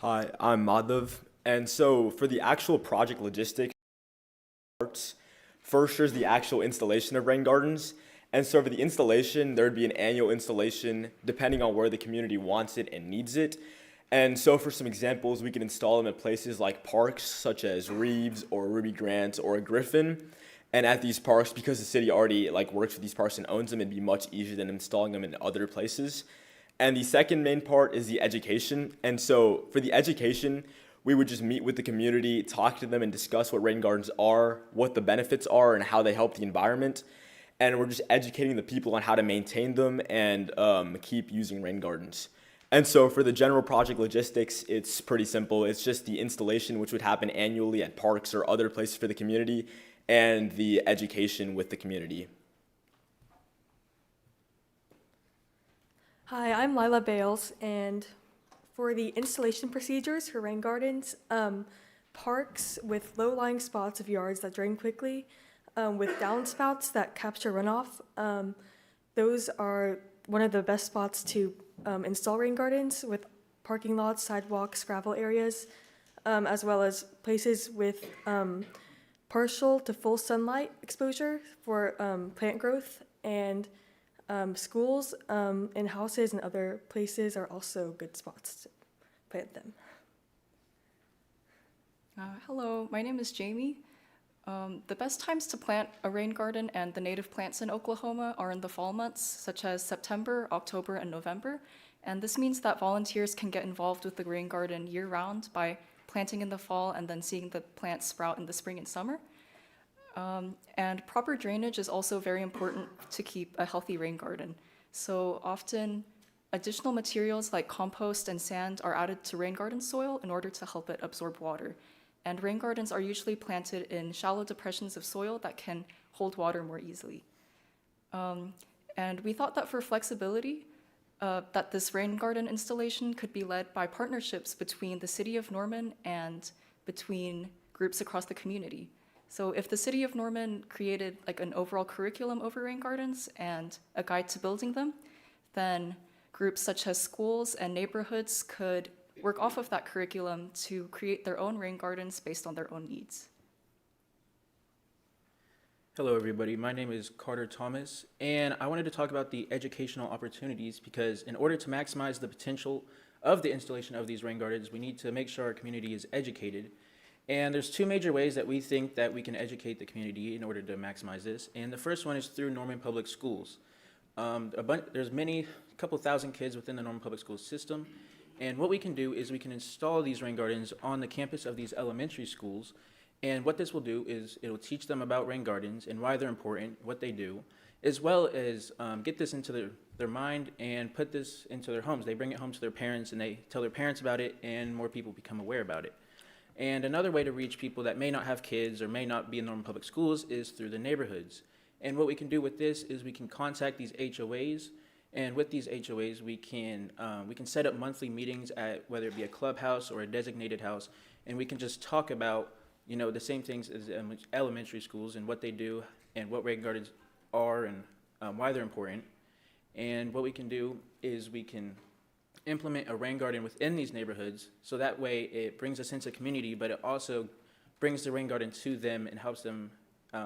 Hi, I'm Madhav. And so for the actual project logistics parts, first there's the actual installation of rain gardens. And so for the installation, there'd be an annual installation depending on where the community wants it and needs it. And so for some examples, we can install them at places like parks such as Reeves or Ruby Grant or Griffin. And at these parks, because the city already works with these parks and owns them, it'd be much easier than installing them in other places. And the second main part is the education. And so for the education, we would just meet with the community, talk to them, and discuss what rain gardens are, what the benefits are, and how they help the environment. And we're just educating the people on how to maintain them and keep using rain gardens. And so for the general project logistics, it's pretty simple. It's just the installation, which would happen annually at parks or other places for the community, and the education with the community. Hi, I'm Lila Bales, and for the installation procedures for rain gardens, parks with low-lying spots of yards that drain quickly, with downspouts that capture runoff, those are one of the best spots to install rain gardens with parking lots, sidewalks, gravel areas, as well as places with partial to full sunlight exposure for plant growth, and schools and houses and other places are also good spots to plant them. Hello, my name is Jamie. The best times to plant a rain garden and the native plants in Oklahoma are in the fall months, such as September, October, and November. And this means that volunteers can get involved with the rain garden year-round by planting in the fall and then seeing the plants sprout in the spring and summer. And proper drainage is also very important to keep a healthy rain garden. So often, additional materials like compost and sand are added to rain garden soil in order to help it absorb water. And rain gardens are usually planted in shallow depressions of soil that can hold water more easily. And we thought that for flexibility, that this rain garden installation could be led by partnerships between the City of Norman and between groups across the community. So if the City of Norman created an overall curriculum over rain gardens and a guide to building them, then groups such as schools and neighborhoods could work off of that curriculum to create their own rain gardens based on their own needs. Hello, everybody. My name is Carter Thomas, and I wanted to talk about the educational opportunities because in order to maximize the potential of the installation of these rain gardens, we need to make sure our community is educated. And there's two major ways that we think that we can educate the community in order to maximize this. And the first one is through Norman Public Schools. There's a couple thousand kids within the Norman Public Schools system. And what we can do is we can install these rain gardens on the campus of these elementary schools. And what this will do is it'll teach them about rain gardens and why they're important, what they do, as well as get this into their mind and put this into their homes. They bring it home to their parents and they tell their parents about it, and more people become aware about it. And another way to reach people that may not have kids or may not be in Norman Public Schools is through the neighborhoods. And what we can do with this is we can contact these HOAs, and with these HOAs we can set up monthly meetings at whether it be a clubhouse or a designated house, and we can just talk about the same things as elementary schools and what they do and what rain gardens are and why they're important. And what we can do is we can implement a rain garden within these neighborhoods, so that way it brings a sense of community, but it also brings the rain garden to them and helps them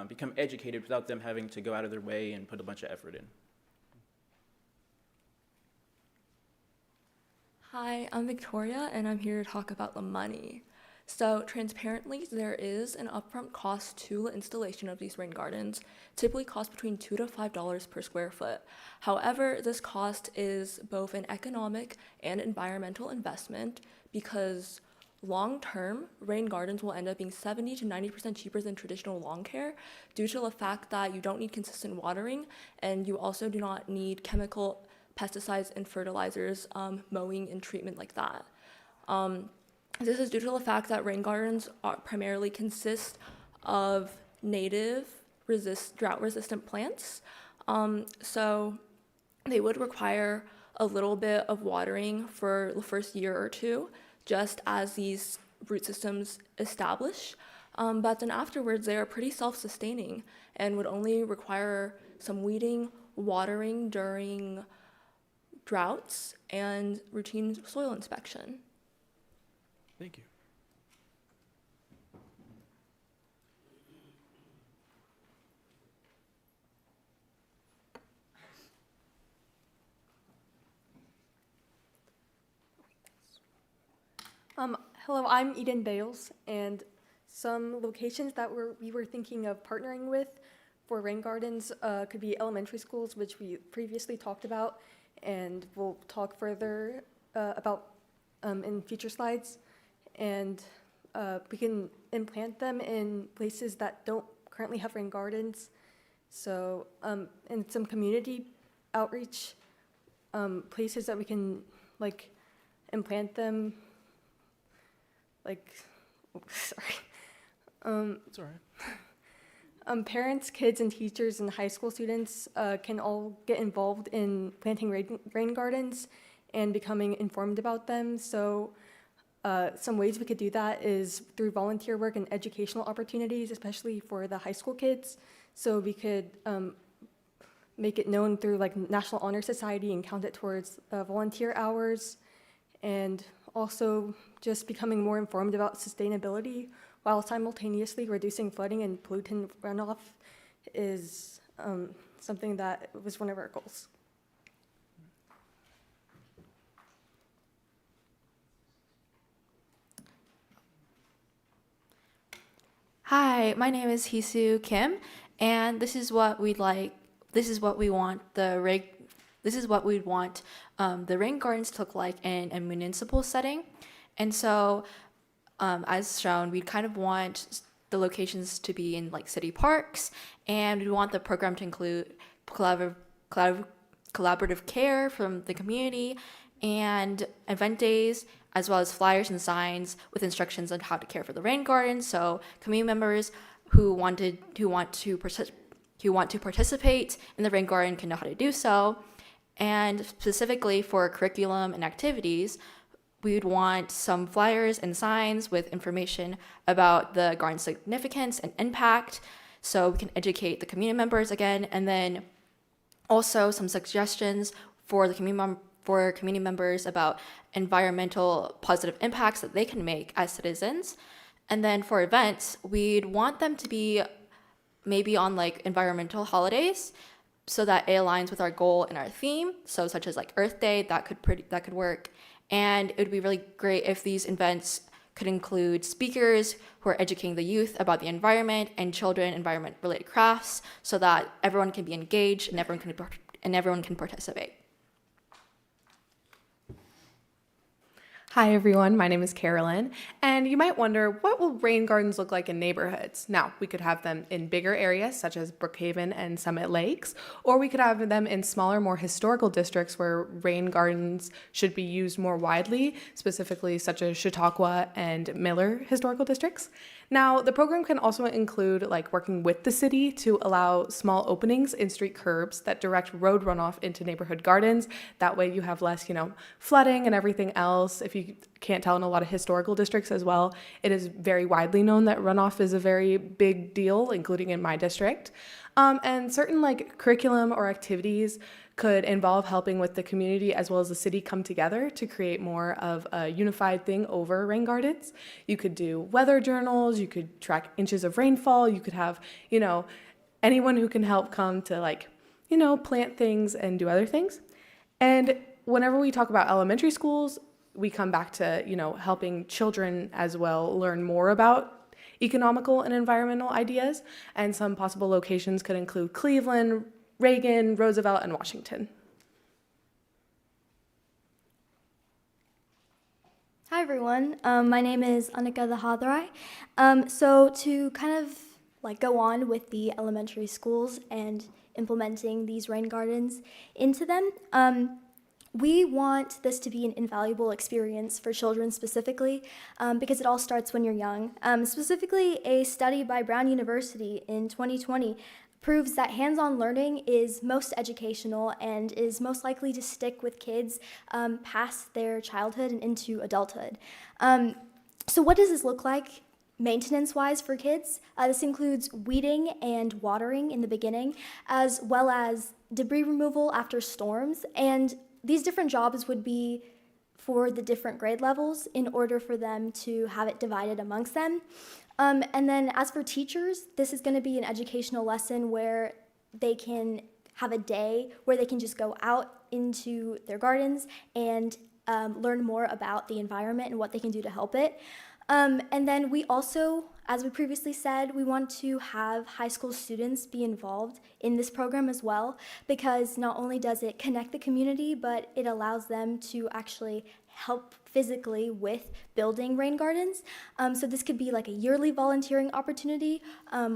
become educated without them having to go out of their way and put a bunch of effort in. Hi, I'm Victoria, and I'm here to talk about the money. So transparently, there is an upfront cost to the installation of these rain gardens, typically cost between $2 to $5 per square foot. However, this cost is both an economic and environmental investment because long-term, rain gardens will end up being 70 to 90% cheaper than traditional lawn care due to the fact that you don't need consistent watering, and you also do not need chemical pesticides and fertilizers, mowing and treatment like that. This is due to the fact that rain gardens primarily consist of native drought-resistant plants. So they would require a little bit of watering for the first year or two, just as these root systems establish. But then afterwards, they are pretty self-sustaining and would only require some weeding, watering during droughts, and routine soil inspection. Thank you. Hello, I'm Eden Bales, and some locations that we were thinking of partnering with for rain gardens could be elementary schools, which we previously talked about, and we'll talk further about in future slides. And we can implant them in places that don't currently have rain gardens. So, and some community outreach places that we can like implant them. Like, sorry. It's all right. Parents, kids, and teachers and high school students can all get involved in planting rain gardens and becoming informed about them. So some ways we could do that is through volunteer work and educational opportunities, especially for the high school kids. So we could make it known through like National Honor Society and count it towards volunteer hours. And also just becoming more informed about sustainability while simultaneously reducing flooding and pollutant runoff is something that was one of our goals. Hi, my name is Hisu Kim, and this is what we'd like. This is what we want This is what we'd want the rain gardens to look like in a municipal setting, and so as shown, we kind of want the locations to be in like city parks, and we want the program to include collaborative care from the community and event days, as well as flyers and signs with instructions on how to care for the rain garden. So community members who want to participate in the rain garden can know how to do so. And specifically for curriculum and activities, we would want some flyers and signs with information about the garden's significance and impact, so we can educate the community members again, and then also some suggestions for the community members about environmental positive impacts that they can make as citizens. And then for events, we'd want them to be maybe on like environmental holidays, so that it aligns with our goal and our theme. So such as like Earth Day, that could work. And it would be really great if these events could include speakers who are educating the youth about the environment and children environment-related crafts, so that everyone can be engaged and everyone can participate. Hi everyone, my name is Carolyn, and you might wonder, what will rain gardens look like in neighborhoods? Now, we could have them in bigger areas such as Brookhaven and Summit Lakes, or we could have them in smaller, more historical districts where rain gardens should be used more widely, specifically such as Chautauqua and Miller historical districts. Now, the program can also include like working with the city to allow small openings in street curbs that direct road runoff into neighborhood gardens. That way you have less, flooding and everything else. If you can't tell, in a lot of historical districts as well, it is very widely known that runoff is a very big deal, including in my district. And certain like curriculum or activities could involve helping with the community as well as the city come together to create more of a unified thing over rain gardens. You could do weather journals, you could track inches of rainfall, you could have, anyone who can help come to plant things and do other things. And whenever we talk about elementary schools, we come back to, helping children as well learn more about economical and environmental ideas. And some possible locations could include Cleveland, Reagan, Roosevelt, and Washington. Hi everyone, my name is Annika Dahadrai. So to kind of go on with the elementary schools and implementing these rain gardens into them, we want this to be an invaluable experience for children specifically, because it all starts when you're young. Specifically, a study by Brown University in 2020 proves that hands-on learning is most educational and is most likely to stick with kids past their childhood and into adulthood. So what does this look like maintenance-wise for kids? This includes weeding and watering in the beginning, as well as debris removal after storms. And these different jobs would be for the different grade levels in order for them to have it divided amongst them. And then as for teachers, this is going to be an educational lesson where they can have a day where they can just go out into their gardens and learn more about the environment and what they can do to help it. And then we also, as we previously said, we want to have high school students be involved in this program as well, because not only does it connect the community, but it allows them to actually help physically with building rain gardens. So this could be like a yearly volunteering opportunity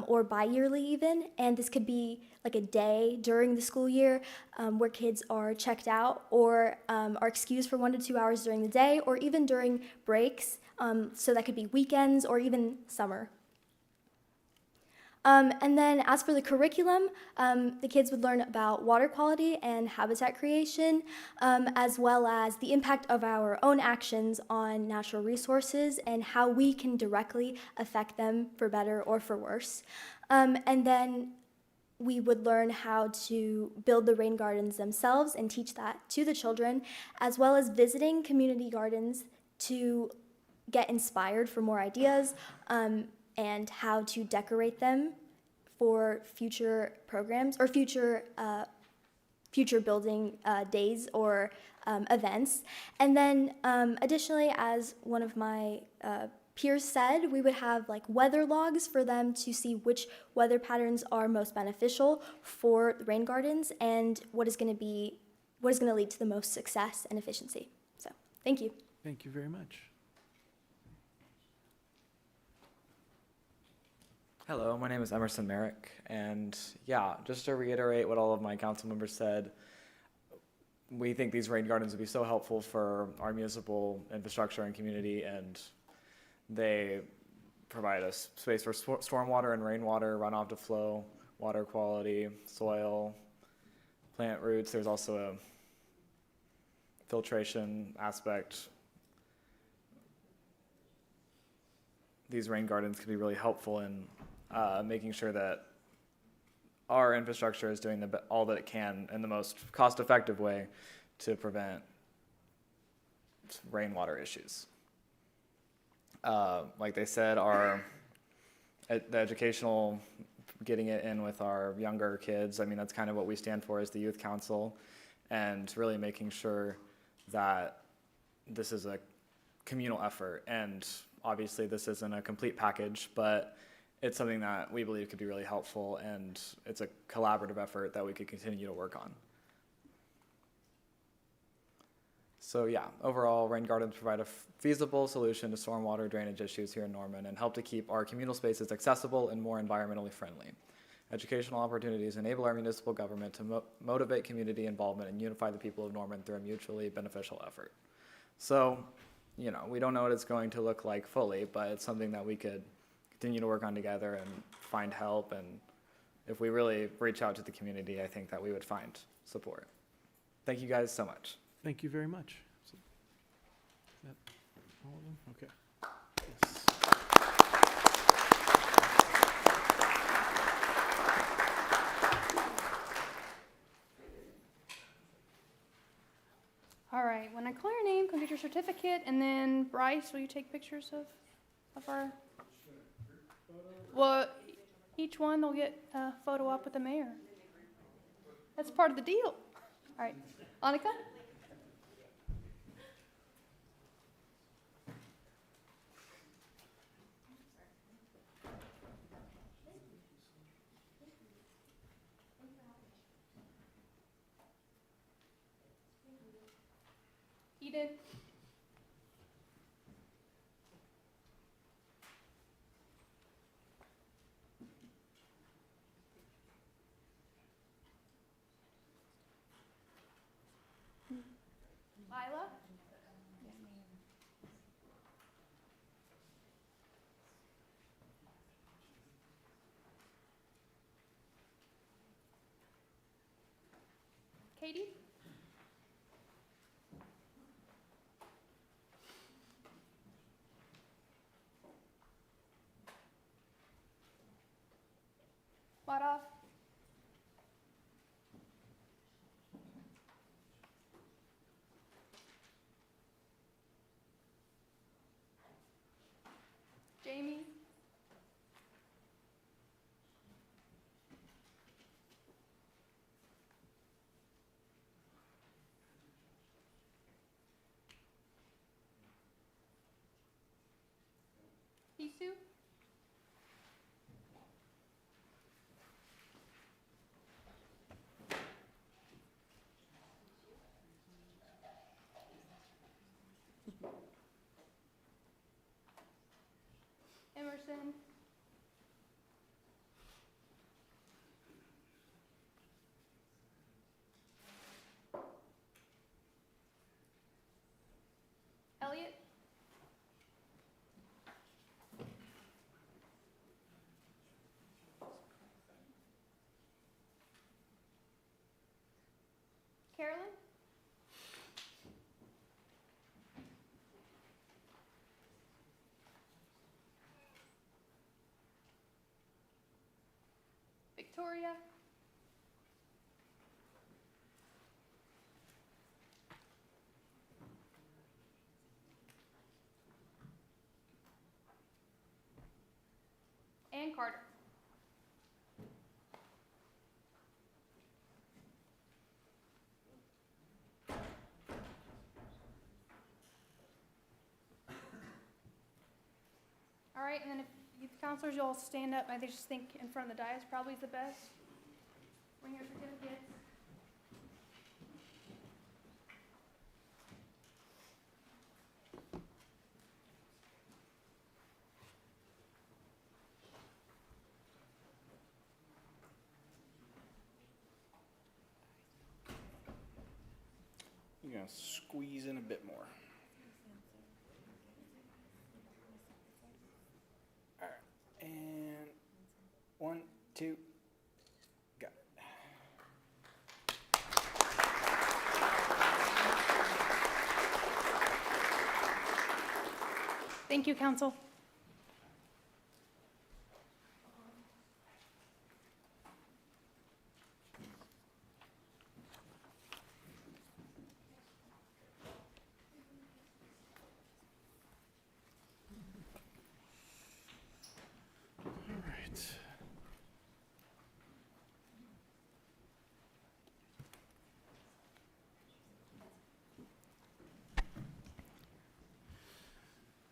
or bi-yearly even, and this could be like a day during the school year where kids are checked out or are excused for 1 to 2 hours during the day or even during breaks. So that could be weekends or even summer. And then as for the curriculum, the kids would learn about water quality and habitat creation, as well as the impact of our own actions on natural resources and how we can directly affect them for better or for worse. And then we would learn how to build the rain gardens themselves and teach that to the children, as well as visiting community gardens to get inspired for more ideas and how to decorate them for future programs or future building days or events. And then additionally, as one of my peers said, we would have like weather logs for them to see which weather patterns are most beneficial for the rain gardens and what is going to lead to the most success and efficiency. So thank you. Thank you very much. Hello, my name is Emerson Merrick, and yeah, just to reiterate what all of my council members said, we think these rain gardens would be so helpful for our municipal infrastructure and community, and they provide us space for stormwater and rainwater, runoff to flow, water quality, soil, plant roots. There's also a filtration aspect. These rain gardens can be really helpful in making sure that our infrastructure is doing all that it can in the most cost-effective way to prevent rainwater issues. Like they said, the educational, getting it in with our younger kids, I mean, that's kind of what we stand for as the Youth Council, and really making sure that this is a communal effort. And obviously this isn't a complete package, but it's something that we believe could be really helpful, and it's a collaborative effort that we could continue to work on. So yeah, overall, rain gardens provide a feasible solution to stormwater drainage issues here in Norman and help to keep our communal spaces accessible and more environmentally friendly. Educational opportunities enable our municipal government to motivate community involvement and unify the people of Norman through a mutually beneficial effort. So, you know, we don't know what it's going to look like fully, but it's something that we could continue to work on together and find help. And if we really reach out to the community, I think that we would find support. Thank you guys so much. Thank you very much. Is that all of them? Okay. Yes. All right, when I call your name, come get your certificate, and then Bryce, will you take pictures of our? Well, each one will get a photo up with the mayor. That's part of the deal. All right, Annika? Eden? Lila? Katie? Lara? Anderson. Elliot. Carolyn. Victoria. And Carter. All right, and then if youth counselors, you'll stand up. I just think in front of the dais probably is the best. Bring your certificates. You're gonna squeeze in a bit more. All right, and 1, 2, got it. Thank you, council. All right.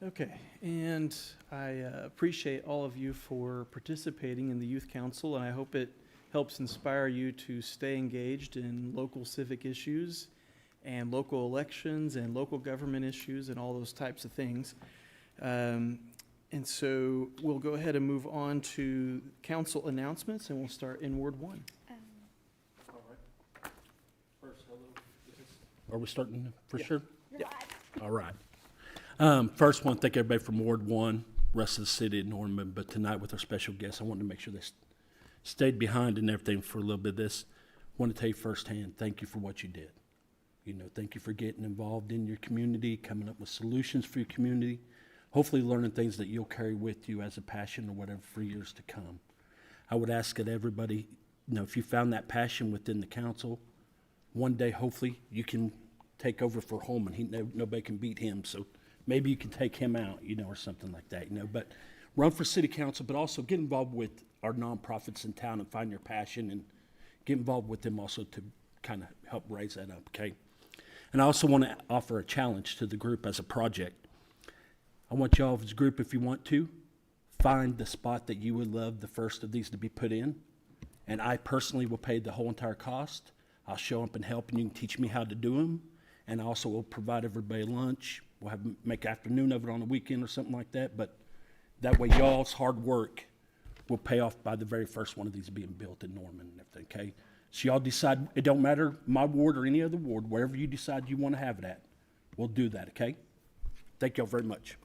Okay, and I appreciate all of you for participating in the Youth Council, and I hope it helps inspire you to stay engaged in local civic issues and local elections and local government issues and all those types of things. And so we'll go ahead and move on to council announcements, and we'll start in Ward 1. All right. First, hello. Are we starting for sure? Yeah. All right. First, I want to thank everybody from Ward 1, rest of the city of Norman, but tonight with our special guests, I wanted to make sure they stayed behind and everything for a little bit of this. I want to tell you firsthand, thank you for what you did. Thank you for getting involved in your community, coming up with solutions for your community, hopefully learning things that you'll carry with you as a passion or whatever for years to come. I would ask that everybody, if you found that passion within the council, one day, hopefully, you can take over for Holman. Nobody can beat him, so maybe you can take him out, or something like that, But run for city council, but also get involved with our nonprofits in town and find your passion and get involved with them also to kind of help raise that up, okay? And I also want to offer a challenge to the group as a project. I want y'all as a group, if you want to, find the spot that you would love the first of these to be put in. And I personally will pay the whole entire cost. I'll show up and help, and you can teach me how to do them. And I also will provide everybody lunch. We'll make afternoon of it on the weekend or something like that. But that way, y'all's hard work will pay off by the very first one of these being built in Norman and everything, okay? So y'all decide, it don't matter my ward or any other ward, wherever you decide you want to have it at, we'll do that, okay? Thank y'all very much.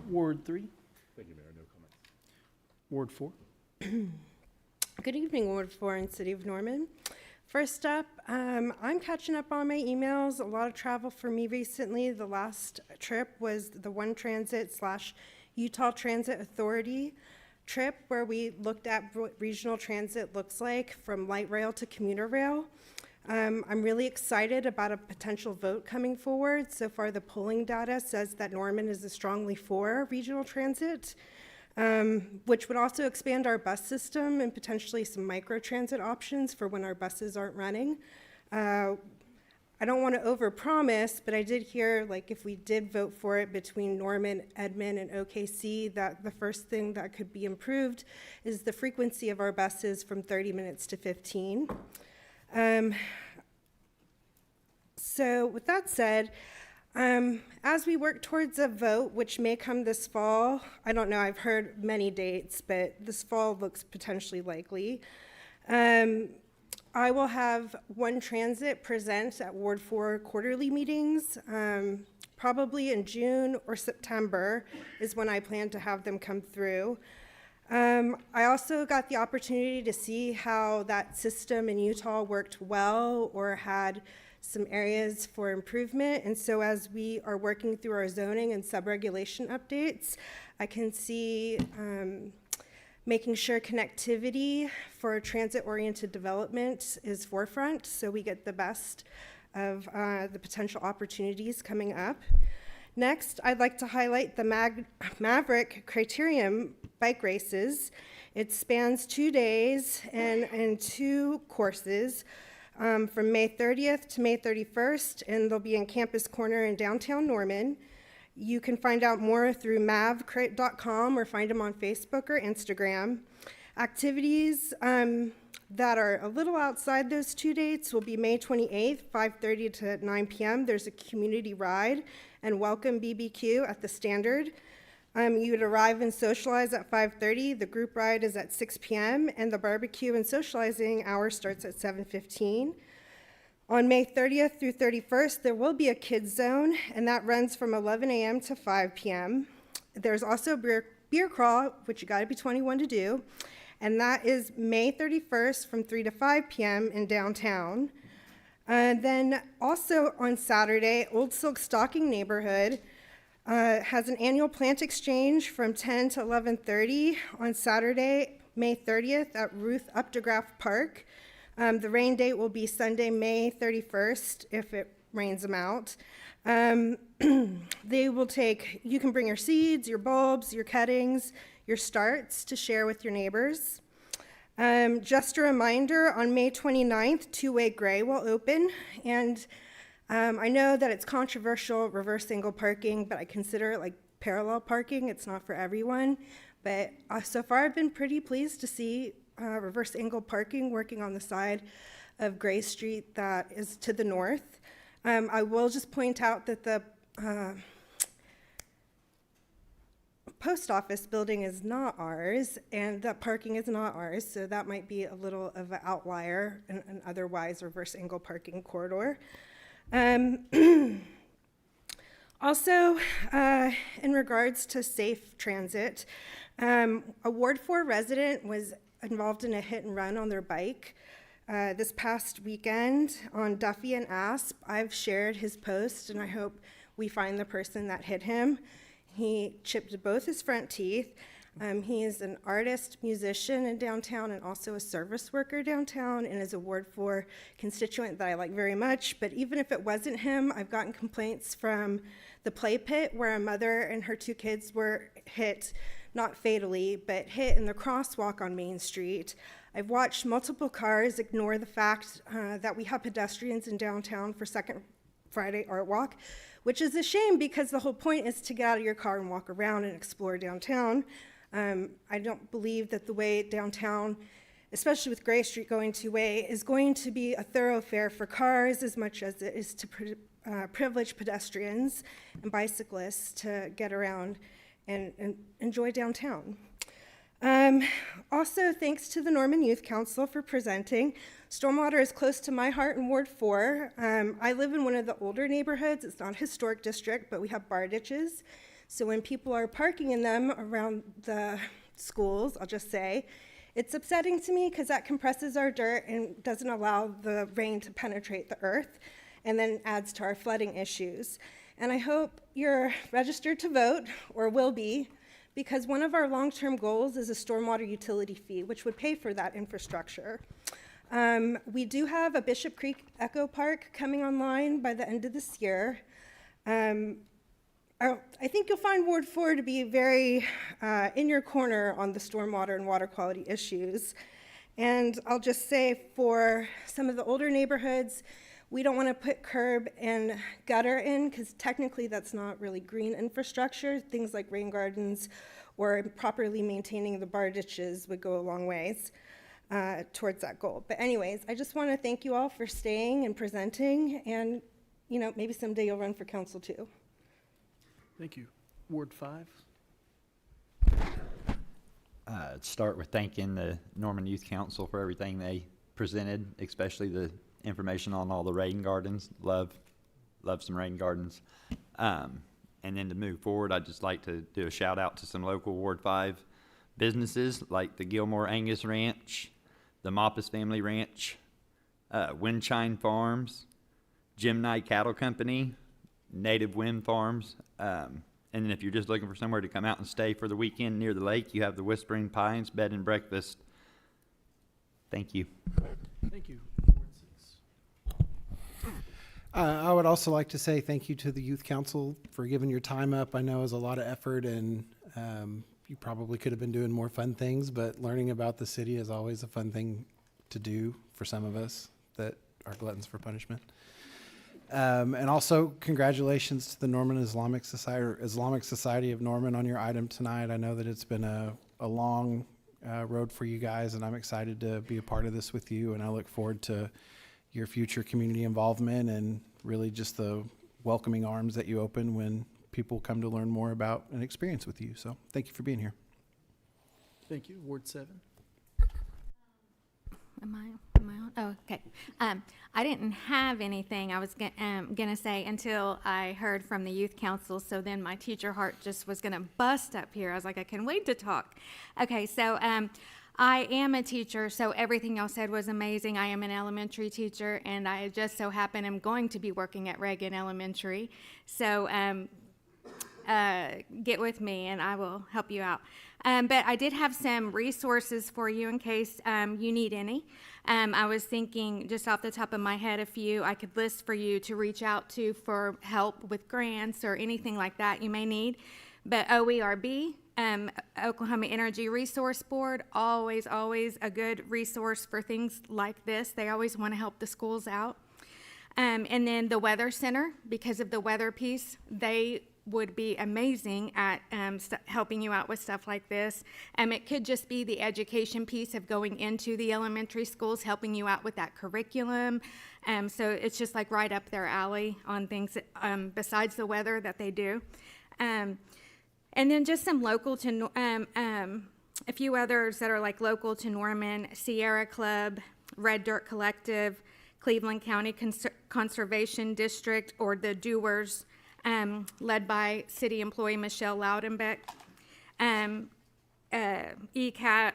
Ward 3, Thank you, Mayor. No comment. Ward 4. Good evening, Ward 4 in City of Norman. First up, I'm catching up on my emails. A lot of travel for me recently. The last trip was the One Transit / Utah Transit Authority trip, where we looked at what regional transit looks like from light rail to commuter rail. I'm really excited about a potential vote coming forward. So far, the polling data says that Norman is strongly for regional transit, which would also expand our bus system and potentially some microtransit options for when our buses aren't running. I don't want to overpromise, but I did hear, if we did vote for it between Norman, Edmond, and OKC, that the first thing that could be improved is the frequency of our buses from 30 minutes to 15. So with that said, As we work towards a vote, which may come this fall, I don't know, I've heard many dates, but this fall looks potentially likely. I will have One Transit present at Ward 4 quarterly meetings. Probably in June or September is when I plan to have them come through. I also got the opportunity to see how that system in Utah worked well or had some areas for improvement. And so as we are working through our zoning and subregulation updates, I can see making sure connectivity for transit-oriented development is forefront so we get the best of the potential opportunities coming up. Next, I'd like to highlight the Maverick Criterium bike races. It spans 2 days and 2 courses from May 30th to May 31st, and they'll be in Campus Corner in downtown Norman. You can find out more through mavcrit.com or find them on Facebook or Instagram. Activities that are a little outside those 2 dates will be May 28th, 5:30 to 9 p.m. There's a community ride and welcome BBQ at the Standard. You would arrive and socialize at 5:30. The group ride is at 6 p.m. and the barbecue and socializing hour starts at 7:15. On May 30th through 31st, there will be a kids zone, and that runs from 11 a.m. to 5 p.m. There's also a beer crawl, which you got to be 21 to do, and that is May 31st from 3 to 5 p.m. in downtown. Then also on Saturday, Old Silk Stocking Neighborhood has an annual plant exchange from 10 to 11:30 on Saturday, May 30th at Ruth Updegraff Park. The rain date will be Sunday, May 31st, if it rains them out. They will you can bring your seeds, your bulbs, your cuttings, your starts to share with your neighbors. Just a reminder, on May 29th, Two-Way Gray will open, and I know that it's controversial, reverse angle parking, but I consider it like parallel parking. It's not for everyone, but so far I've been pretty pleased to see reverse angle parking working on the side of Gray Street that is to the north. I will just point out that the post office building is not ours, and that parking is not ours, so that might be a little of an outlier in an otherwise reverse angle parking corridor. Also, in regards to safe transit, a Ward 4 resident was involved in a hit and run on their bike. This past weekend on Duffy and Asp, I've shared his post, and I hope we find the person that hit him. He chipped both his front teeth. He is an artist, musician in downtown, and also a service worker downtown, and is a Ward 4 constituent that I like very much. But even if it wasn't him, I've gotten complaints from the Play Pit, where a mother and her 2 kids were hit, not fatally, but hit in the crosswalk on Main Street. I've watched multiple cars ignore the fact that we have pedestrians in downtown for Second Friday Art Walk, which is a shame because the whole point is to get out of your car and walk around and explore downtown. I don't believe that the way downtown, especially with Gray Street going two-way, is going to be a thoroughfare for cars as much as it is to privilege pedestrians and bicyclists to get around and enjoy downtown. Also, thanks to the Norman Youth Council for presenting. Stormwater is close to my heart in Ward 4. I live in one of the older neighborhoods. It's not a historic district, but we have bar ditches. So when people are parking in them around the schools, I'll just say, it's upsetting to me because that compresses our dirt and doesn't allow the rain to penetrate the earth, and then adds to our flooding issues. And I hope you're registered to vote, or will be, because one of our long-term goals is a stormwater utility fee, which would pay for that infrastructure. We do have a Bishop Creek Echo Park coming online by the end of this year. I think you'll find Ward 4 to be very in your corner on the stormwater and water quality issues. And I'll just say for some of the older neighborhoods, we don't want to put curb and gutter in because technically that's not really green infrastructure. Things like rain gardens or properly maintaining the bar ditches would go a long ways towards that goal. But anyways, I just want to thank you all for staying and presenting, and you know, maybe someday you'll run for council too. Thank you. Ward 5. Start with thanking the Norman Youth Council for everything they presented, especially the information on all the rain gardens. Love some rain gardens. And then to move forward, I'd just like to do a shout out to some local Ward 5 businesses like the Gilmore Angus Ranch, the Moppus Family Ranch, Windchine Farms, Gemini Cattle Company, Native Wind Farms. And then if you're just looking for somewhere to come out and stay for the weekend near the lake, you have the Whispering Pines Bed and Breakfast. Thank you. Thank you. Ward 6. I would also like to say thank you to the Youth Council for giving your time up. I know it was a lot of effort, and you probably could have been doing more fun things, but learning about the city is always a fun thing to do for some of us that are gluttons for punishment. And also, congratulations to the Norman Islamic Society of Norman on your item tonight. I know that it's been a long road for you guys, and I'm excited to be a part of this with you, and I look forward to your future community involvement and really just the welcoming arms that you open when people come to learn more about an experience with you. So thank you for being here. Thank you. Ward 7. Am I on? Oh, okay. I didn't have anything I was gonna say until I heard from the youth council. So then my teacher heart just was gonna bust up here. I was like, I can't wait to talk. Okay, so I am a teacher, so everything y'all said was amazing. I am an elementary teacher, and I just so happen I'm going to be working at Reagan Elementary. So get with me, and I will help you out. But I did have some resources for you in case you need any. I was thinking just off the top of my head a few I could list for you to reach out to for help with grants or anything like that you may need. But OERB, Oklahoma Energy Resource Board, always a good resource for things like this. They always want to help the schools out. And then the Weather Center, because of the weather piece, they would be amazing at helping you out with stuff like this. It could just be the education piece of going into the elementary schools, helping you out with that curriculum. So it's just like right up their alley on things besides the weather that they do. And then just some local to, a few others that are like local to Norman, Sierra Club, Red Dirt Collective, Cleveland County Conservation District, or the Doers, led by city employee Michelle Loudenbeck, ECAT,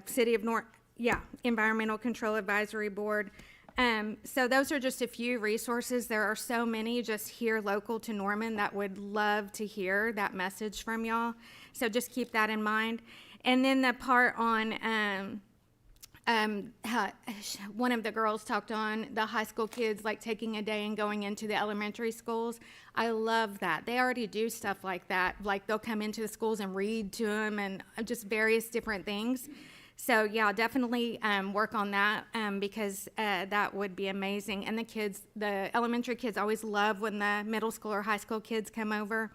City of Environmental Control Advisory Board. So those are just a few resources. There are so many just here local to Norman that would love to hear that message from y'all. So just keep that in mind. And then the part on one of the girls talked on the high school kids like taking a day and going into the elementary schools. I love that. They already do stuff like that. Like they'll come into the schools and read to them and just various different things. So yeah, definitely work on that because that would be amazing. And the elementary kids always love when the middle school or high school kids come over.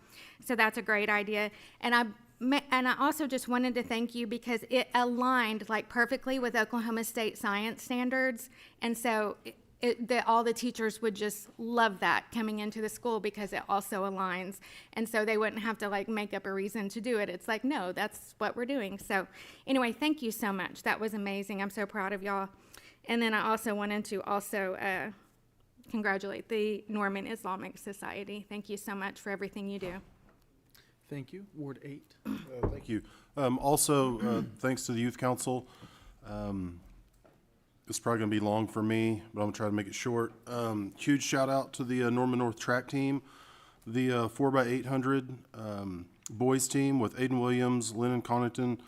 So that's a great idea. And I also just wanted to thank you because it aligned like perfectly with Oklahoma State science standards. And so all the teachers would just love that coming into the school because it also aligns. And so they wouldn't have to like make up a reason to do it. It's like, no, that's what we're doing. So anyway, thank you so much. That was amazing. I'm so proud of y'all. And then I also wanted to congratulate the Norman Islamic Society. Thank you so much for everything you do. Thank you. Ward 8. Thank you. Also, thanks to the Youth Council. It's probably going to be long for me, but I'm going to try to make it short. Huge shout out to the Norman North track team, the 4x800 boys team with Aiden Williams, Lennon Connaughton,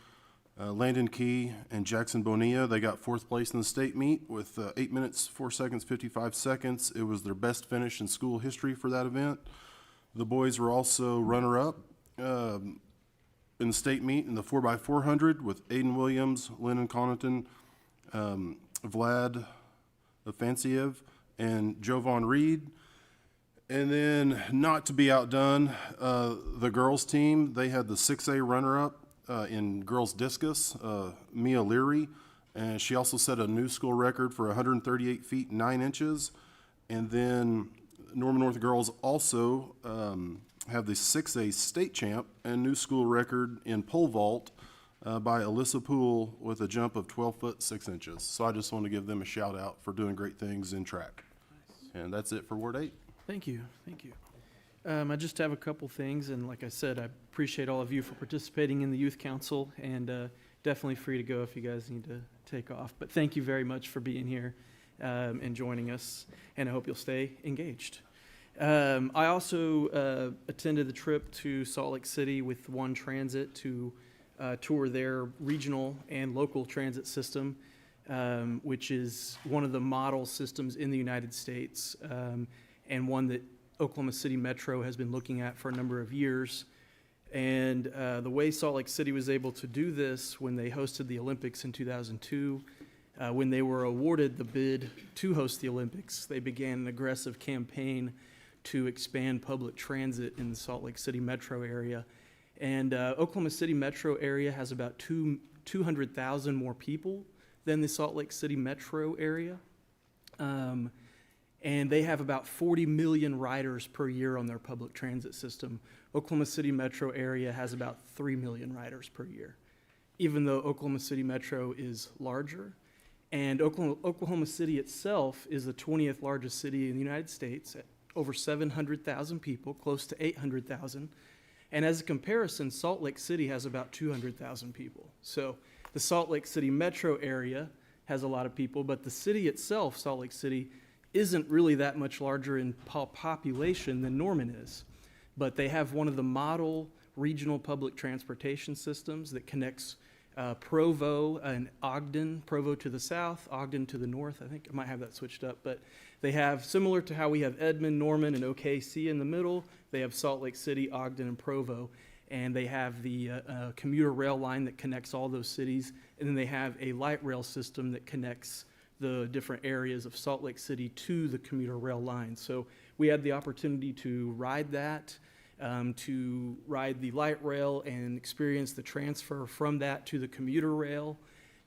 Landon Key, and Jackson Bonilla. They got 4th place in the state meet with 8 minutes, 4 seconds, 55 seconds. It was their best finish in school history for that event. The boys were also runner-up in the state meet in the 4x400 with Aiden Williams, Lennon Connaughton, Vlad Afansiev, and Jovan Reed. And then, not to be outdone, the girls team, they had the 6A runner-up in girls discus, Mia Leary, and she also set a new school record for 138 feet 9 inches. And then Norman North girls also have the 6A state champ and new school record in pole vault by Alyssa Poole with a jump of 12 foot 6 inches. So I just want to give them a shout out for doing great things in track. And that's it for Ward 8. Thank you, thank you. I just have a couple things, and like I said, I appreciate all of you for participating in the Youth Council, and definitely free to go if you guys need to take off. But thank you very much for being here and joining us, and I hope you'll stay engaged. I also attended the trip to Salt Lake City with One Transit to tour their regional and local transit system, which is one of the model systems in the United States, and one that Oklahoma City Metro has been looking at for a number of years. And the way Salt Lake City was able to do this when they hosted the Olympics in 2002, when they were awarded the bid to host the Olympics, they began an aggressive campaign to expand public transit in the Salt Lake City metro area. And Oklahoma City metro area has about 200,000 more people than the Salt Lake City metro area. And they have about 40 million riders per year on their public transit system. Oklahoma City metro area has about 3 million riders per year, even though Oklahoma City metro is larger. And Oklahoma City itself is the 20th largest city in the United States, at over 700,000 people, close to 800,000. And as a comparison, Salt Lake City has about 200,000 people. So the Salt Lake City metro area has a lot of people, but the city itself, Salt Lake City, isn't really that much larger in population than Norman is. But they have one of the model regional public transportation systems that connects Provo and Ogden, Provo to the south, Ogden to the north. I think I might have that switched up, but they have, similar to how we have Edmond, Norman, and OKC in the middle, they have Salt Lake City, Ogden, and Provo. And they have the commuter rail line that connects all those cities, and then they have a light rail system that connects the different areas of Salt Lake City to the commuter rail line. So we had the opportunity to ride that, to ride the light rail and experience the transfer from that to the commuter rail,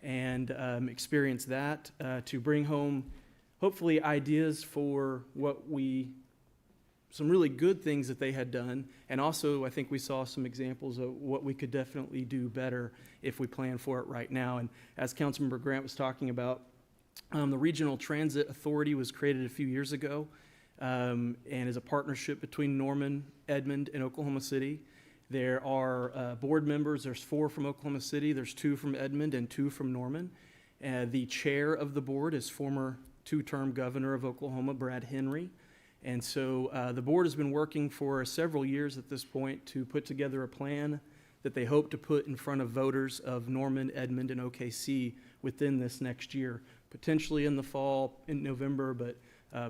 and experience that to bring home hopefully ideas for some really good things that they had done. And also I think we saw some examples of what we could definitely do better if we plan for it right now. And as Councilmember Grant was talking about, the Regional Transit Authority was created a few years ago, and is a partnership between Norman, Edmond, and Oklahoma City. There are board members. There's 4 from Oklahoma City, there's 2 from Edmond, and 2 from Norman. The chair of the board is former 2-term governor of Oklahoma, Brad Henry. And so the board has been working for several years at this point to put together a plan that they hope to put in front of voters of Norman, Edmond, and OKC within this next year, potentially in the fall, in November, but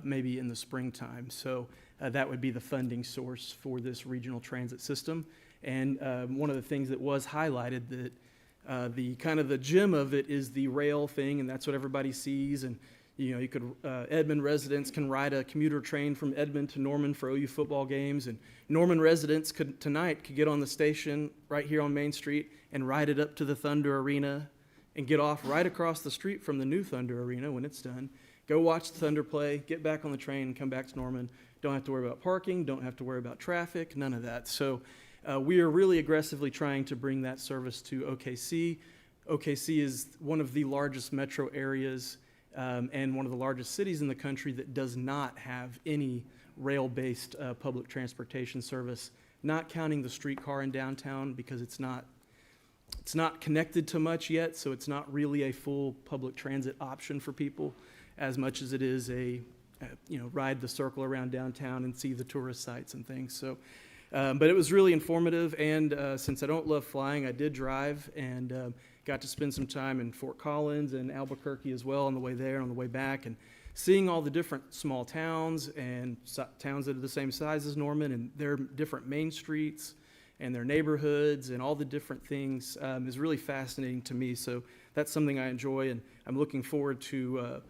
maybe in the springtime. So that would be the funding source for this regional transit system. And one of the things that was highlighted, that the kind of the gem of it is the rail thing, and that's what everybody sees. And you know, you could Edmond residents can ride a commuter train from Edmond to Norman for OU football games, and Norman residents could get on the station right here on Main Street and ride it up to the Thunder Arena and get off right across the street from the new Thunder Arena when it's done. Go watch the Thunder play, get back on the train, and come back to Norman. Don't have to worry about parking, don't have to worry about traffic, none of that. So we are really aggressively trying to bring that service to OKC. OKC is one of the largest metro areas and one of the largest cities in the country that does not have any rail-based public transportation service, not counting the streetcar in downtown because it's not connected to much yet, so it's not really a full public transit option for people as much as it is ride the circle around downtown and see the tourist sites and things. So, but it was really informative, and since I don't love flying, I did drive and got to spend some time in Fort Collins and Albuquerque as well on the way there and on the way back, and seeing all the different small towns and towns that are the same size as Norman and their different main streets and their neighborhoods and all the different things is really fascinating to me. So that's something I enjoy, and I'm looking forward to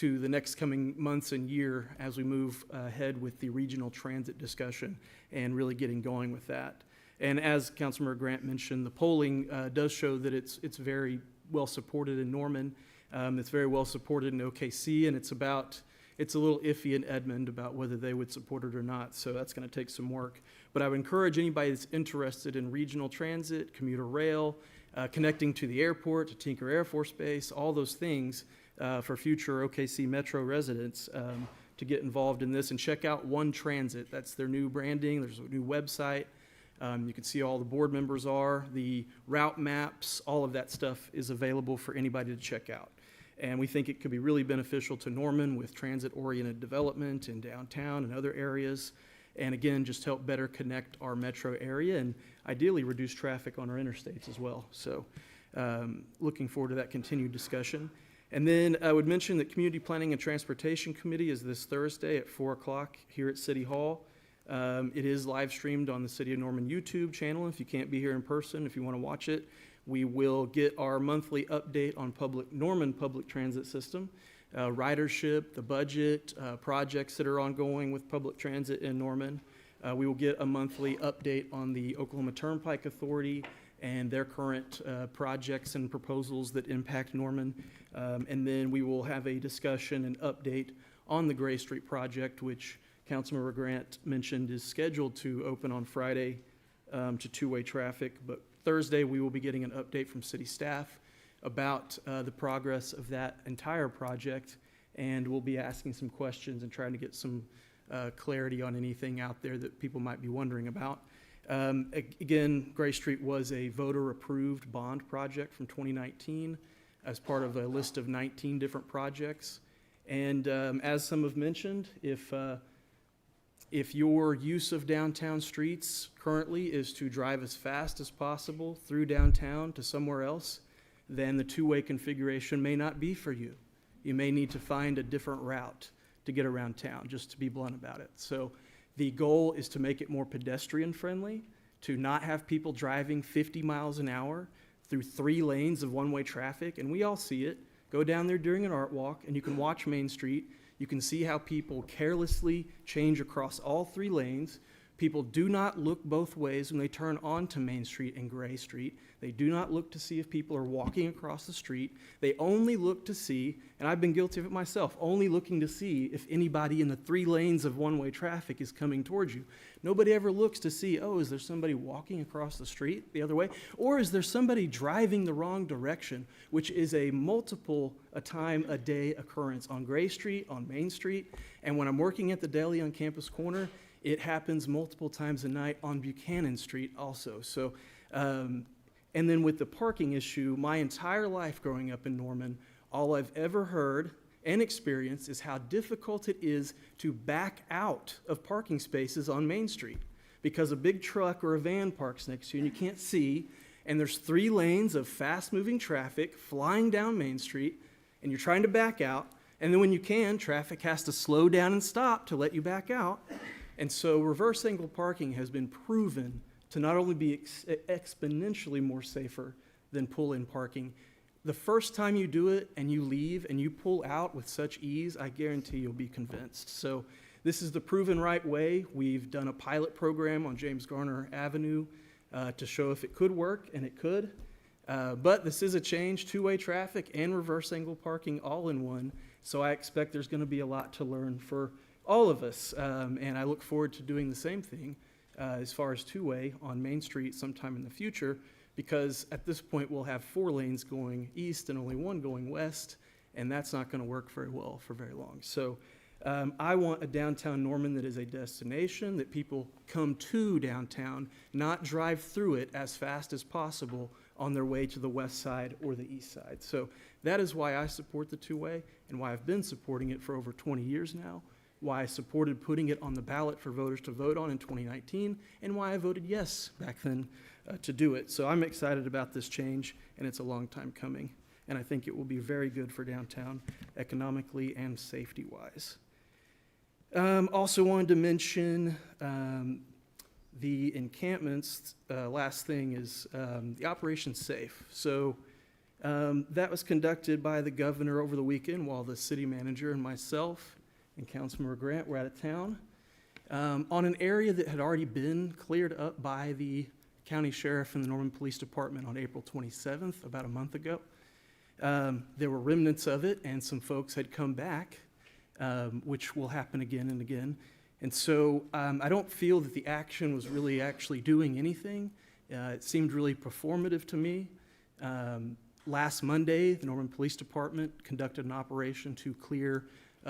the next coming months and year as we move ahead with the regional transit discussion and really getting going with that. And as Councilmember Grant mentioned, the polling does show that it's very well supported in Norman. It's very well supported in OKC, and it's about it's a little iffy in Edmond about whether they would support it or not, so that's going to take some work. But I would encourage anybody that's interested in regional transit, commuter rail, connecting to the airport, to Tinker Air Force Base, all those things for future OKC Metro residents to get involved in this and check out One Transit. That's their new branding. There's a new website. You can see all the board members are, the route maps, all of that stuff is available for anybody to check out. And we think it could be really beneficial to Norman with transit-oriented development in downtown and other areas. And again, just help better connect our metro area and ideally reduce traffic on our interstates as well. So looking forward to that continued discussion. And then I would mention that Community Planning and Transportation Committee is this Thursday at 4 o'clock here at City Hall. It is live streamed on the City of Norman YouTube channel. If you can't be here in person, if you want to watch it, we will get our monthly update on Norman public transit system, ridership, the budget, projects that are ongoing with public transit in Norman. We will get a monthly update on the Oklahoma Turnpike Authority and their current projects and proposals that impact Norman. And then we will have a discussion and update on the Gray Street project, which Councilmember Grant mentioned is scheduled to open on Friday to two-way traffic. But Thursday, we will be getting an update from city staff about the progress of that entire project, and we'll be asking some questions and trying to get some clarity on anything out there that people might be wondering about. Again, Gray Street was a voter-approved bond project from 2019 as part of a list of 19 different projects. And as some have mentioned, if your use of downtown streets currently is to drive as fast as possible through downtown to somewhere else, then the two-way configuration may not be for you. You may need to find a different route to get around town, just to be blunt about it. So the goal is to make it more pedestrian-friendly, to not have people driving 50 miles an hour through 3 lanes of one-way traffic, and we all see it. Go down there during an art walk, and you can watch Main Street. You can see how people carelessly change across all 3 lanes. People do not look both ways when they turn onto Main Street and Gray Street. They do not look to see if people are walking across the street. They only look to see, and I've been guilty of it myself, only looking to see if anybody in the 3 lanes of one-way traffic is coming towards you. Nobody ever looks to see, oh, is there somebody walking across the street the other way? Or is there somebody driving the wrong direction, which is a multiple a time a day occurrence on Gray Street, on Main Street. And when I'm working at the deli on Campus Corner, it happens multiple times a night on Buchanan Street also. So, and then with the parking issue, my entire life growing up in Norman, all I've ever heard and experienced is how difficult it is to back out of parking spaces on Main Street because a big truck or a van parks next to you and you can't see, and there's 3 lanes of fast-moving traffic flying down Main Street, and you're trying to back out, and then when you can, traffic has to slow down and stop to let you back out. And so reverse angle parking has been proven to not only be exponentially more safer than pull-in parking. The first time you do it and you leave and you pull out with such ease, I guarantee you'll be convinced. So this is the proven right way. We've done a pilot program on James Garner Avenue to show if it could work, and it could. But this is a change, two-way traffic and reverse angle parking all in one. So I expect there's going to be a lot to learn for all of us. And I look forward to doing the same thing as far as two-way on Main Street sometime in the future, because at this point we'll have 4 lanes going east and only 1 going west, and that's not going to work very well for very long. So I want a downtown Norman that is a destination, that people come to downtown, not drive through it as fast as possible on their way to the west side or the east side. So that is why I support the two-way and why I've been supporting it for over 20 years now, why I supported putting it on the ballot for voters to vote on in 2019, and why I voted yes back then to do it. So I'm excited about this change, and it's a long time coming. And I think it will be very good for downtown economically and safety-wise. Also wanted to mention the encampments. Last thing is the Operation Safe. So that was conducted by the governor over the weekend while the city manager and myself and Councilmember Grant were out of town on an area that had already been cleared up by the county sheriff and the Norman Police Department on April 27th, about a month ago. There were remnants of it, and some folks had come back which will happen again and again. And so I don't feel that the action was really actually doing anything. It seemed really performative to me. Last Monday, the Norman Police Department conducted an operation to clear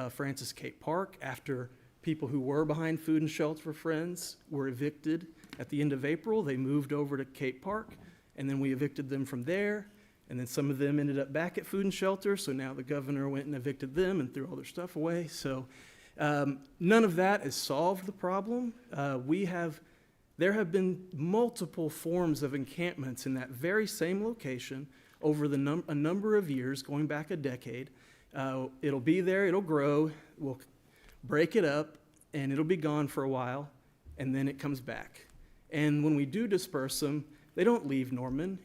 Francis Cape Park after people who were behind Food and Shelter for Friends were evicted at the end of April. They moved over to Cape Park, and then we evicted them from there. And then some of them ended up back at Food and Shelter, so now the governor went and evicted them and threw all their stuff away. So none of that has solved the problem. There have been multiple forms of encampments in that very same location over a number of years, going back a decade. It'll be there, it'll grow, we'll break it up, and it'll be gone for a while, and then it comes back. And when we do disperse them, they don't leave Norman.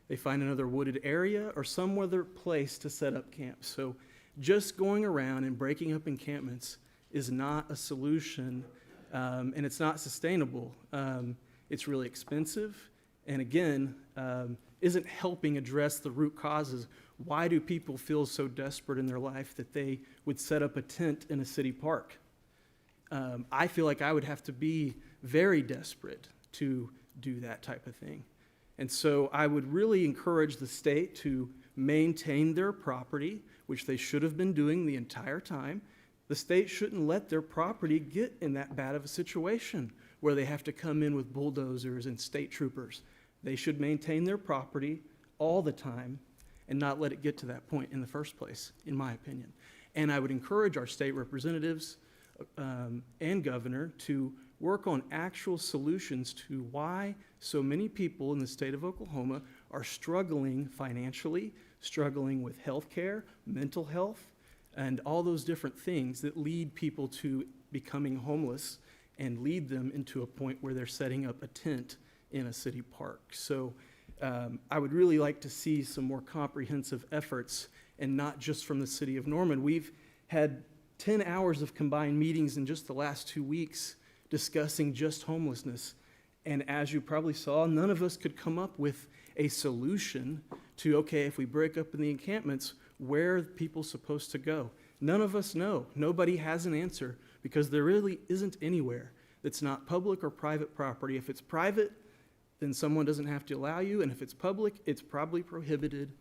They find another wooded area or some other place to set up camp. So just going around and breaking up encampments is not a solution, and it's not sustainable. It's really expensive, and again, isn't helping address the root causes. Why do people feel so desperate in their life that they would set up a tent in a city park? I feel like I would have to be very desperate to do that type of thing. And so I would really encourage the state to maintain their property, which they should have been doing the entire time. The state shouldn't let their property get in that bad of a situation where they have to come in with bulldozers and state troopers. They should maintain their property all the time and not let it get to that point in the first place, in my opinion. And I would encourage our state representatives and governor to work on actual solutions to why so many people in the state of Oklahoma are struggling financially, struggling with health care, mental health, and all those different things that lead people to becoming homeless and lead them into a point where they're setting up a tent in a city park. So I would really like to see some more comprehensive efforts, and not just from the city of Norman. We've had 10 hours of combined meetings in just the last 2 weeks discussing just homelessness. And as you probably saw, none of us could come up with a solution to, okay, if we break up in the encampments, where are people supposed to go? None of us know. Nobody has an answer, because there really isn't anywhere that's not public or private property. If it's private, then someone doesn't have to allow you, and if it's public, it's probably prohibited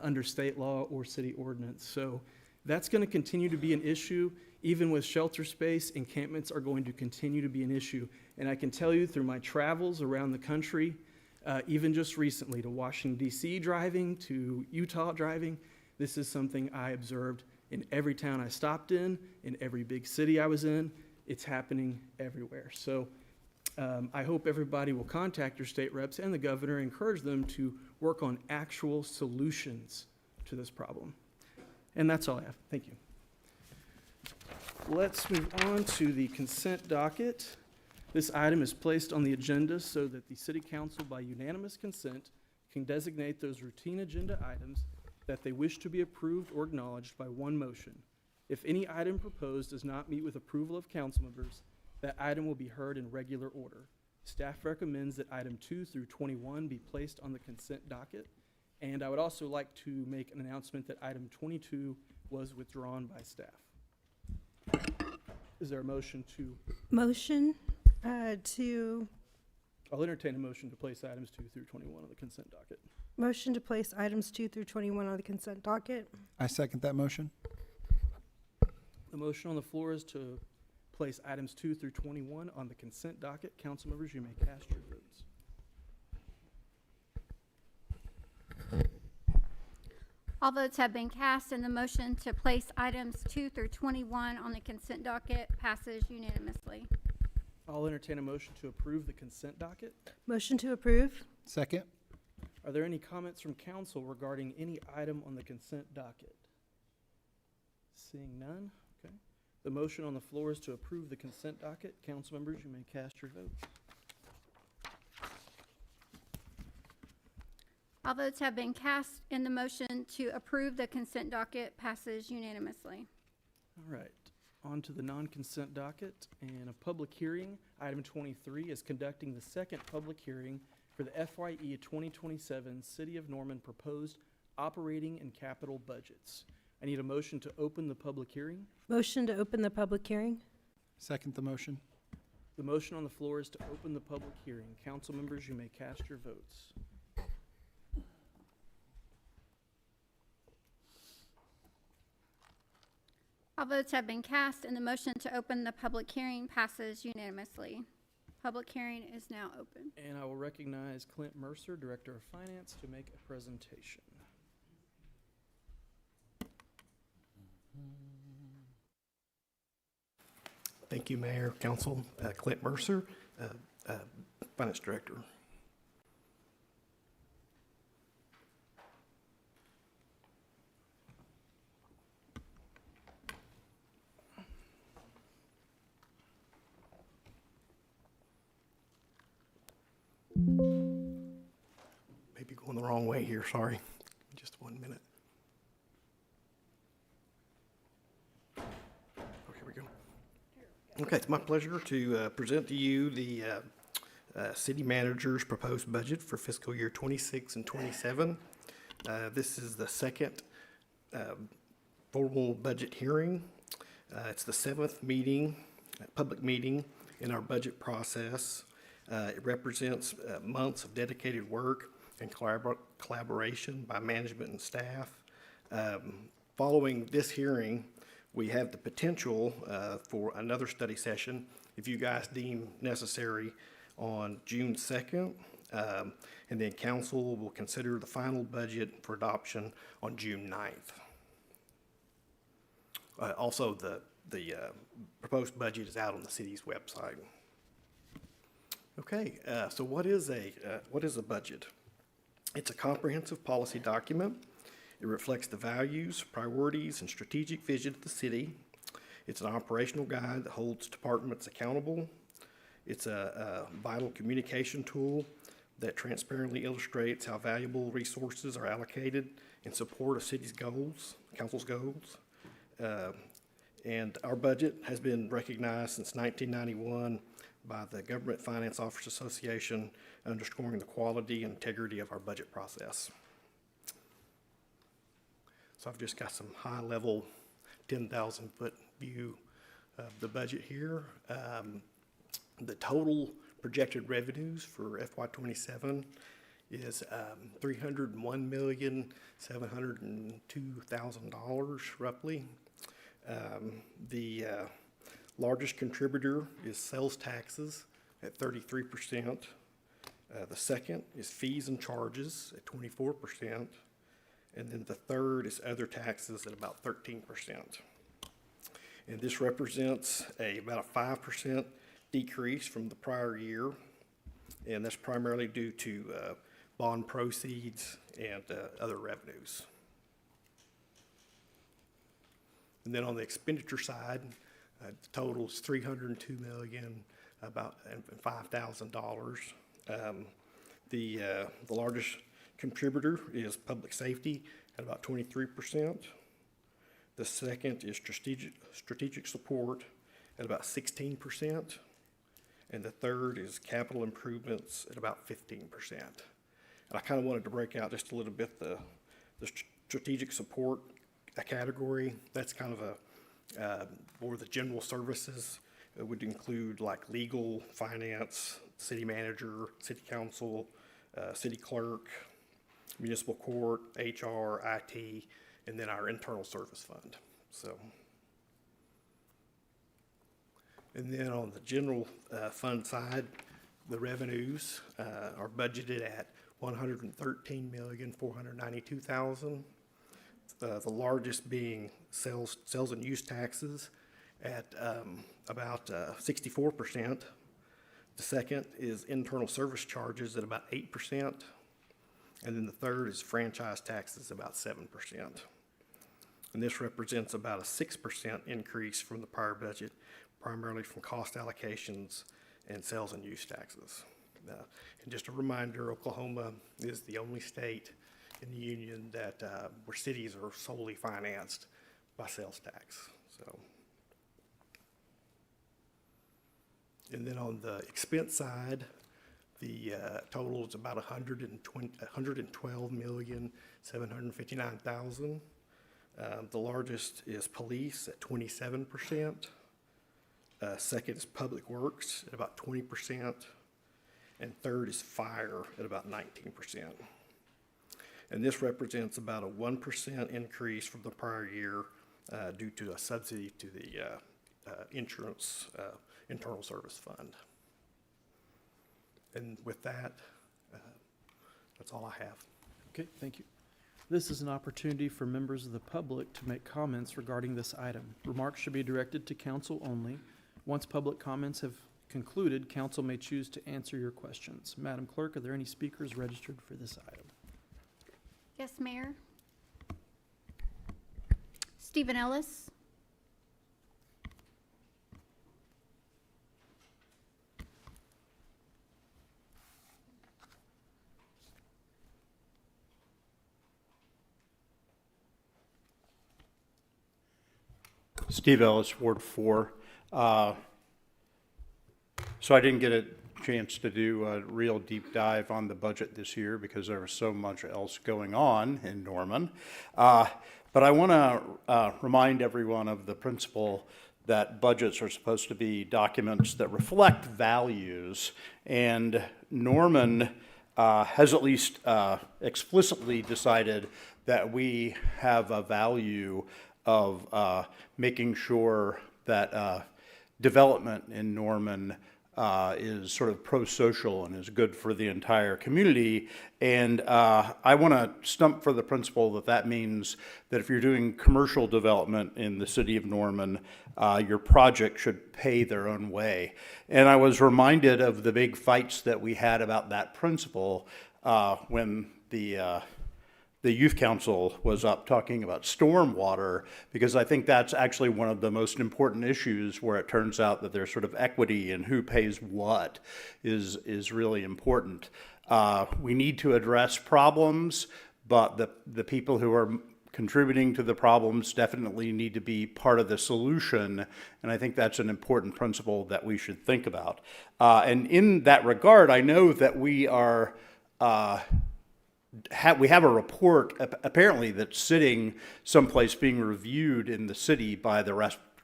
under state law or city ordinance. So that's going to continue to be an issue. Even with shelter space, encampments are going to continue to be an issue. And I can tell you through my travels around the country, even just recently to Washington, D.C. driving, to Utah driving, this is something I observed in every town I stopped in every big city I was in. It's happening everywhere. So I hope everybody will contact your state reps and the governor and encourage them to work on actual solutions to this problem. And that's all I have. Thank you. Let's move on to the consent docket. This item is placed on the agenda so that the city council, by unanimous consent, can designate those routine agenda items that they wish to be approved or acknowledged by one motion. If any item proposed does not meet with approval of council members, that item will be heard in regular order. Staff recommends that item 2 through 21 be placed on the consent docket. And I would also like to make an announcement that item 22 was withdrawn by staff. Is there a motion to? Motion to. I'll entertain a motion to place items 2 through 21 on the consent docket. Motion to place items 2 through 21 on the consent docket. I second that motion. The motion on the floor is to place items 2 through 21 on the consent docket. Council members, you may cast your votes. All votes have been cast, and the motion to place items 2 through 21 on the consent docket passes unanimously. I'll entertain a motion to approve the consent docket. Motion to approve. Second. Are there any comments from council regarding any item on the consent docket? Seeing none, okay. The motion on the floor is to approve the consent docket. Council members, you may cast your votes. All votes have been cast, and the motion to approve the consent docket passes unanimously. All right, on to the non-consent docket and a public hearing. Item 23 is conducting the second public hearing for the FYE 2027 City of Norman proposed operating and capital budgets. I need a motion to open the public hearing. Motion to open the public hearing? Second the motion. The motion on the floor is to open the public hearing. Council members, you may cast your votes. All votes have been cast, and the motion to open the public hearing passes unanimously. Public hearing is now open. And I will recognize Clint Mercer, Director of Finance, to make a presentation. Thank you, Mayor, Council. Clint Mercer, Finance Director. Maybe going the wrong way here, sorry. Just 1 minute. Oh, here we go. Okay, it's my pleasure to present to you the city manager's proposed budget for fiscal year 26 and 27. This is the second formal budget hearing. It's the 7th meeting, public meeting in our budget process. It represents months of dedicated work and collaboration by management and staff. Following this hearing, we have the potential for another study session, if you guys deem necessary, on June 2nd. And then council will consider the final budget for adoption on June 9th. Also, the proposed budget is out on the city's website. Okay, so what is a budget? It's a comprehensive policy document. It reflects the values, priorities, and strategic vision of the city. It's an operational guide that holds departments accountable. It's a vital communication tool that transparently illustrates how valuable resources are allocated in support of city's goals, council's goals. And our budget has been recognized since 1991 by the Government Finance Officers Association, underscoring the quality and integrity of our budget process. So I've just got some high-level 10,000-foot view of the budget here. The total projected revenues for FY27 is $301,702,000 roughly. The largest contributor is sales taxes at 33%. The second is fees and charges at 24%. And then the third is other taxes at about 13%. And this represents about a 5% decrease from the prior year. And that's primarily due to bond proceeds and other revenues. And then on the expenditure side, the total is $302,005,000. The largest contributor is public safety at about 23%. The second is strategic support at about 16%. And the third is capital improvements at about 15%. And I kind of wanted to break out just a little bit the strategic support category. That's kind of for the general services. It would include like legal, finance, city manager, city council, city clerk, municipal court, HR, IT, and then our internal service fund. So, and then on the general fund side, the revenues are budgeted at $113,492,000. The largest being sales and use taxes at about 64%. The second is internal service charges at about 8%. And then the third is franchise taxes, about 7%. And this represents about a 6% increase from the prior budget, primarily from cost allocations and sales and use taxes. And just a reminder, Oklahoma is the only state in the union that where cities are solely financed by sales tax. So, and then on the expense side, the total is about $112,759,000. The largest is police at 27%. Second is public works at about 20%. And third is fire at about 19%. And this represents about a 1% increase from the prior year due to a subsidy to the insurance internal service fund. And with that, that's all I have. Okay, thank you. This is an opportunity for members of the public to make comments regarding this item. Remarks should be directed to council only. Once public comments have concluded, council may choose to answer your questions. Madam Clerk, are there any speakers registered for this item? Yes, Mayor. Stephen Ellis. Steve Ellis, Ward 4. So I didn't get a chance to do a real deep dive on the budget this year because there was so much else going on in Norman. But I want to remind everyone of the principle that budgets are supposed to be documents that reflect values, and Norman has at least explicitly decided that we have a value of making sure that development in Norman is sort of pro-social and is good for the entire community. And I want to stump for the principle that that means that if you're doing commercial development in the city of Norman, your project should pay their own way. And I was reminded of the big fights that we had about that principle when the youth council was up talking about stormwater, because I think that's actually one of the most important issues where it turns out that there's sort of equity in who pays what is really important. We need to address problems, but the people who are contributing to the problems definitely need to be part of the solution, and I think that's an important principle that we should think about. And in that regard, I know that we are we have a report apparently that's sitting someplace being reviewed in the city by the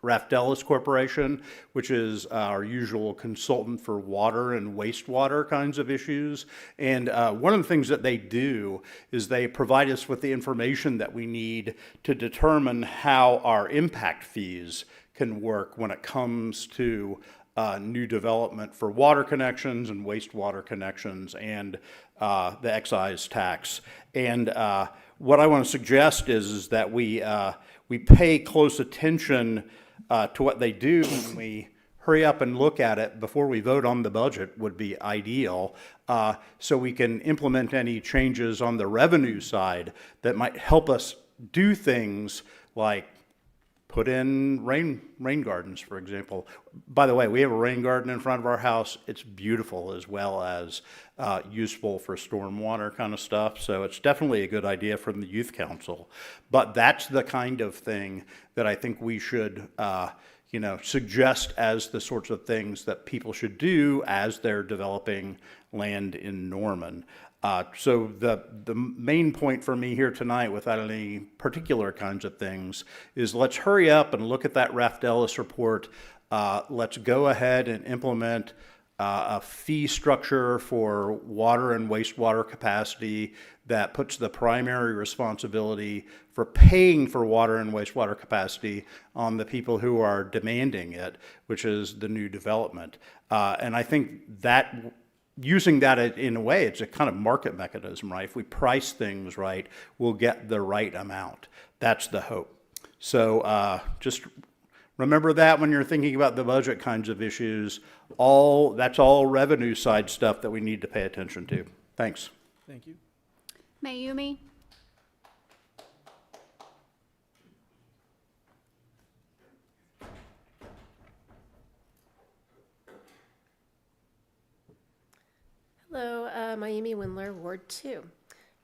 Raftelis Corporation, which is our usual consultant for water and wastewater kinds of issues. And one of the things that they do is they provide us with the information that we need to determine how our impact fees can work when it comes to new development for water connections and wastewater connections and the excise tax. And what I want to suggest is that we pay close attention to what they do, and we hurry up and look at it before we vote on the budget would be ideal, so we can implement any changes on the revenue side that might help us do things like put in rain gardens, for example. By the way, we have a rain garden in front of our house. It's beautiful, as well as useful for stormwater kind of stuff. So it's definitely a good idea from the youth council. But that's the kind of thing that I think we should suggest as the sorts of things that people should do as they're developing land in Norman. So the main point for me here tonight, without any particular kinds of things, is let's hurry up and look at that Raftelis report. Let's go ahead and implement a fee structure for water and wastewater capacity that puts the primary responsibility for paying for water and wastewater capacity on the people who are demanding it, which is the new development. And I think that using that in a way, it's a kind of market mechanism, right? If we price things right, we'll get the right amount. That's the hope. So just remember that when you're thinking about the budget kinds of issues. That's all revenue side stuff that we need to pay attention to. Thanks. Thank you. Mayumi. Hello, Mayumi Windler, Ward 2.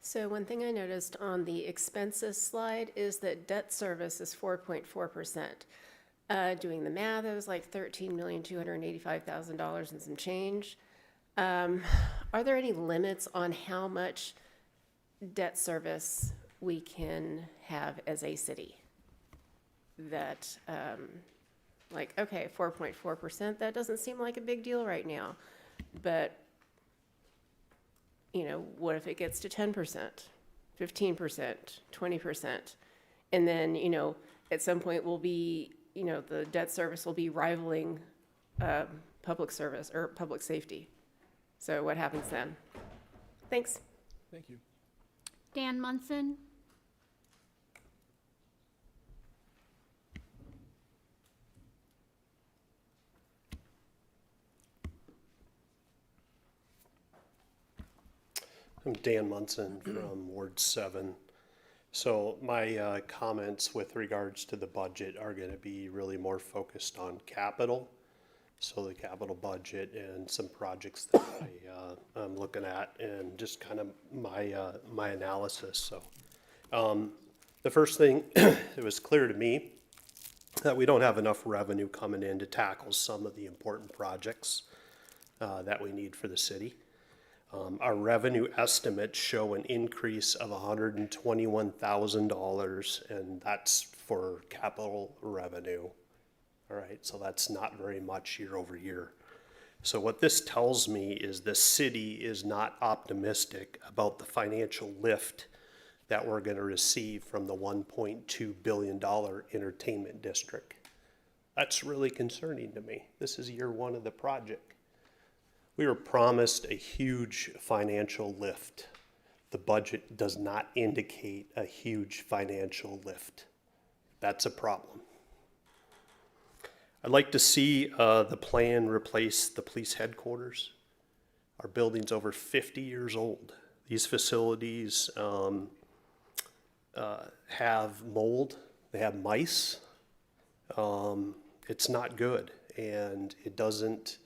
So one thing I noticed on the expenses slide is that debt service is 4.4%. Doing the math, it was like $13,285,000 and some change. Are there any limits on how much debt service we can have as a city. That, like, okay, 4.4%, that doesn't seem like a big deal right now. But, you know, what if it gets to 10%, 15%, 20%? And then, you know, at some point we'll be, you know, the debt service will be rivaling public service or public safety. So what happens then? Thanks. Thank you. Dan Munson. I'm Dan Munson from Ward 7. So my comments with regards to the budget are going to be really more focused on capital. So the capital budget and some projects that I'm looking at, and just kind of my analysis. So the first thing, it was clear to me that we don't have enough revenue coming in to tackle some of the important projects that we need for the city. Our revenue estimates show an increase of $121,000, and that's for capital revenue. All right, so that's not very much year over year. So what this tells me is the city is not optimistic about the financial lift that we're going to receive from the $1.2 billion entertainment district. That's really concerning to me. This is year one of the project. We were promised a huge financial lift. The budget does not indicate a huge financial lift. That's a problem. I'd like to see the plan replace the police headquarters. Our building's over 50 years old. These facilities have mold, they have mice. It's not good, and it doesn't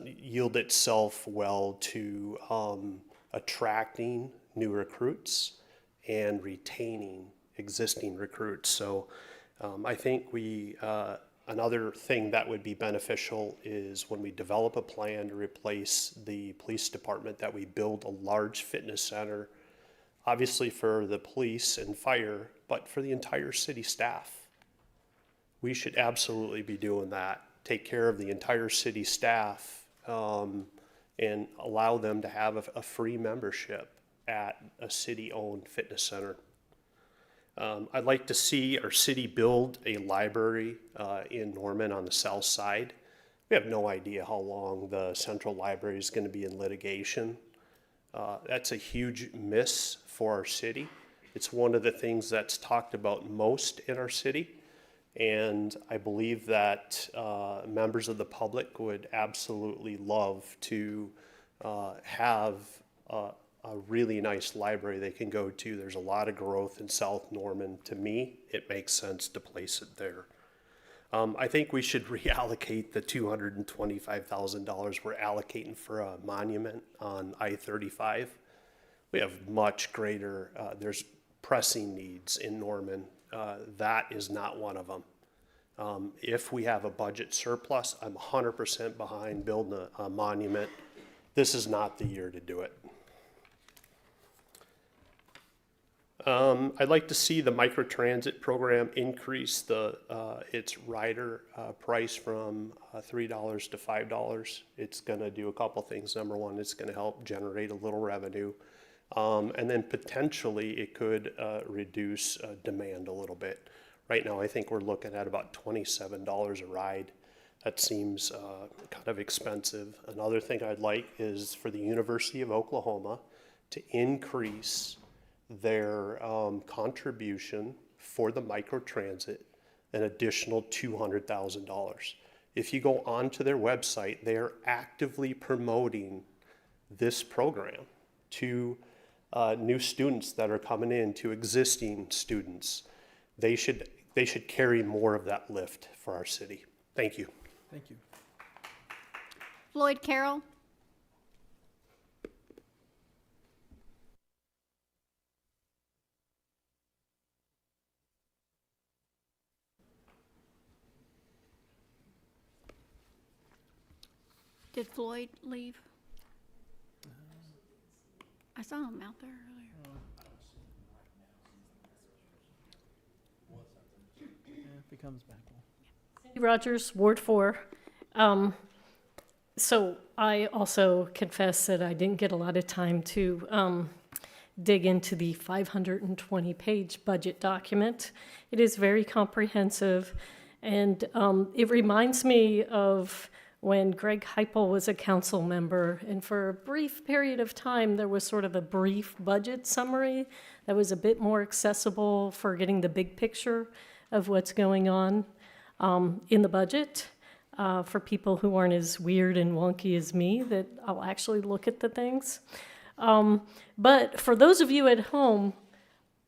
yield itself well to attracting new recruits and retaining existing recruits. So I think another thing that would be beneficial is when we develop a plan to replace the police department, that we build a large fitness center, obviously for the police and fire, but for the entire city staff. We should absolutely be doing that. Take care of the entire city staff and allow them to have a free membership at a city-owned fitness center. I'd like to see our city build a library in Norman on the south side. We have no idea how long the central library is going to be in litigation. That's a huge miss for our city. It's one of the things that's talked about most in our city. And I believe that members of the public would absolutely love to have a really nice library they can go to. There's a lot of growth in South Norman. To me, it makes sense to place it there. I think we should reallocate the $225,000 we're allocating for a monument on I-35. We have much greater, there's pressing needs in Norman. That is not one of them. If we have a budget surplus, I'm 100% behind building a monument. This is not the year to do it. I'd like to see the microtransit program increase its rider price from $3 to $5. It's going to do a couple things. Number one, it's going to help generate a little revenue. And then potentially it could reduce demand a little bit. Right now, I think we're looking at about $27 a ride. That seems kind of expensive. Another thing I'd like is for the University of Oklahoma to increase their contribution for the microtransit an additional $200,000. If you go onto their website, they are actively promoting this program to new students that are coming in, to existing students. They should carry more of that lift for our city. Thank you. Thank you. Floyd Carroll. Did Floyd leave? I saw him out there earlier. comes back. Cindy Rogers, Ward 4. So I also confess that I didn't get a lot of time to dig into the 520-page budget document. It is very comprehensive, and it reminds me of when Greg Heupel was a council member, and for a brief period of time, there was sort of a brief budget summary that was a bit more accessible for getting the big picture of what's going on in the budget. For people who aren't as weird and wonky as me, that I'll actually look at the things. But for those of you at home,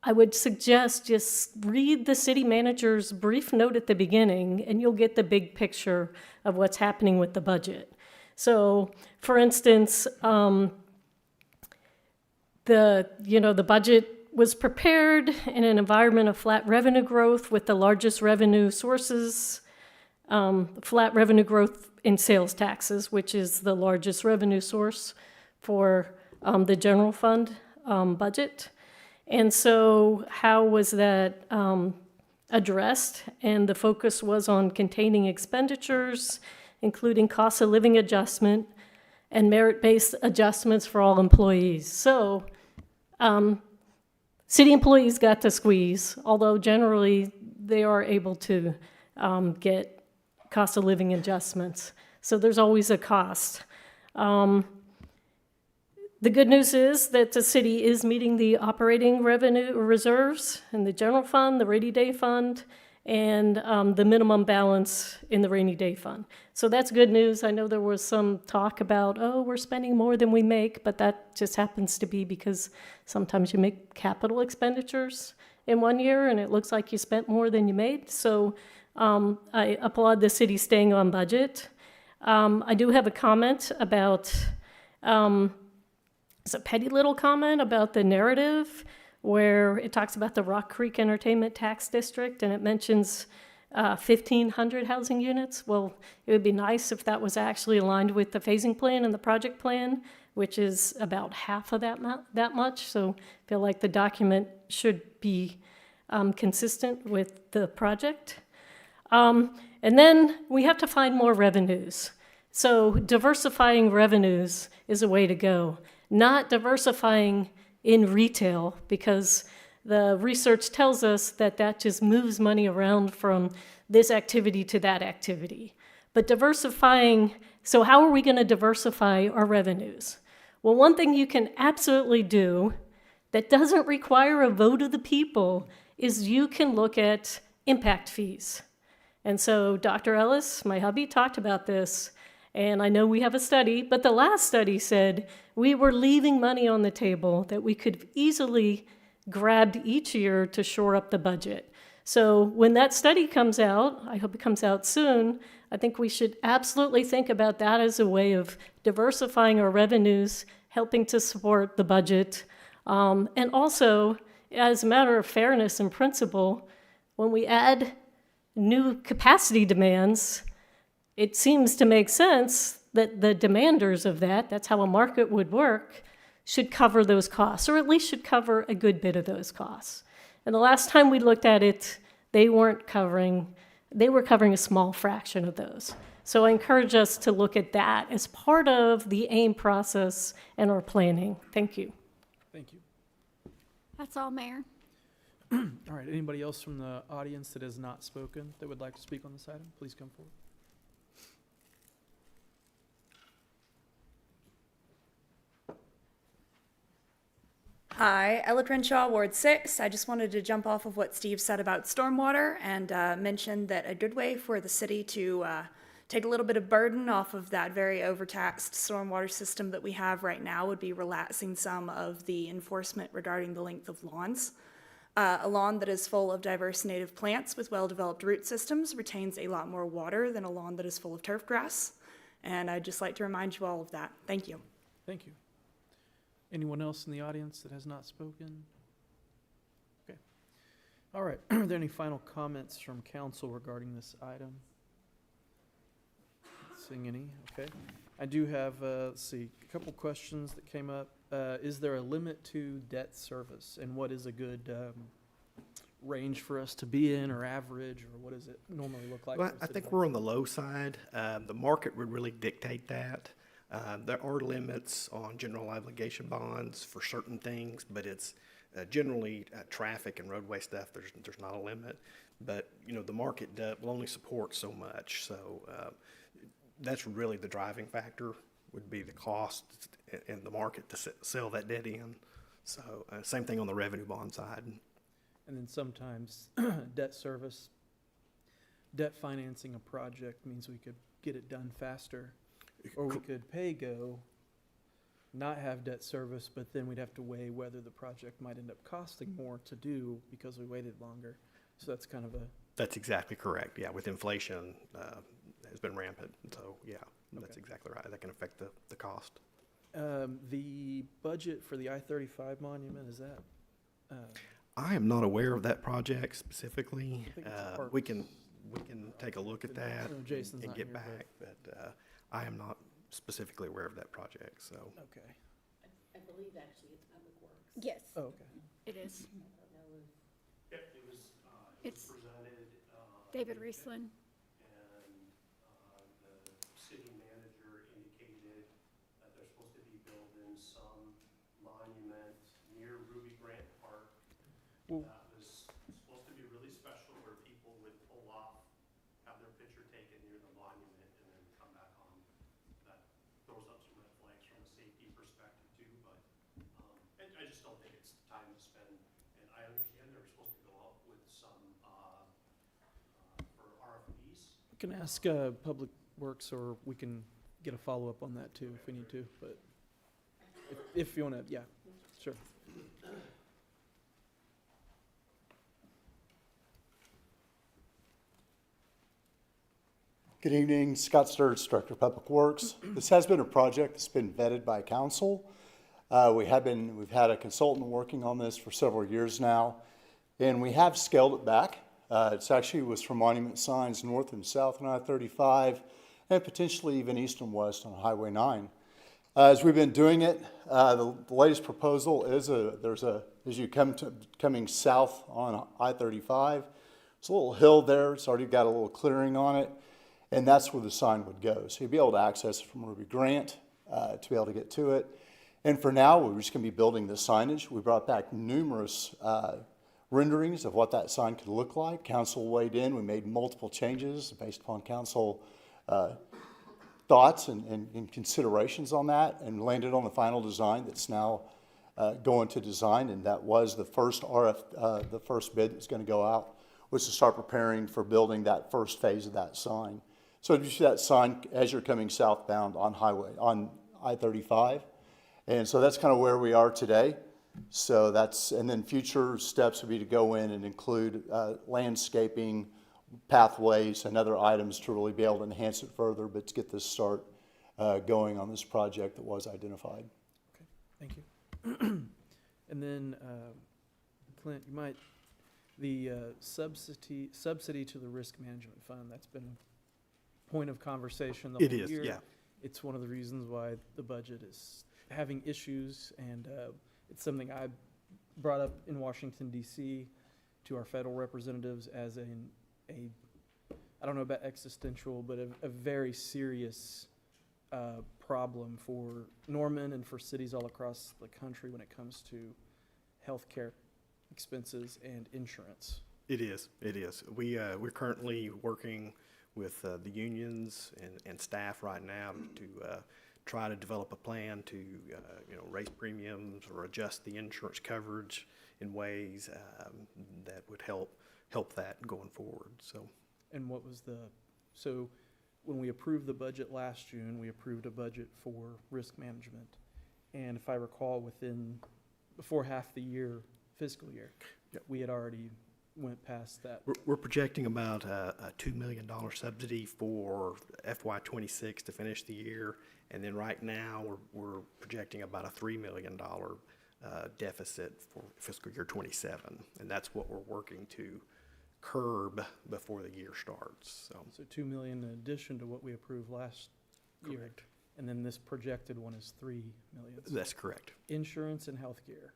I would suggest just read the city manager's brief note at the beginning, and you'll get the big picture of what's happening with the budget. So, for instance, the budget was prepared in an environment of flat revenue growth with the largest revenue sources, flat revenue growth in sales taxes, which is the largest revenue source for the general fund budget. And so how was that addressed? And the focus was on containing expenditures, including cost of living adjustment and merit-based adjustments for all employees. So city employees got the squeeze, although generally they are able to get cost of living adjustments. So there's always a cost. The good news is that the city is meeting the operating revenue reserves in the general fund, the rainy day fund, and the minimum balance in the rainy day fund. So that's good news. I know there was some talk about, oh, we're spending more than we make, but that just happens to be because sometimes you make capital expenditures in one year and it looks like you spent more than you made. So I applaud the city staying on budget. I do have a comment about, it's a petty little comment about the narrative where it talks about the Rock Creek Entertainment Tax District and it mentions 1,500 housing units. Well, it would be nice if that was actually aligned with the phasing plan and the project plan, which is about half of that much. So I feel like the document should be consistent with the project. And then we have to find more revenues. So diversifying revenues is a way to go. Not diversifying in retail, because the research tells us that that just moves money around from this activity to that activity. But diversifying, so how are we going to diversify our revenues? Well, one thing you can absolutely do that doesn't require a vote of the people is you can look at impact fees. And so Dr. Ellis, my hubby, talked about this. And I know we have a study, but the last study said we were leaving money on the table that we could easily grab each year to shore up the budget. So when that study comes out, I hope it comes out soon, I think we should absolutely think about that as a way of diversifying our revenues, helping to support the budget. And also, as a matter of fairness and principle, when we add new capacity demands, it seems to make sense that the demanders of that, that's how a market would work, should cover those costs, or at least should cover a good bit of those costs. And the last time we looked at it, they were covering a small fraction of those. So I encourage us to look at that as part of the AIM process and our planning. Thank you. Thank you. That's all, Mayor. All right, anybody else from the audience that has not spoken that would like to speak on this item, please come forward. Hi, Ella Crenshaw, Ward 6. I just wanted to jump off of what Steve said about stormwater and mention that a good way for the city to take a little bit of burden off of that very overtaxed stormwater system that we have right now would be relaxing some of the enforcement regarding the length of lawns. A lawn that is full of diverse native plants with well-developed root systems retains a lot more water than a lawn that is full of turf grass. And I'd just like to remind you all of that. Thank you. Thank you. Anyone else in the audience that has not spoken? Okay. All right. Are there any final comments from council regarding this item? Not seeing any. Okay. I do have, let's see, a couple questions that came up. Is there a limit to debt service, and what is a good range for us to be in, or average, or what does it normally look like? Well, for a I city think like we're on the low side. The market would really dictate that. There are limits on general obligation bonds for certain things, but it's generally traffic and roadway stuff. There's not a limit, but the market will only support so much. So that's really the driving factor, would be the cost in the market to sell that debt in. So same thing on the revenue bond side. And then sometimes debt service, debt financing a project means we could get it done faster. Or we could pay go, not have debt service, but then we'd have to weigh whether the project might end up costing more to do because we waited longer. So that's kind of a, That's exactly correct. Yeah, with inflation has been rampant. So yeah, that's exactly right. That can affect the cost. the budget for the I-35 monument, is that? I am not aware of that project specifically. I think it's We can take a look at that I know Jason's and not get here, back, but I am not specifically aware of that project, so. Okay. I believe actually it's Public Works. Yes, Oh, okay. it is. Yep, it was It's presented, David Riesland. and the city manager indicated that they're supposed to be building some monument near Ruby Grant Park. Well- That was supposed to be really special, where people would pull off, have their picture taken near the monument, and then come back on. That throws up some red flags from a safety perspective too, but I just don't think it's time to spend. And I understand they're supposed to go out with some for RFPs. We can ask Public Works, or we can get a follow-up on that too if we need to, but if you want to, yeah, sure. Good evening, Scott Sturz, Director of Public Works. This has been a project that's been vetted by council. We've had a consultant working on this for several years now, and we have scaled it back. It's actually was for monument signs north and south on I-35, and potentially even east and west on Highway 9. As we've been doing it, the latest proposal is as you coming south on I-35, there's a little hill there. It's already got a little clearing on it. And that's where the sign would go. So you'd be able to access it from Ruby Grant to be able to get to it. And for now, we're just going to be building the signage. We brought back numerous renderings of what that sign could look like. Council weighed in. We made multiple changes based upon council thoughts and considerations on that, and landed on the final design that's now going to design. And that was the first the first bid that's going to go out, was to start preparing for building that first phase of that sign. So you see that sign as you're coming southbound on I-35. And so that's kind of where we are today. So and then future steps would be to go in and include landscaping, pathways, and other items to really be able to enhance it further, but to get this start going on this project that was identified. Okay, thank you. And then, Clint, you might, the subsidy to the risk management fund, that's been a point of conversation the It whole is, year. yeah. It's one of the reasons why the budget is having issues, and it's something I brought up in Washington, D.C. to our federal representatives as I don't know about existential, but a very serious problem for Norman and for cities all across the country when it comes to healthcare expenses and insurance. It is. We're currently working with the unions and staff right now to try to develop a plan to raise premiums or adjust the insurance coverage in ways that would help that going forward. So. And what was so when we approved the budget last June, we approved a budget for risk management. And if I recall, before half the fiscal year, we had already went past that. We're projecting about a $2 million subsidy for FY26 to finish the year. And then right now, we're projecting about a $3 million deficit for fiscal year 27. And that's what we're working to curb before the year starts. So 2 million in addition to what we approved last year. Correct. And then this projected one is 3 million. That's correct. Insurance and healthcare.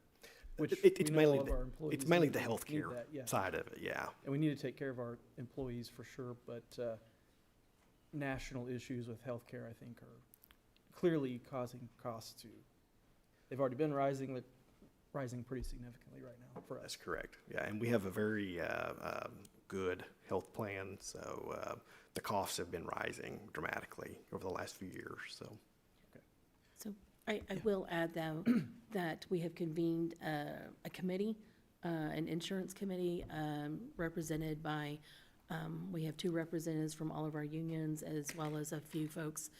which It's we know mainly all of our employees it's mainly the need healthcare that, yeah. side of it, yeah. And we need to take care of our employees for sure, but national issues with healthcare, I think, are clearly causing costs to, they've already been rising, but rising pretty significantly right now for us. That's correct, yeah, and we have a very good health plan, so the costs have been rising dramatically over the last few years, so. So I will add, though, that we have convened a committee, an insurance committee, represented by, we have 2 representatives from all of our unions, as well as a few folks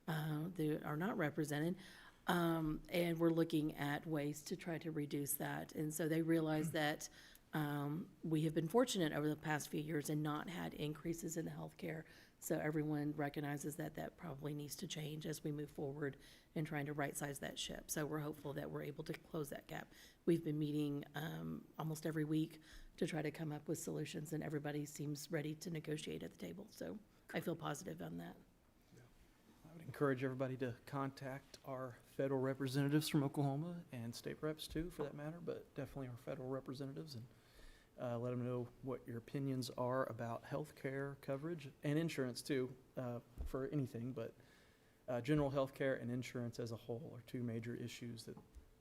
that are not represented. And we're looking at ways to try to reduce that. And so they realize that we have been fortunate over the past few years and not had increases in the healthcare. So everyone recognizes that that probably needs to change as we move forward in trying to right-size that ship. So we're hopeful that we're able to close that gap. We've been meeting almost every week to try to come up with solutions, and everybody seems ready to negotiate at the table. So I feel positive on that. I would encourage everybody to contact our federal representatives from Oklahoma and state reps too, for that matter, but definitely our federal representatives, and let them know what your opinions are about health care coverage and insurance too, for anything, but general health care and insurance as a whole are 2 major issues that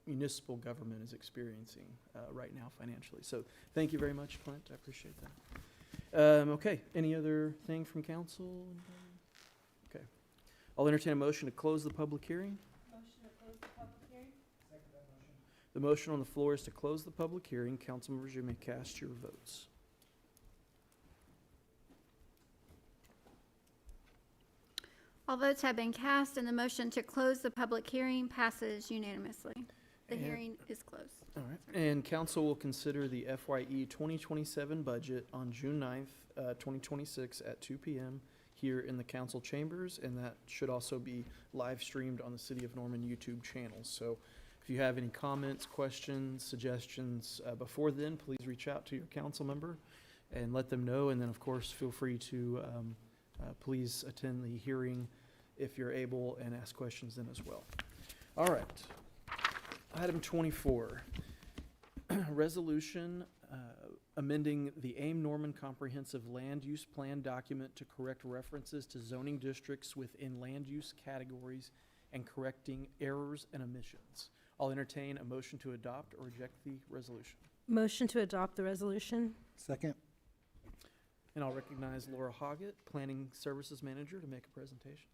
municipal government is experiencing right now financially. So thank you very much, Clint. I appreciate that. Okay, any other thing from council? Okay. I'll entertain a motion to close the public hearing. Motion to close the public hearing? The motion on the floor is to close the public hearing. Council members, you may cast your votes. All votes have been cast, and the motion to close the public hearing passes unanimously. The And- hearing is closed. All right, and council will consider the FYE 2027 budget on June 9th, 2026 at 2 p.m. here in the council chambers, and that should also be live streamed on the City of Norman YouTube channel. So if you have any comments, questions, suggestions before then, please reach out to your council member and let them know. And then, of course, feel free to please attend the hearing if you're able and ask questions then as well. All right. Item 24, resolution amending the AIM Norman Comprehensive Land Use Plan document to correct references to zoning districts within land use categories and correcting errors and omissions. I'll entertain a motion to adopt or reject the resolution. Motion to adopt the resolution. Second. And I'll recognize Laura Hoggett, Planning Services Manager, to make a presentation.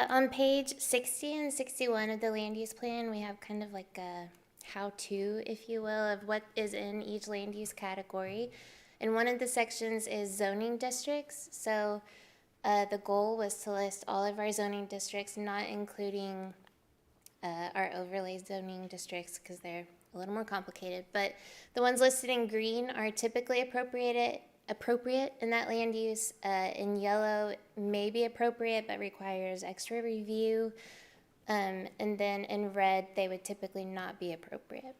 On page 60 and 61 of the land use plan, we have kind of like a how-to, if you will, of what is in each land use category. And one of the sections is zoning districts. So the goal was to list all of our zoning districts, not including our overlay zoning districts because they're a little more complicated. But the ones listed in green are typically appropriate in that land use. In yellow may be appropriate but requires extra review. And then in red, they would typically not be appropriate.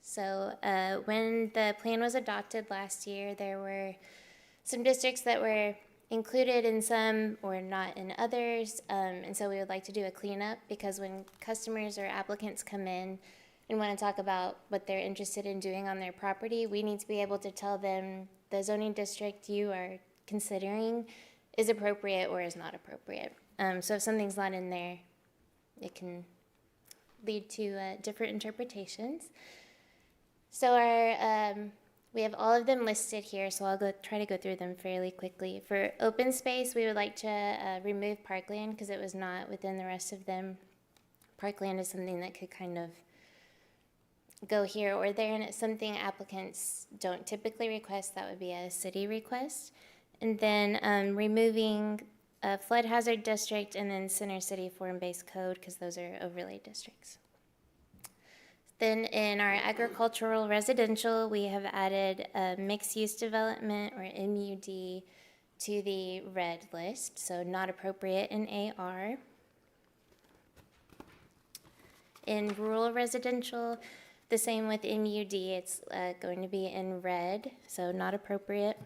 So when the plan was adopted last year, there were some districts that were included in some or not in others. And so we would like to do a cleanup because when customers or applicants come in and want to talk about what they're interested in doing on their property, we need to be able to tell them the zoning district you are considering is appropriate or is not appropriate. So if something's not in there, it can lead to different interpretations. So we have all of them listed here, so I'll try to go through them fairly quickly. For open space, we would like to remove parkland because it was not within the rest of them. Parkland is something that could kind of go here or there, and it's something applicants don't typically request. That would be a city request. And then removing a flood hazard district and then Center City form-based code because those are overlay districts. Then in our agricultural residential, we have added a mixed-use development or MUD to the red list, so not appropriate in AR. In rural residential, the same with MUD, it's going to be in red, so not appropriate.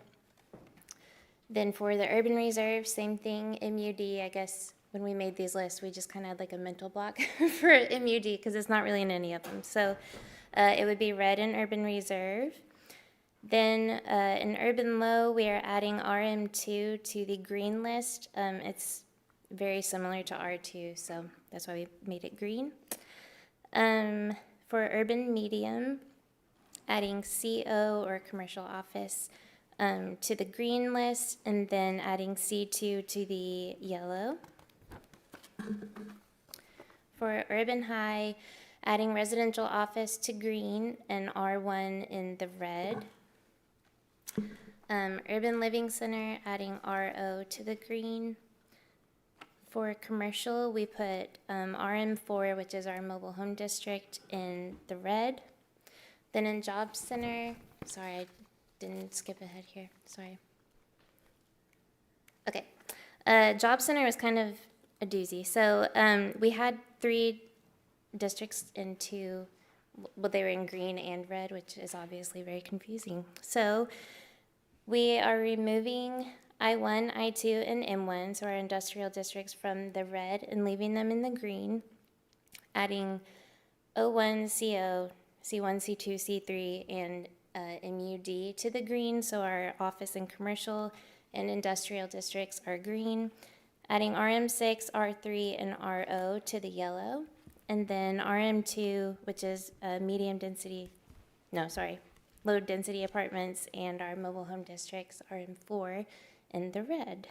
Then for the urban reserve, same thing, MUD, I guess when we made these lists, we just kind of had like a mental block for MUD because it's not really in any of them. So it would be red in urban reserve. Then in urban low, we are adding RM2 to the green list. It's very similar to R2, so that's why we made it green. For urban medium, adding CO or commercial office to the green list, and then adding C2 to the yellow. For urban high, adding residential office to green and R1 in the red. Urban living center, adding RO to the green. For commercial, we put RM4, which is our mobile home district, in the red. Then in job center, sorry, I didn't skip ahead here, sorry. Okay, job center was kind of a doozy. So we had 3 districts in 2, well, they were in green and red, which is obviously very confusing. So we are removing I1, I2, and M1, so our industrial districts, from the red and leaving them in the green, adding O1, CO, C1, C2, C3, and MUD to the green, so our office and commercial and industrial districts are green, adding RM6, R3, and RO to the yellow, and then RM2, which is low density apartments, and our mobile home districts, RM4, in the red.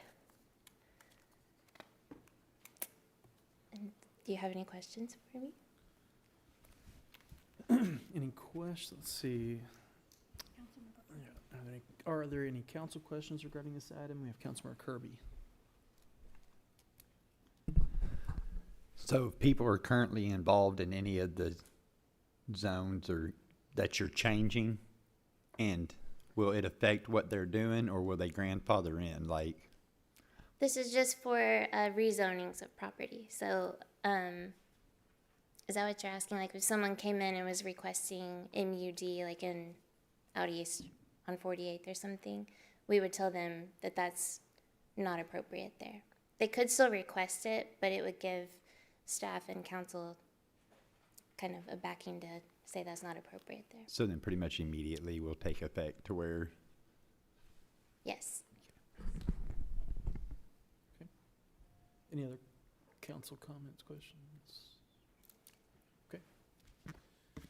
And do you have any questions for me? Any questions? Let's see. Are there any council questions regarding this item? We have Councilmember Kirby. So if people are currently involved in any of the zones or that you're changing, and will it affect what they're doing, or will they grandfather in, like? This is just for rezonings of property. So is that what you're asking? Like if someone came in and was requesting MUD, like in out east on 48th or something, we would tell them that that's not appropriate there. They could still request it, but it would give staff and council kind of a backing to say that's not appropriate there. So then pretty much immediately will take effect to where? Yes. Okay. Any other council comments, questions? Okay.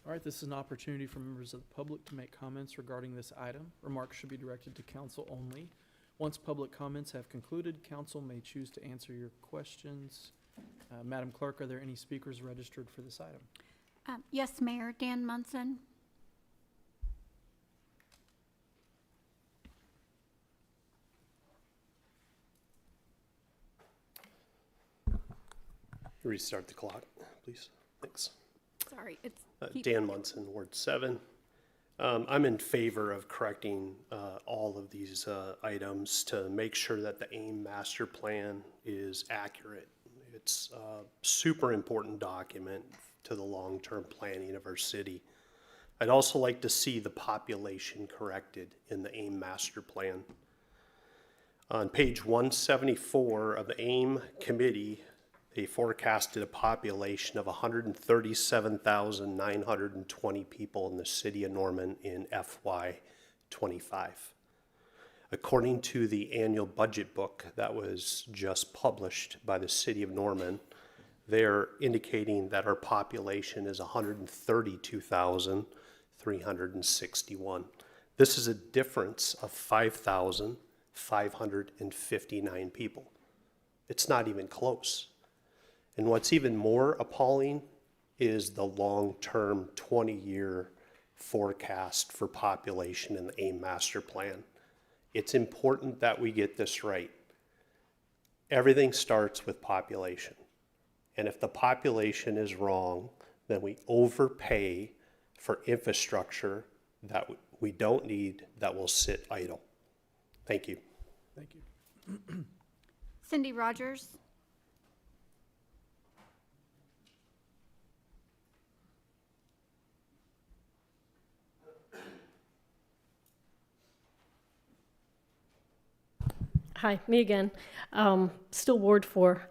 All right, this is an opportunity for members of the public to make comments regarding this item. Remarks should be directed to council only. Once public comments have concluded, council may choose to answer your questions. Madam Clerk, are there any speakers registered for this item? Yes, Mayor, Dan Munson. Restart the clock, please. Thanks. Sorry, it's Dan Munson, Ward 7. I'm in favor of correcting all of these items to make sure that the AIM master plan is accurate. It's a super important document to the long-term planning of our city. I'd also like to see the population corrected in the AIM master plan. On page 174 of the AIM committee, they forecasted a population of 137,920 people in the city of Norman in FY '25. According to the annual budget book that was just published by the city of Norman, they're indicating that our population is 132,361. This is a difference of 5,559 people. It's not even close. And what's even more appalling is the long-term 20-year forecast for population in the AIM master plan. It's important that we get this right. Everything starts with population. And if the population is wrong, then we overpay for infrastructure that we don't need, that will sit idle. Thank you. Thank you. Cindy Rogers. Hi, me again. Still Ward 4.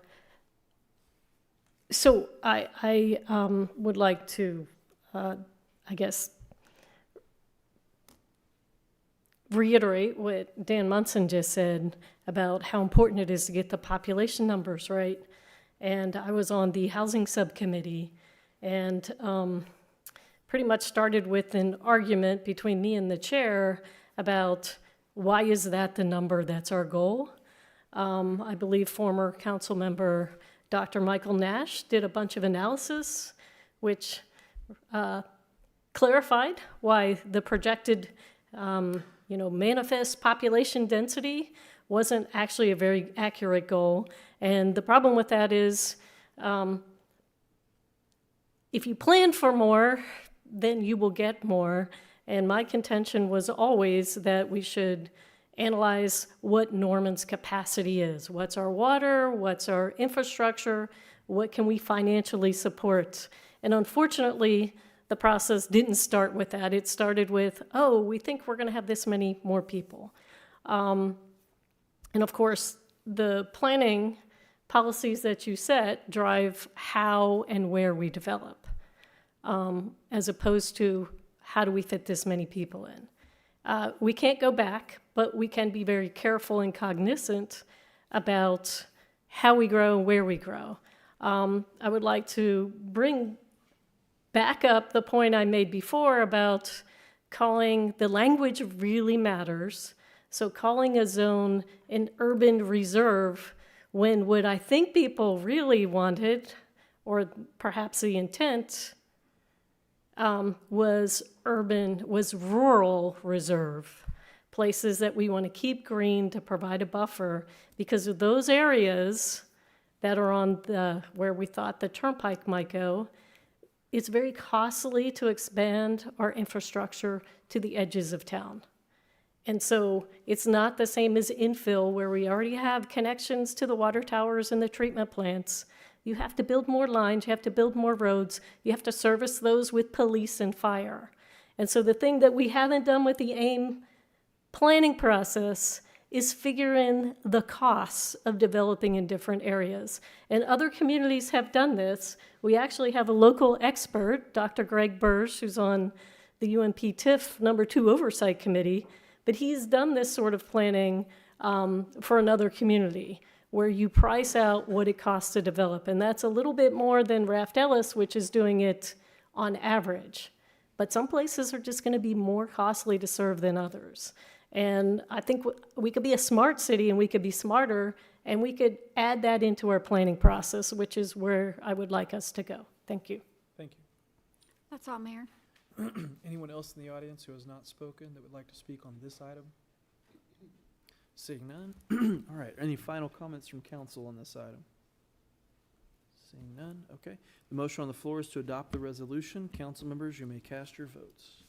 So I would like to, I guess, reiterate what Dan Munson just said about how important it is to get the population numbers right. And I was on the housing subcommittee, and pretty much started with an argument between me and the chair about why is that the number that's our goal. I believe former council member Dr. Michael Nash did a bunch of analysis which clarified why the projected manifest population density wasn't actually a very accurate goal. And the problem with that is if you plan for more, then you will get more. And my contention was always that we should analyze what Norman's capacity is. What's our water? What's our infrastructure? What can we financially support? And unfortunately, the process didn't start with that. It started with, oh, we think we're going to have this many more people. And of course, the planning policies that you set drive how and where we develop, as opposed to how do we fit this many people in. We can't go back, but we can be very careful and cognizant about how we grow and where we grow. I would like to bring back up the point I made before about calling the language really matters. So calling a zone an urban reserve when what I think people really wanted, or perhaps the intent, was rural reserve, places that we want to keep green to provide a buffer, because of those areas that are on where we thought the turnpike might go. It's very costly to expand our infrastructure to the edges of town. And so it's not the same as infill, where we already have connections to the water towers and the treatment plants. You have to build more lines, you have to build more roads, you have to service those with police and fire. And so the thing that we haven't done with the AIM planning process is figure in the costs of developing in different areas. And other communities have done this. We actually have a local expert, Dr. Greg Bursch, who's on the UNP TIF #2 Oversight Committee, but he's done this sort of planning for another community, where you price out what it costs to develop. And that's a little bit more than Raft Ellis, which is doing it on average. But some places are just going to be more costly to serve than others. And I think we could be a smart city, and we could be smarter, and we could add that into our planning process, which is where I would like us to go. Thank you. Thank you. That's all, Mayor. Anyone else in the audience who has not spoken that would like to speak on this item? Seeing none. All right, any final comments from council on this item? Seeing none, okay. The motion on the floor is to adopt the resolution. Council members, you may cast your votes.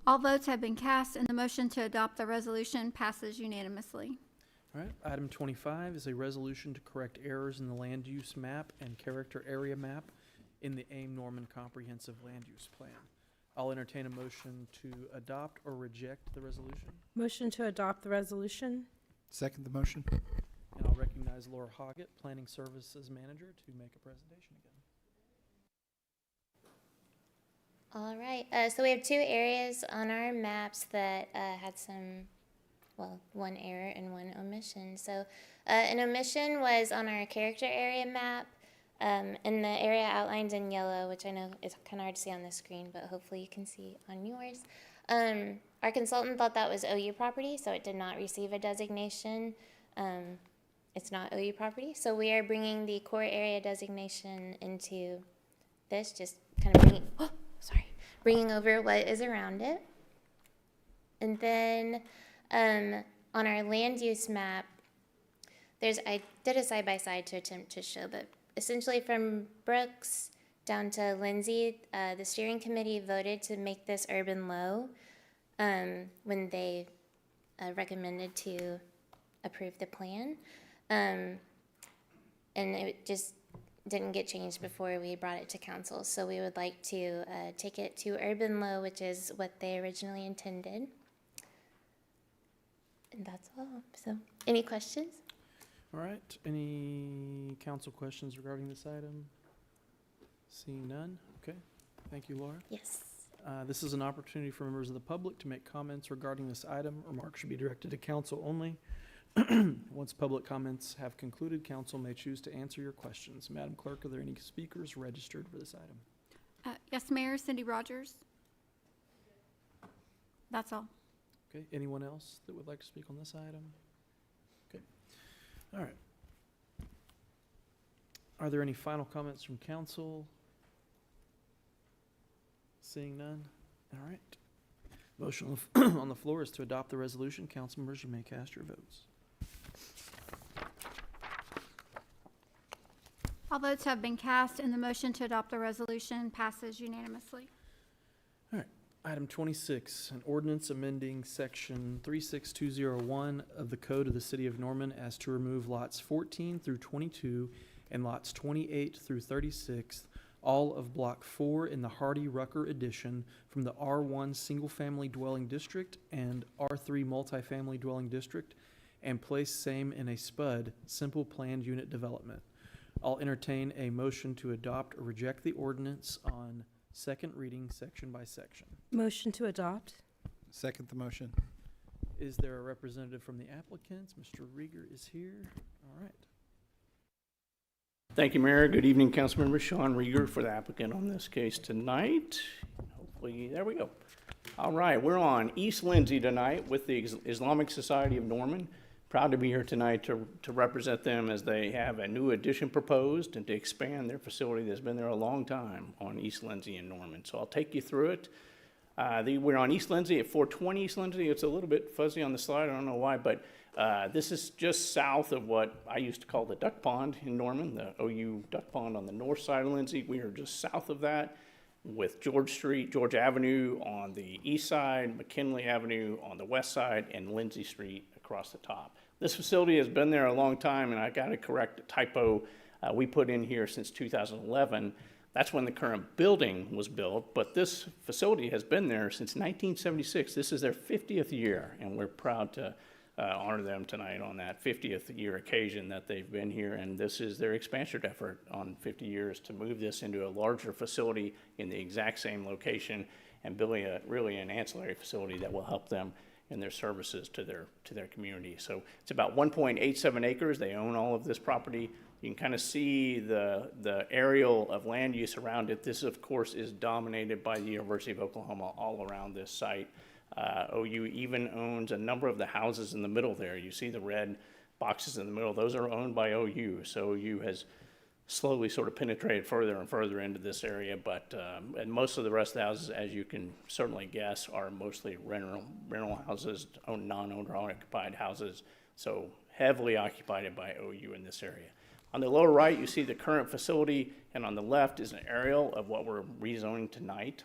All votes have been cast, and the motion to adopt the resolution passes unanimously. All right, item 25 is a resolution to correct errors in the land use map and character area map in the AIM Norman Comprehensive Land Use Plan. I'll entertain a motion to adopt or reject the resolution. Motion to adopt the resolution. Second the motion. And I'll recognize Laura Hoggett, Planning Services Manager, to make a presentation again. All right, so we have two areas on our maps that had one error and one omission. So an omission was on our character area map, and the area outlined in yellow, which I know is kind of hard to see on the screen, but hopefully you can see on yours. Our consultant thought that was OU property, so it did not receive a designation. It's not OU property, so we are bringing the core area designation into this, just kind of bringing over what is around it. And then on our land use map, I did a side-by-side to attempt to show, but essentially from Brooks down to Lindsay, the steering committee voted to make this urban low when they recommended to approve the plan. And it just didn't get changed before we brought it to council. So we would like to take it to urban low, which is what they originally intended. And that's all. So, any questions? All right, any council questions regarding this item? Seeing none, okay. Thank you, Laura. Yes. This is an opportunity for members of the public to make comments regarding this item. Remarks should be directed to council only. Once public comments have concluded, council may choose to answer your questions. Madam Clerk, are there any speakers registered for this item? Yes, Mayor, Cindy Rogers. That's all. Okay, anyone else that would like to speak on this item? Okay, all right. Are there any final comments from council? Seeing none? All right. Motion on the floor is to adopt the resolution. Council members, you may cast your votes. All votes have been cast, and the motion to adopt the resolution passes unanimously. All right. Item 26, an ordinance amending section 36201 of the Code of the City of Norman as to remove lots 14 through 22 and lots 28 through 36, all of Block 4 in the Hardy Rucker Edition from the R1 Single Family Dwelling District and R3 Multifamily Dwelling District, and place same in a SPUD, Simple Planned Unit Development. I'll entertain a motion to adopt or reject the ordinance on second reading, section by section. Motion to adopt. Second the motion. Is there a representative from the applicants? Mr. Rieger is here. All right. Thank you, Mayor. Good evening, Councilmember Sean Rieger for the applicant on this case tonight. Hopefully, there we go. All right, we're on East Lindsay tonight with the Islamic Society of Norman. Proud to be here tonight to represent them as they have a new addition proposed and to expand their facility that's been there a long time on East Lindsay in Norman. So I'll take you through it. We're on East Lindsay at 420 East Lindsay. It's a little bit fuzzy on the slide. I don't know why, but this is just south of what I used to call the Duck Pond in Norman, the OU Duck Pond on the north side of Lindsay. We are just south of that with George Avenue on the east side, McKinley Avenue on the west side, and Lindsay Street across the top. This facility has been there a long time, and I got to correct a typo we put in here since 2011. That's when the current building was built, but this facility has been there since 1976. This is their 50th year, and we're proud to honor them tonight on that 50th year occasion that they've been here, and this is their expansion effort on 50 years to move this into a larger facility in the exact same location and building really an ancillary facility that will help them in their services to their community. So it's about 1.87 acres. They own all of this property. You can kind of see the aerial of land use around it. This, of course, is dominated by the University of Oklahoma all around this site. OU even owns a number of the houses in the middle there. You see the red boxes in the middle. Those are owned by OU. So OU has slowly sort of penetrated further and further into this area, but and most of the rest of the houses, as you can certainly guess, are mostly rental houses, non-owner occupied houses, so heavily occupied by OU in this area. On the lower right, you see the current facility, and on the left is an aerial of what we're rezoning tonight.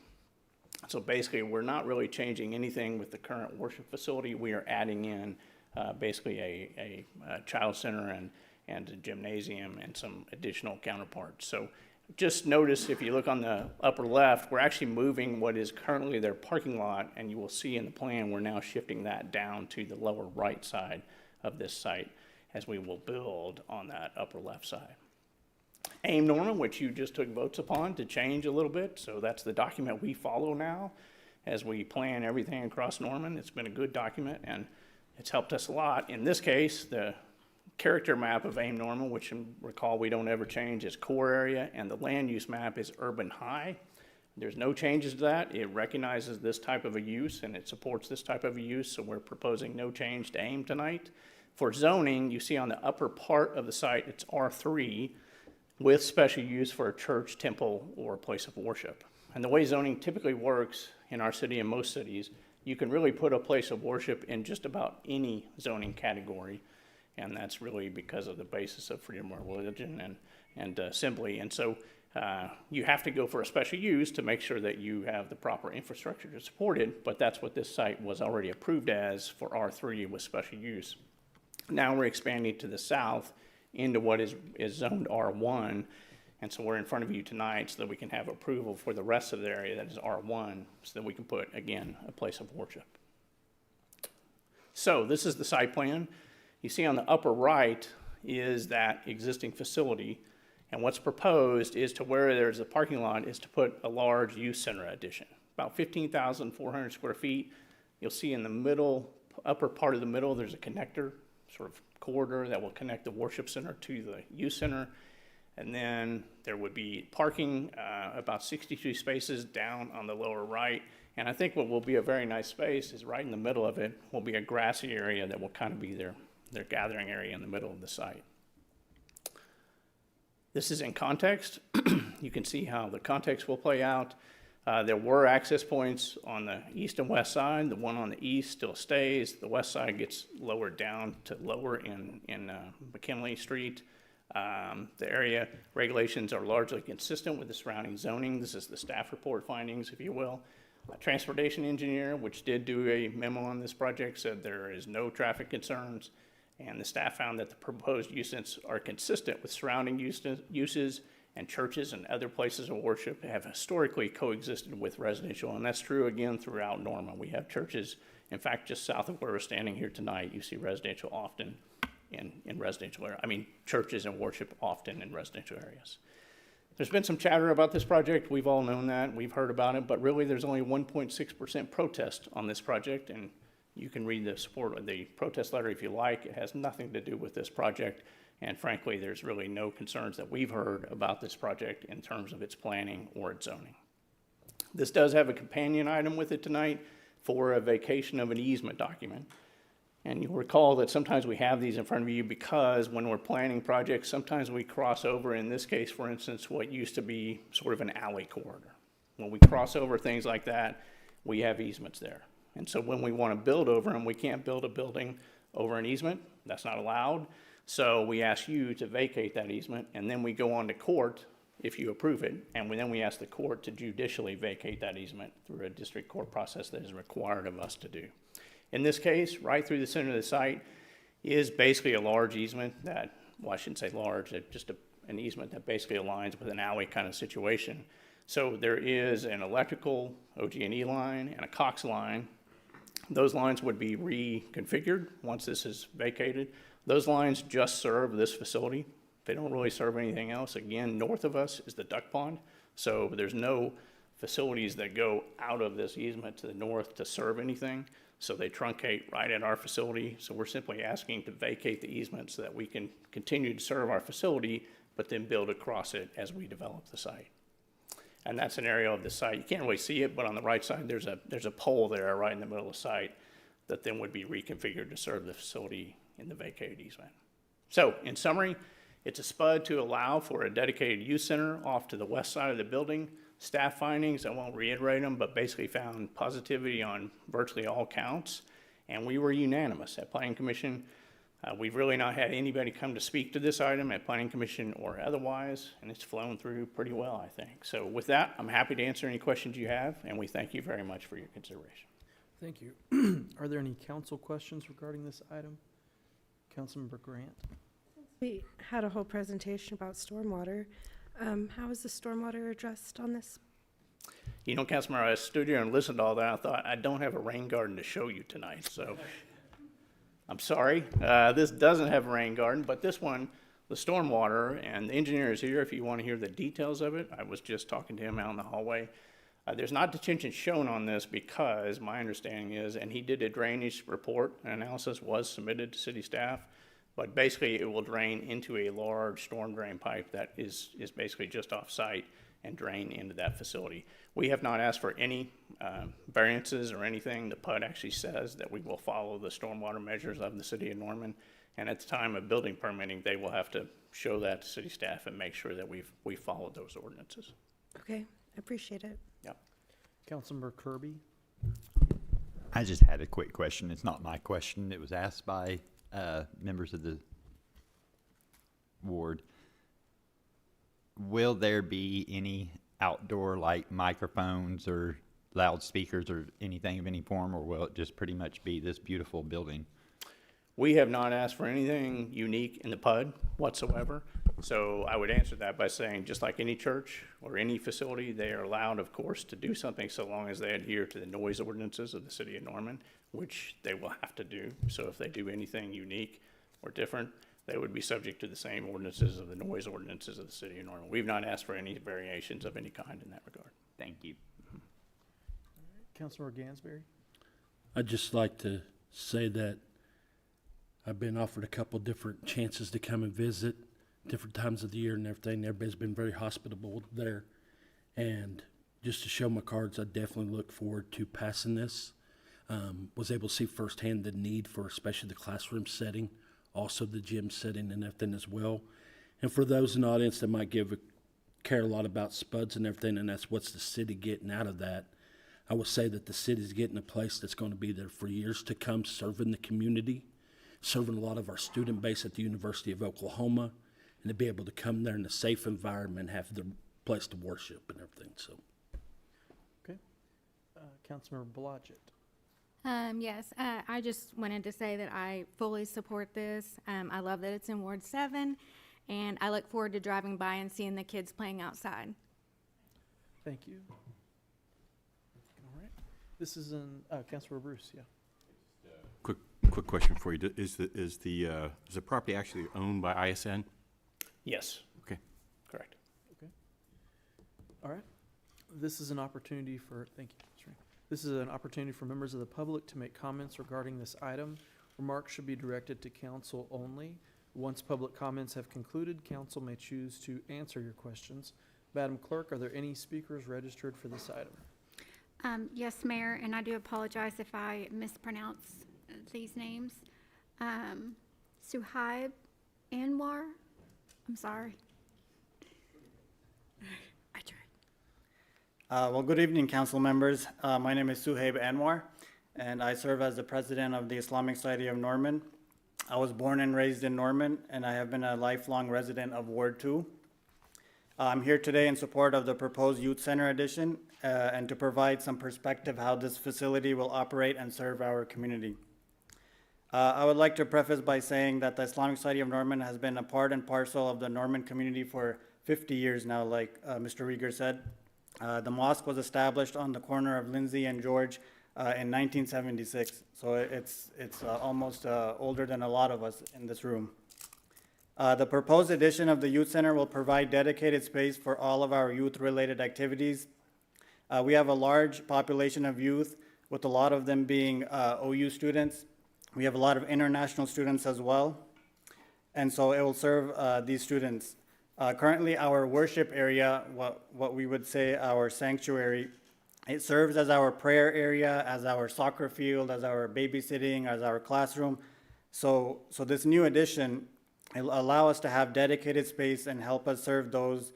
So basically, we're not really changing anything with the current worship facility. We are adding in basically a child center and a gymnasium and some additional counterparts. So just notice if you look on the upper left, we're actually moving what is currently their parking lot, and you will see in the plan we're now shifting that down to the lower right side of this site as we will build on that upper left side. AIM Norman, which you just took votes upon to change a little bit, so that's the document we follow now as we plan everything across Norman. It's been a good document and it's helped us a lot. In this case, the character map of AIM Norman, which recall we don't ever change, is core area, and the land use map is urban high. There's no changes to that. It recognizes this type of a use and it supports this type of a use, so we're proposing no change to AIM tonight. For zoning, you see on the upper part of the site, it's R3 with special use for a church, temple, or place of worship. And the way zoning typically works in our city and most cities, you can really put a place of worship in just about any zoning category. And that's really because of the basis of freedom of religion and assembly. And so you have to go for a special use to make sure that you have the proper infrastructure to support it, but that's what this site was already approved as for R3 with special use. Now we're expanding to the south into what is zoned R1, And so we're in front of you tonight so that we can have approval for the rest of the area that is R1, so that we can put, again, a place of worship. So this is the site plan. You see on the upper right is that existing facility. And what's proposed is to where there's a parking lot is to put a large youth center addition, about 15,400 square feet. You'll see in the middle, upper part of the middle, there's a connector, sort of corridor that will connect the worship center to the youth center. And then there would be parking, about 62 spaces down on the lower right. And I think what will be a very nice space is right in the middle of it will be a grassy area that will kind of be their gathering area in the middle of the site. This is in context. You can see how the context will play out. There were access points on the east and west side. The one on the east still stays. The west side gets lowered down to lower in McKinley Street. The area regulations are largely consistent with the surrounding zoning. This is the staff report findings, if you will. A transportation engineer, which did do a memo on this project, said there is no traffic concerns, and the staff found that the proposed uses are consistent with surrounding uses, and churches and other places of worship have historically coexisted with residential, and that's true again throughout Norma. We have churches, in fact, just south of where we're standing here tonight, you see residential often in residential areas. I mean, churches and worship often in residential areas. There's been some chatter about this project. We've all known that. We've heard about it, but really there's only 1.6% protest on this project, and you can read the support of the protest letter if you like. It has nothing to do with this project, and frankly, there's really no concerns that we've heard about this project in terms of its planning or its zoning. This does have a companion item with it tonight for a vacation of an easement document. And you'll recall that sometimes we have these in front of you because when we're planning projects, sometimes we cross over, in this case, for instance, what used to be sort of an alley corridor. When we cross over things like that, we have easements there. And so when we want to build over them, we can't build a building over an easement. That's not allowed. So we ask you to vacate that easement, and then we go on to court if you approve it, and then we ask the court to judicially vacate that easement through a district court process that is required of us to do. In this case, right through the center of the site is basically a large easement that, well, I shouldn't say large, just an easement that basically aligns with an alley kind of situation. So there is an electrical OG&E line and a Cox line. Those lines would be reconfigured once this is vacated. Those lines just serve this facility. They don't really serve anything else. Again, north of us is the duck pond, so there's no facilities that go out of this easement to the north to serve anything. So they truncate right at our facility. So we're simply asking to vacate the easement so that we can continue to serve our facility, but then build across it as we develop the site. And that's an area of the site. You can't really see it, but on the right side, there's a pole there right in the middle of the site that then would be reconfigured to serve the facility in the vacated easement. So in summary, it's a SPUD to allow for a dedicated youth center off to the west side of the building. Staff findings, I won't reiterate them, but basically found positivity on virtually all counts. And we were unanimous at Planning Commission. We've really not had anybody come to speak to this item at Planning Commission or otherwise, and it's flown through pretty well, I think. So with that, I'm happy to answer any questions you have, and we thank you very much for your consideration. Thank you. Are there any council questions regarding this item? Councilmember Grant? We had a whole presentation about stormwater. How is the stormwater addressed on this? You know, Councilmember, I stood here and listened to all that. I thought, I don't have a rain garden to show you tonight, so I'm sorry. This doesn't have a rain garden, but this one, the stormwater, and the engineer is here if you want to hear the details of it. I was just talking to him out in the hallway. There's not detention shown on this because my understanding is, and he did a drainage report, an analysis was submitted to city staff, but basically it will drain into a large storm drain pipe that is basically just off site and drain into that facility. We have not asked for any variances or anything. The PUD actually says that we will follow the stormwater measures of the city of Norman, and at the time of building permitting, they will have to show that to city staff and make sure that we've followed those ordinances. Okay, I appreciate it. Yep. Councilmember Kirby? I just had a quick question. It's not my question. It was asked by members of the ward. Will there be any outdoor like microphones or loudspeakers or anything of any form, or will it just pretty much be this beautiful building? We have not asked for anything unique in the PUD whatsoever. So I would answer that by saying, just like any church or any facility, they are allowed, of course, to do something so long as they adhere to the noise ordinances of the city of Norman, which they will have to do. So if they do anything unique or different, they would be subject to the same ordinances of the noise ordinances of the city of Norman. We've not asked for any variations of any kind in that regard. Thank you. Councilmember Gansberry? I'd just like to say that I've been offered a couple different chances to come and visit different times of the year and everything. Everybody's been very hospitable there. And just to show my cards, I definitely look forward to passing this. Was able to see firsthand the need for especially the classroom setting, also the gym setting and everything as well. And for those in the audience that might care a lot about SPUDs and everything, and that's what's the city getting out of that, I would say that the city's getting a place that's going to be there for years to come, serving the community, serving a lot of our student base at the University of Oklahoma, and to be able to come there in a safe environment, have the place to worship and everything. So, Okay. Councilmember Blodgett? Yes, I just wanted to say that I fully support this. I love that it's in Ward 7, and I look forward to driving by and seeing the kids playing outside. Thank you. All right. This is Councilmember Bruce, yeah. Quick question for you. Is the property actually owned by ISN? Yes. Okay. Correct. Okay. All right. This is an opportunity for, thank you, Ms. Ring. This is an opportunity for members of the public to make comments regarding this item. Remarks should be directed to council only. Once public comments have concluded, council may choose to answer your questions. Madam Clerk, are there any speakers registered for this item? Yes, Mayor, and I do apologize if I mispronounce these names. Suhaib Anwar, I'm sorry. I tried. Well, good evening, council members. My name is Suhaib Anwar, and I serve as the president of the Islamic Society of Norman. I was born and raised in Norman, and I have been a lifelong resident of Ward 2. I'm here today in support of the proposed Youth Center addition and to provide some perspective how this facility will operate and serve our community. I would like to preface by saying that the Islamic Society of Norman has been a part and parcel of the Norman community for 50 years now, like Mr. Rieger said. The mosque was established on the corner of Lindsay and George in 1976, so it's almost older than a lot of us in this room. The proposed addition of the Youth Center will provide dedicated space for all of our youth-related activities. We have a large population of youth, with a lot of them being OU students. We have a lot of international students as well, and so it will serve these students. Currently, our worship area, what we would say our sanctuary, it serves as our prayer area, as our soccer field, as our babysitting, as our classroom. So this new addition will allow us to have dedicated space and help us serve those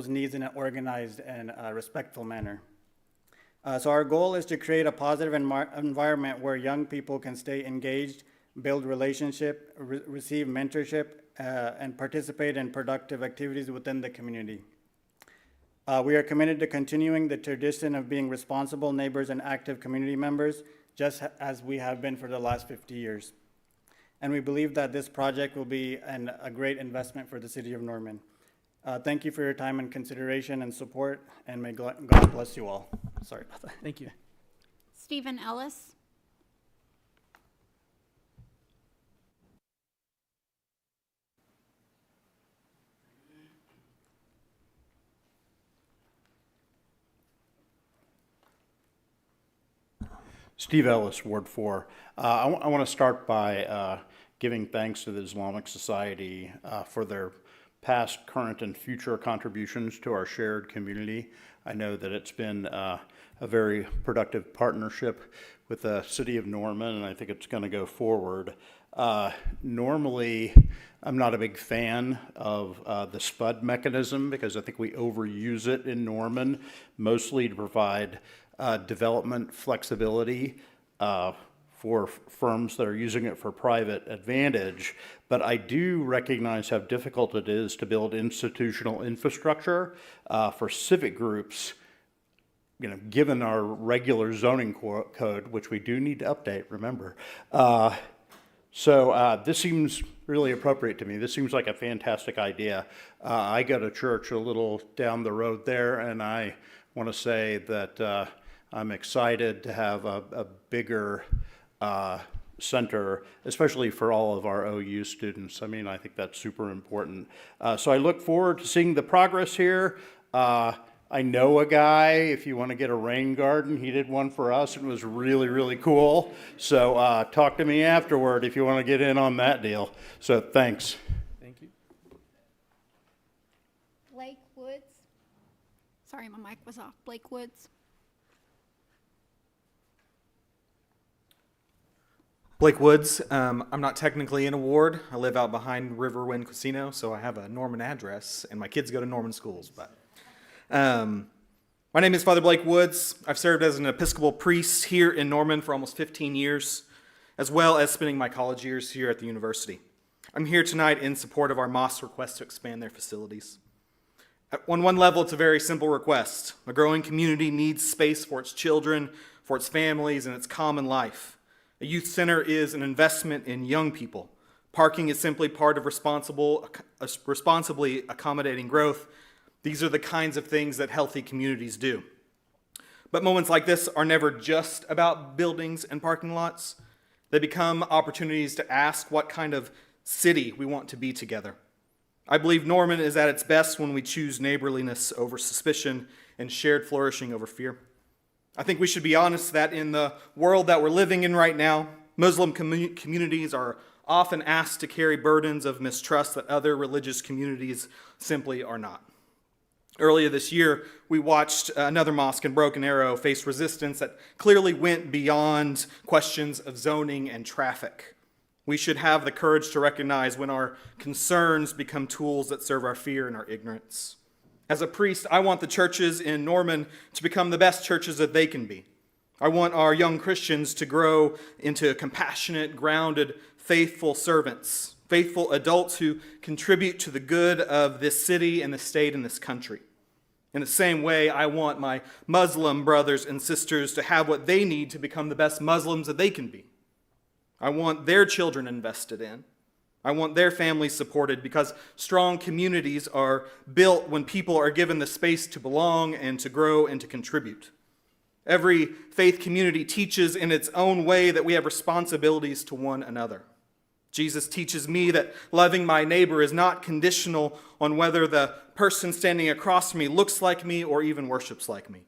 needs in an organized and respectful manner. So our goal is to create a positive environment where young people can stay engaged, build relationship, receive mentorship, and participate in productive activities within the community. We are committed to continuing the tradition of being responsible neighbors and active community members, just as we have been for the last 50 years. And we believe that this project will be a great investment for the city of Norman. Thank you for your time and consideration and support, and may God bless you all. Sorry about that. Thank you. Stephen Ellis. Steve Ellis, Ward 4. I want to start by giving thanks to the Islamic Society for their past, current, and future contributions to our shared community. I know that it's been a very productive partnership with the city of Norman, and I think it's going to go forward. Normally, I'm not a big fan of the SPUD mechanism because I think we overuse it in Norman, mostly to provide development flexibility for firms that are using it for private advantage. But I do recognize how difficult it is to build institutional infrastructure for civic groups, given our regular zoning code, which we do need to update, remember, So this seems really appropriate to me. This seems like a fantastic idea. I go to church a little down the road there, and I want to say that I'm excited to have a bigger center, especially for all of our OU students. I mean, I think that's super important. So I look forward to seeing the progress here. I know a guy, if you want to get a rain garden, he did one for us. It was really, really cool. So talk to me afterward if you want to get in on that deal. So thanks. Thank you. Blake Woods. Sorry, my mic was off. Blake Woods. Blake Woods. I'm not technically in a ward. I live out behind Riverwind Casino, so I have a Norman address, and my kids go to Norman schools. But my name is Father Blake Woods. I've served as an Episcopal priest here in Norman for almost 15 years, as well as spending my college years here at the university. I'm here tonight in support of our mosque request to expand their facilities. On one level, it's a very simple request. A growing community needs space for its children, for its families, and its common life. A youth center is an investment in young people. Parking is simply part of responsibly accommodating growth. These are the kinds of things that healthy communities do. But moments like this are never just about buildings and parking lots. They become opportunities to ask what kind of city we want to be together. I believe Norman is at its best when we choose neighborliness over suspicion and shared flourishing over fear. I think we should be honest that in the world that we're living in right now, Muslim communities are often asked to carry burdens of mistrust that other religious communities simply are not. Earlier this year, we watched another mosque in Broken Arrow face resistance that clearly went beyond questions of zoning and traffic. We should have the courage to recognize when our concerns become tools that serve our fear and our ignorance. As a priest, I want the churches in Norman to become the best churches that they can be. I want our young Christians to grow into compassionate, grounded, faithful servants, faithful adults who contribute to the good of this city and the state and this country. In the same way, I want my Muslim brothers and sisters to have what they need to become the best Muslims that they can be. I want their children invested in. I want their families supported, because strong communities are built when people are given the space to belong and to grow and to contribute. Every faith community teaches in its own way that we have responsibilities to one another. Jesus teaches me that loving my neighbor is not conditional on whether the person standing across from me looks like me or even worships like me.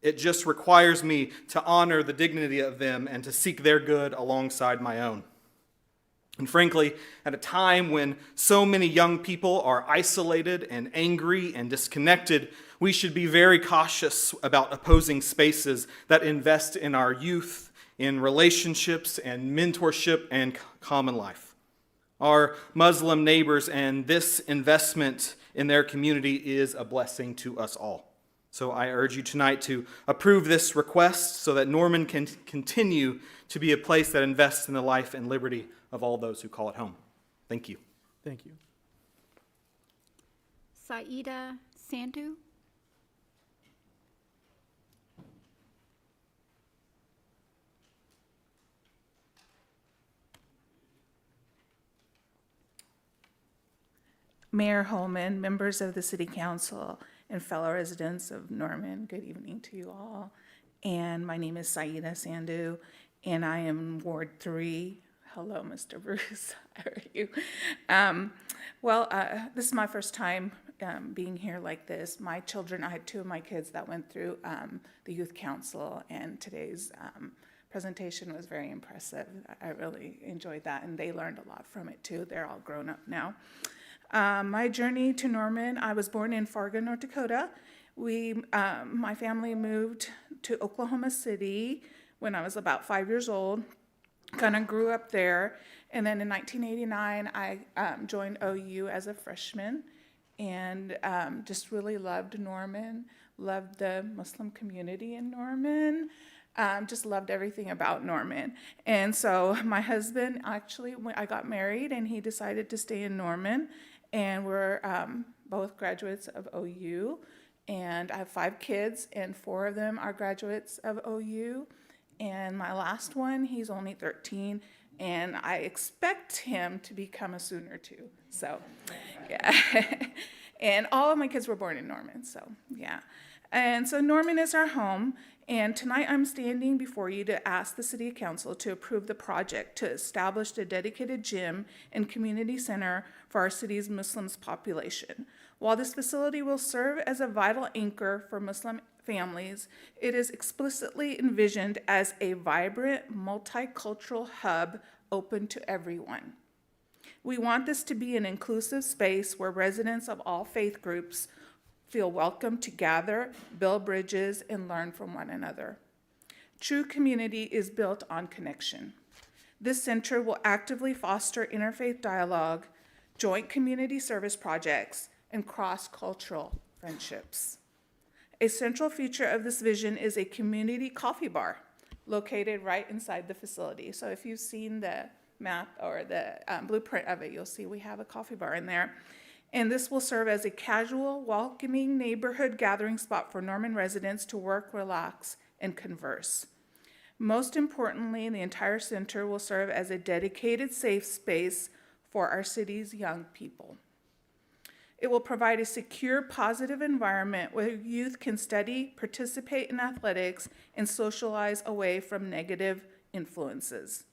It just requires me to honor the dignity of them and to seek their good alongside my own. And frankly, at a time when so many young people are isolated and angry and disconnected, we should be very cautious about opposing spaces that invest in our youth, in relationships and mentorship and common life. Our Muslim neighbors and this investment in their community is a blessing to us all. So I urge you tonight to approve this request so that Norman can continue to be a place that invests in the life and liberty of all those who call it home. Thank you. Thank you. Saida Sandhu. Mayor Holman, members of the City Council, and fellow residents of Norman, good evening to you all. And my name is Saida Sandhu, and I am Ward 3. Hello, Mr. Bruce. How are you? This is my first time being here like this. My children, I had two of my kids that went through the Youth Council, and today's presentation was very impressive. I really enjoyed that, and they learned a lot from it too. They're all grown up now. My journey to Norman, I was born in Fargo, North Dakota. My family moved to Oklahoma City when I was about 5 years old. Kind of grew up there. And then in 1989, I joined OU as a freshman and just really loved Norman, loved the Muslim community in Norman, just loved everything about Norman. And so my husband, actually, when I got married, and he decided to stay in Norman. And we're both graduates of OU. And I have 5 kids, and 4 of them are graduates of OU. And my last one, he's only 13, and I expect him to become a Sooner too. So, yeah. And all of my kids were born in Norman, so yeah. And so Norman is our home, and tonight I'm standing before you to ask the City Council to approve the project to establish a dedicated gym and community center for our city's Muslim population. While this facility will serve as a vital anchor for Muslim families, it is explicitly envisioned as a vibrant, multicultural hub open to everyone. We want this to be an inclusive space where residents of all faith groups feel welcome to gather, build bridges, and learn from one another. True community is built on connection. This center will actively foster interfaith dialogue, joint community service projects, and cross-cultural friendships. A central feature of this vision is a community coffee bar located right inside the facility. So if you've seen the map or the blueprint of it, you'll see we have a coffee bar in there. And this will serve as a casual, welcoming neighborhood gathering spot for Norman residents to work, relax, and converse. Most importantly, the entire center will serve as a dedicated safe space for our city's young people. It will provide a secure, positive environment where youth can study, participate in athletics, and socialize away from negative influences.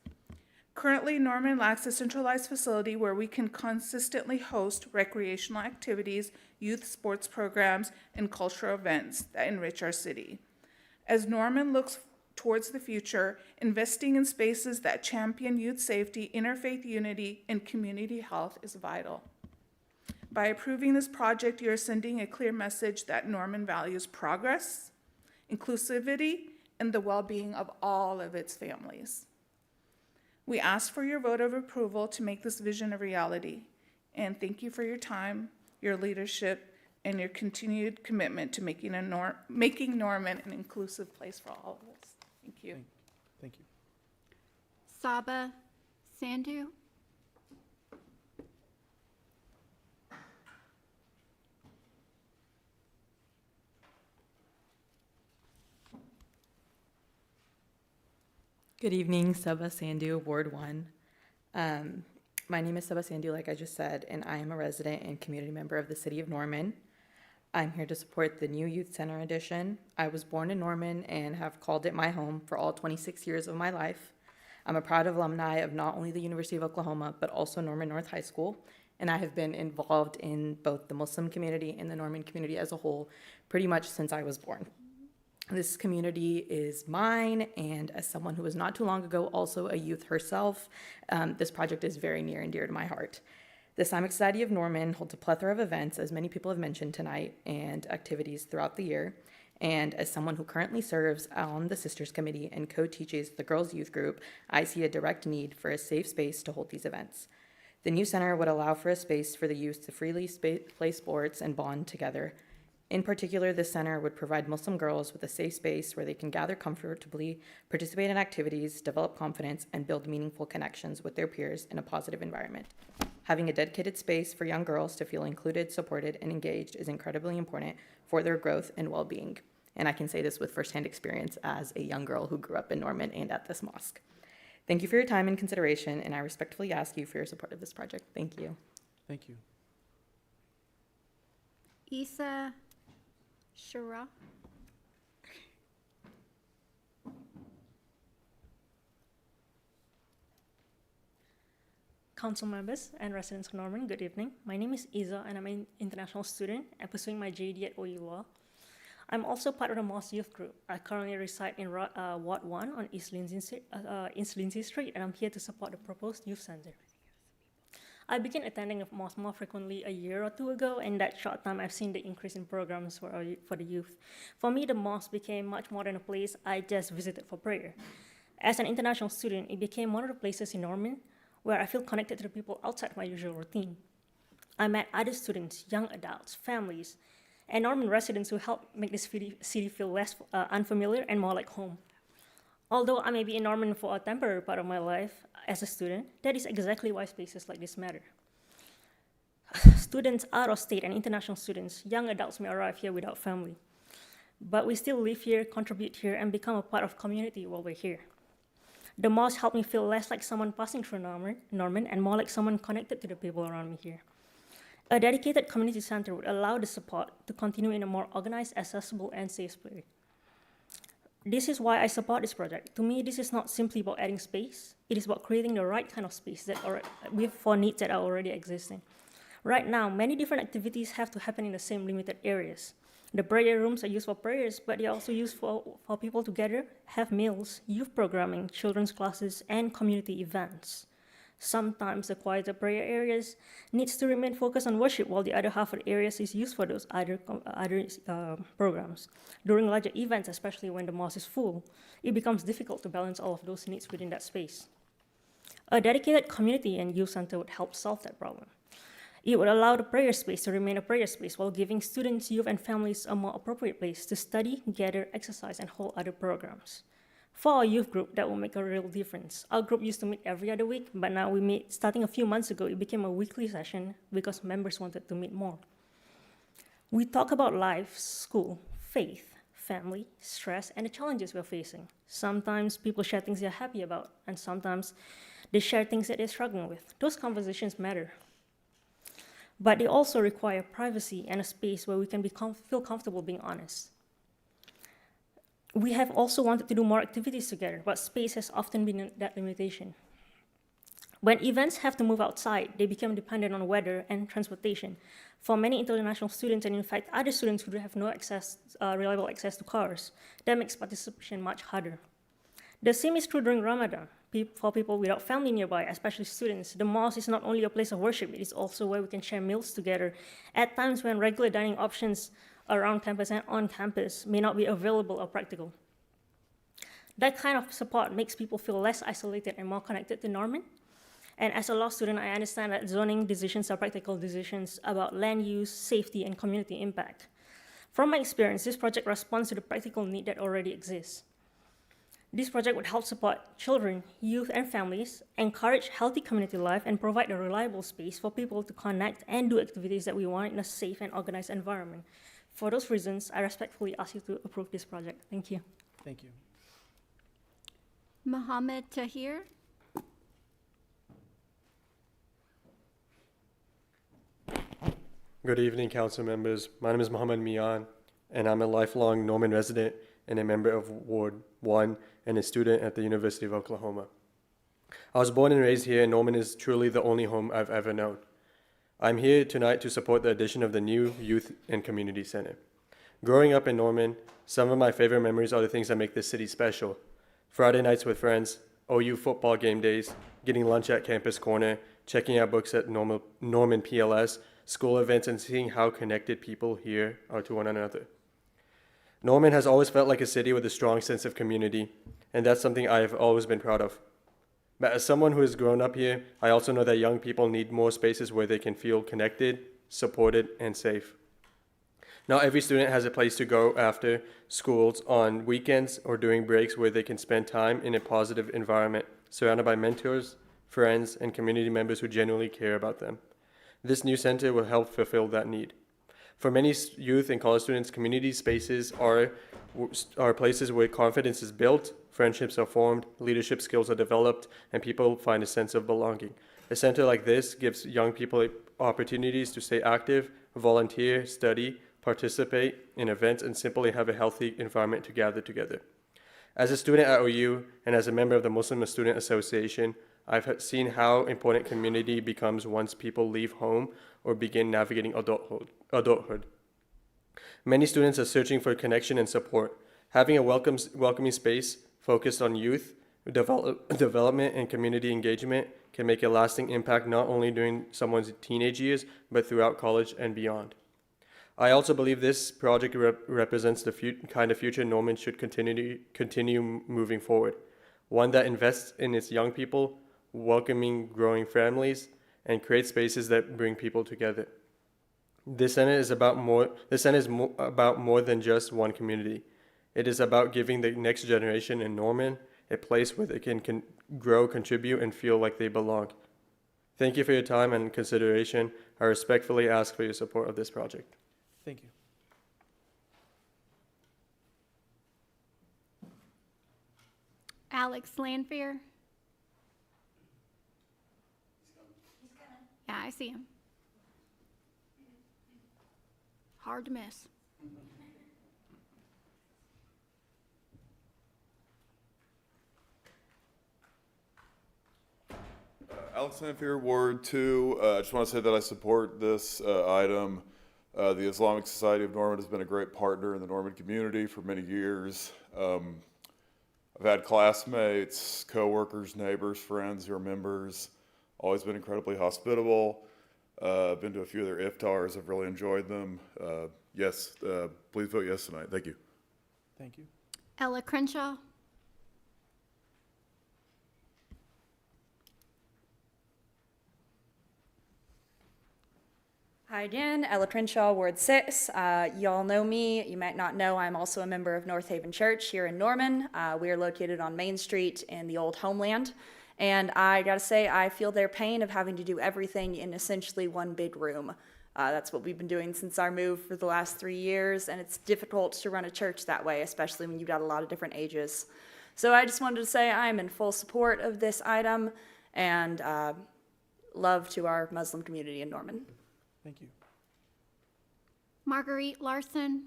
Currently, Norman lacks a centralized facility where we can consistently host recreational activities, youth sports programs, and cultural events that enrich our city. As Norman looks towards the future, investing in spaces that champion youth safety, interfaith unity, and community health is vital. By approving this project, you are sending a clear message that Norman values progress, inclusivity, and the well-being of all of its families. We ask for your vote of approval to make this vision a reality, and thank you for your time, your leadership, and your continued commitment to making Norman an inclusive place for all of us. Thank you. Thank you. Saba Sandhu. Good evening, Saba Sandhu, Ward 1. My name is Saba Sandhu, like I just said, and I am a resident and community member of the City of Norman. I'm here to support the new Youth Center addition. I was born in Norman and have called it my home for all 26 years of my life. I'm a proud alumni of not only the University of Oklahoma, but also Norman North High School, and I have been involved in both the Muslim community and the Norman community as a whole pretty much since I was born. This community is mine, and as someone who was not too long ago also a youth herself, this project is very near and dear to my heart. The Islamic Society of Norman holds a plethora of events, as many people have mentioned tonight, and activities throughout the year. And as someone who currently serves on the Sisters Committee and co-teaches the Girls Youth Group, I see a direct need for a safe space to hold these events. The new center would allow for a space for the youth to freely play sports and bond together. In particular, this center would provide Muslim girls with a safe space where they can gather comfortably, participate in activities, develop confidence, and build meaningful connections with their peers in a positive environment. Having a dedicated space for young girls to feel included, supported, and engaged is incredibly important for their growth and well-being. And I can say this with firsthand experience as a young girl who grew up in Norman and at this mosque. Thank you for your time and consideration, and I respectfully ask you for your support of this project. Thank you. Thank you. Isa Shura. Council members and residents of Norman, good evening. My name is Isa, and I'm an international student and pursuing my JD at OU Law. I'm also part of the Mosque Youth Group. I currently reside in Ward 1 on East Lindsay Street, and I'm here to support the proposed youth center. I began attending the mosque more frequently a year or two ago, and in that short time, I've seen the increase in programs for the youth. For me, the mosque became much more than a place I just visited for prayer. As an international student, it became one of the places in Norman where I feel connected to the people outside my usual routine. I met other students, young adults, families, and Norman residents who helped make this city feel less unfamiliar and more like home. Although I may be in Norman for a temporary part of my life as a student, that is exactly why spaces like this matter. Students out of state and international students, young adults may arrive here without family, but we still live here, contribute here, and become a part of community while we're here. The mosque helped me feel less like someone passing through Norman and more like someone connected to the people around me here. A dedicated community center would allow the support to continue in a more organized, accessible, and safe spirit. This is why I support this project. To me, this is not simply about adding space. It is about creating the right kind of space for needs that are already existing. Right now, many different activities have to happen in the same limited areas. The prayer rooms are used for prayers, but they are also used for people to gather, have meals, youth programming, children's classes, and community events. Sometimes the quieter prayer areas needs to remain focused on worship, while the other half of the areas is used for those other programs. During larger events, especially when the mosque is full, it becomes difficult to balance all of those needs within that space. A dedicated community and youth center would help solve that problem. It would allow the prayer space to remain a prayer space while giving students, youth, and families a more appropriate place to study, gather, exercise, and hold other programs. For our youth group, that will make a real difference. Our group used to meet every other week, but now we meet, starting a few months ago, it became a weekly session because members wanted to meet more. We talk about life, school, faith, family, stress, and the challenges we're facing. Sometimes people share things they're happy about, and sometimes they share things that they're struggling with. Those conversations matter. But they also require privacy and a space where we can feel comfortable being honest. We have also wanted to do more activities together, but space has often been that limitation. When events have to move outside, they become dependent on weather and transportation. For many international students, and in fact other students who have no reliable access to cars, that makes participation much harder. The same is true during Ramadan. For people without family nearby, especially students, the mosque is not only a place of worship, it is also where we can share meals together at times when regular dining options around campus and on campus may not be available or practical. That kind of support makes people feel less isolated and more connected to Norman. And as a law student, I understand that zoning decisions are practical decisions about land use, safety, and community impact. From my experience, this project responds to the practical need that already exists. This project would help support children, youth, and families, encourage healthy community life, and provide a reliable space for people to connect and do activities that we want in a safe and organized environment. For those reasons, I respectfully ask you to approve this project. Thank you. Thank you. Mohammed Tahir. Good evening, council members. My name is Mohammed Mian, and I'm a lifelong Norman resident and a member of Ward 1 and a student at the University of Oklahoma. I was born and raised here, and Norman is truly the only home I've ever known. I'm here tonight to support the addition of the new Youth and Community Center. Growing up in Norman, some of my favorite memories are the things that make this city special. Friday nights with friends, OU football game days, getting lunch at Campus Corner, checking out books at Norman PLS, school events, and seeing how connected people here are to one another. Norman has always felt like a city with a strong sense of community, and that's something I have always been proud of. But as someone who has grown up here, I also know that young people need more spaces where they can feel connected, supported, and safe. Not every student has a place to go after schools on weekends or during breaks where they can spend time in a positive environment, surrounded by mentors, friends, and community members who genuinely care about them. This new center will help fulfill that need. For many youth and college students, community spaces are places where confidence is built, friendships are formed, leadership skills are developed, and people find a sense of belonging. A center like this gives young people opportunities to stay active, volunteer, study, participate in events, and simply have a healthy environment to gather together. As a student at OU and as a member of the Muslim Student Association, I've seen how important community becomes once people leave home or begin navigating adulthood. Many students are searching for connection and support. Having a welcoming space focused on youth, development, and community engagement can make a lasting impact not only during someone's teenage years, but throughout college and beyond. I also believe this project represents the kind of future Norman should continue moving forward, one that invests in its young people, welcoming growing families, and creates spaces that bring people together. This center is about more than just one community. It is about giving the next generation in Norman a place where they can grow, contribute, and feel like they belong. Thank you for your time and consideration. I respectfully ask for your support of this project. Thank you. Alex Lanfear. Yeah, I see him. Hard to miss. Alex Lanfear, Ward 2. I just want to say that I support this item. The Islamic Society of Norman has been a great partner in the Norman community for many years. I've had classmates, coworkers, neighbors, friends who are members, always been incredibly hospitable. I've been to a few of their iftars. I've really enjoyed them. Yes, please vote yes tonight. Thank you. Thank you. Ella Crenshaw. Hi again, Ella Crenshaw, Ward 6. Y'all know me. You might not know I'm also a member of North Haven Church here in Norman. We are located on Main Street in the old homeland. And I gotta say, I feel their pain of having to do everything in essentially one big room. That's what we've been doing since our move for the last 3 years, and it's difficult to run a church that way, especially when you've got a lot of different ages. So I just wanted to say I'm in full support of this item, and love to our Muslim community in Norman. Thank you. Marguerite Larson.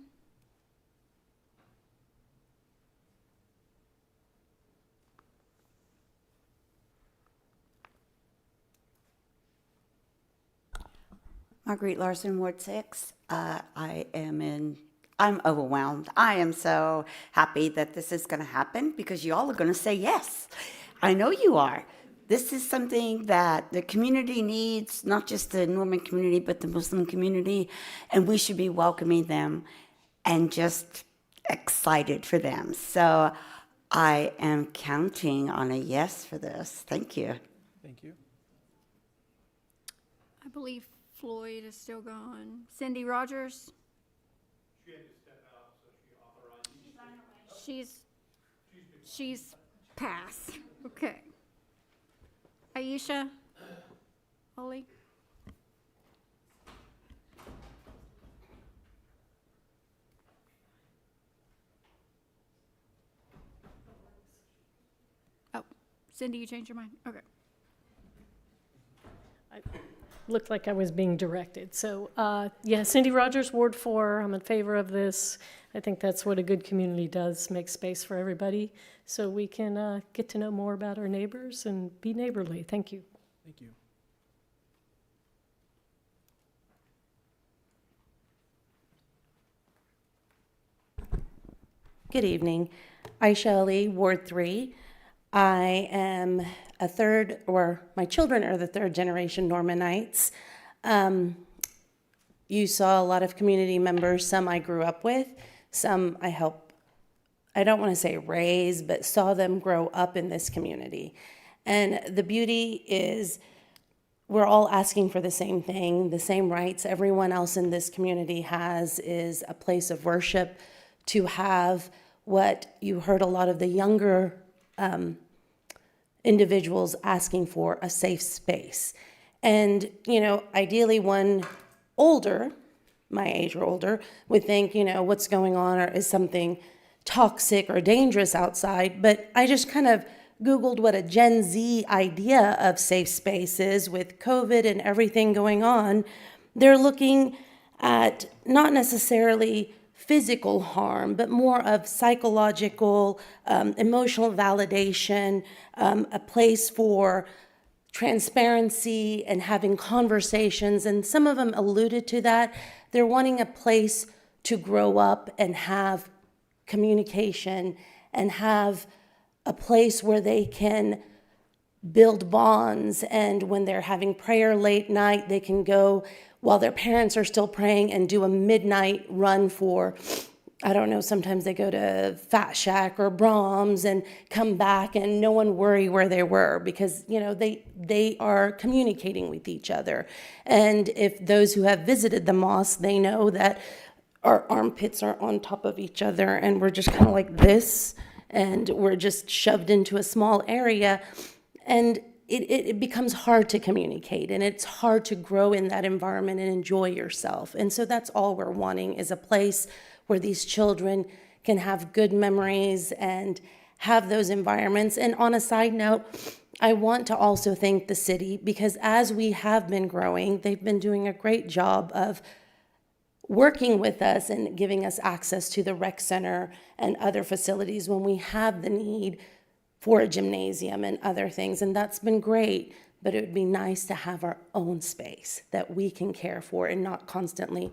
Marguerite Larson, Ward 6. I'm overwhelmed. I am so happy that this is going to happen because you all are going to say yes. I know you are. This is something that the community needs, not just the Norman community, but the Muslim community, and we should be welcoming them and just excited for them. So I am counting on a yes for this. Thank you. Thank you. I believe Floyd is still gone. Cindy Rogers. She had to step out, so she authorized. She's pass. Okay. Aisha. Ollie. Oh, Cindy, you changed your mind? Okay. Looked like I was being directed. So, yeah, Cindy Rogers, Ward 4, I'm in favor of this. I think that's what a good community does, make space for everybody so we can get to know more about our neighbors and be neighborly. Thank you. Thank you. Good evening. Aisha Ali, Ward 3. I am a third, or my children are the third generation Normanites. You saw a lot of community members, some I grew up with, some I helped, I don't want to say raise, but saw them grow up in this community. And the beauty is we're all asking for the same thing, the same rights everyone else in this community has is a place of worship, to have what you heard a lot of the younger individuals asking for, a safe space. And, you know, ideally one older, my age or older, would think, you know, what's going on, or is something toxic or dangerous outside. But I just kind of Googled what a Gen Z idea of safe space is with COVID and everything going on. They're looking at not necessarily physical harm, but more of psychological, emotional validation, a place for transparency and having conversations. And some of them alluded to that. They're wanting a place to grow up and have communication and have a place where they can build bonds. And when they're having prayer late night, they can go while their parents are still praying and do a midnight run for, I don't know, sometimes they go to Fat Shack or Brahms and come back and no one worry where they were because, you know, they are communicating with each other. And if those who have visited the mosque, they know that our armpits are on top of each other and we're just kind of like this and we're just shoved into a small area. And it becomes hard to communicate and it's hard to grow in that environment and enjoy yourself. And so that's all we're wanting is a place where these children can have good memories and have those environments. And on a side note, I want to also thank the city, because as we have been growing, they've been doing a great job of working with us and giving us access to the rec center and other facilities when we have the need for a gymnasium and other things. And that's been great, but it would be nice to have our own space that we can care for and not constantly,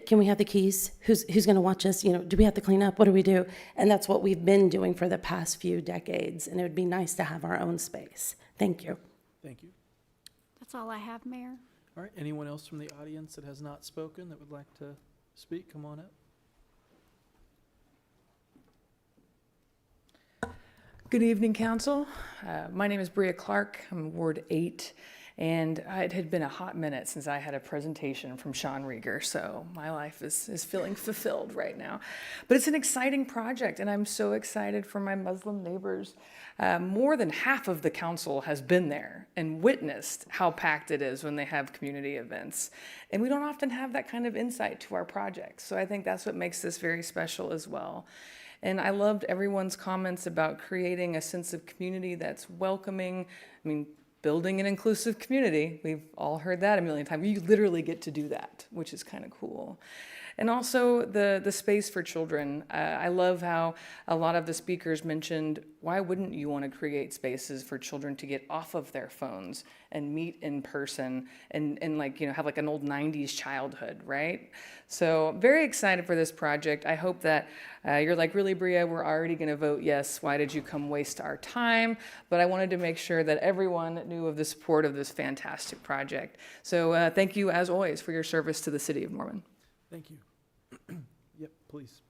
can we have the keys? Who's going to watch us? Do we have to clean up? What do we do? And that's what we've been doing for the past few decades. And it would be nice to have our own space. Thank you. Thank you. That's all I have, Mayor. All right, anyone else from the audience that has not spoken that would like to speak, come on up. Good evening, Council. My name is Bria Clark. I'm Ward 8, and it had been a hot minute since I had a presentation from Sean Rieger, so my life is feeling fulfilled right now. But it's an exciting project, and I'm so excited for my Muslim neighbors. More than half of the council has been there and witnessed how packed it is when they have community events. And we don't often have that kind of insight to our projects, so I think that's what makes this very special as well. And I loved everyone's comments about creating a sense of community that's welcoming. I mean, building an inclusive community. We've all heard that a million times. You literally get to do that, which is kind of cool. And also the space for children. I love how a lot of the speakers mentioned, why wouldn't you want to create spaces for children to get off of their phones and meet in person and have like an old 90s childhood, right? So very excited for this project. I hope that you're like, really, Bria, we're already going to vote yes. Why did you come waste our time? But I wanted to make sure that everyone knew of the support of this fantastic project. So thank you, as always, for your service to the city of Norman. Thank you. Yep, please.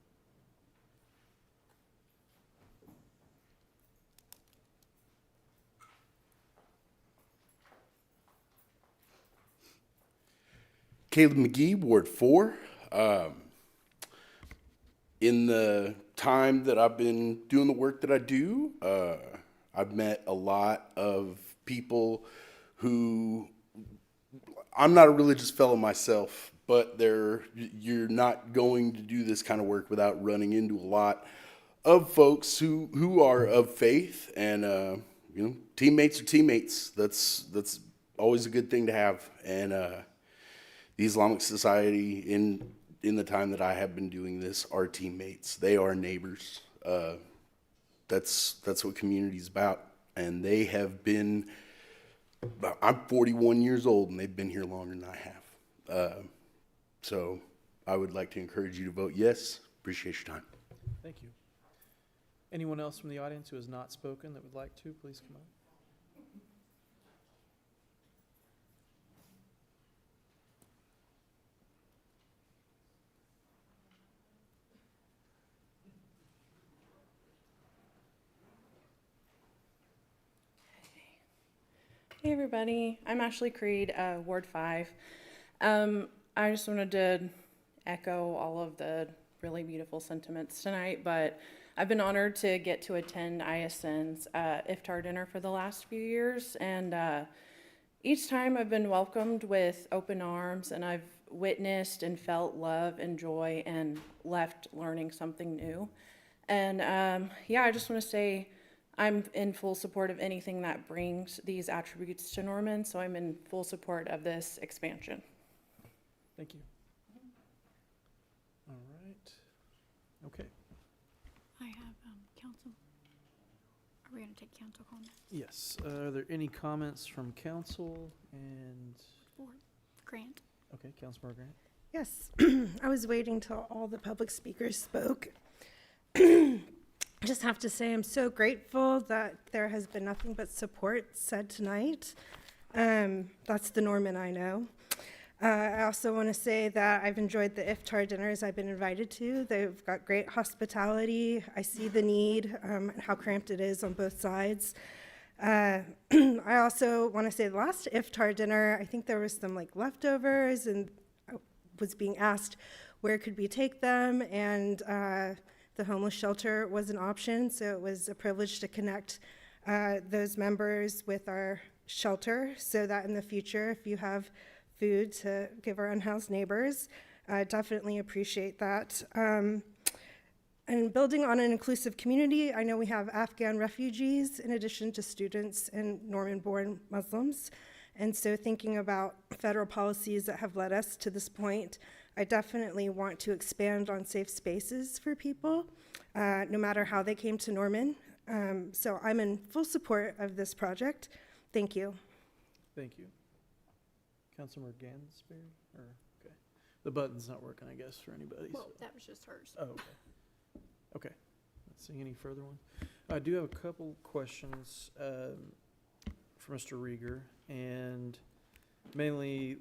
Caleb McGee, Ward 4. In the time that I've been doing the work that I do, I've met a lot of people who, I'm not a religious fellow myself, but you're not going to do this kind of work without running into a lot of folks who are of faith, and teammates are teammates. That's always a good thing to have. And the Islamic Society, in the time that I have been doing this, are teammates. They are neighbors. That's what community is about. And they have been. I'm 41 years old, and they've been here longer than I have. So I would like to encourage you to vote yes. Appreciate your time. Thank you. Anyone else from the audience who has not spoken that would like to, please come up. Hey everybody, I'm Ashley Creed, Ward 5. I just wanted to echo all of the really beautiful sentiments tonight, but I've been honored to get to attend ISN's iftar dinner for the last few years, and each time I've been welcomed with open arms, and I've witnessed and felt love and joy and left learning something new. And I just want to say I'm in full support of anything that brings these attributes to Norman, so I'm in full support of this expansion. Thank you. All right. Okay. I have council. Are we going to take council comments? Yes. Are there any comments from council and? Or Grant. Okay, Councilmember Grant. Yes, I was waiting till all the public speakers spoke. I just have to say I'm so grateful that there has been nothing but support said tonight. That's the Norman I know. I also want to say that I've enjoyed the iftar dinners I've been invited to. They've got great hospitality. I see the need, and how cramped it is on both sides. I also want to say the last iftar dinner, I think there was some leftovers, and I was being asked where could we take them, and the homeless shelter was an option, so it was a privilege to connect those members with our shelter, so that in the future, if you have food to give our unhoused neighbors, I definitely appreciate that. And building on an inclusive community, I know we have Afghan refugees in addition to students and Norman-born Muslims. And so thinking about federal policies that have led us to this point, I definitely want to expand on safe spaces for people, no matter how they came to Norman. So I'm in full support of this project. Thank you. Thank you. Councilmember Gansberry, or, okay. The button's not working, I guess, for anybody. Well, so- that was just hers. Oh, okay. Okay. Not seeing any further ones. I do have a couple questions for Mr. Rieger, and mainly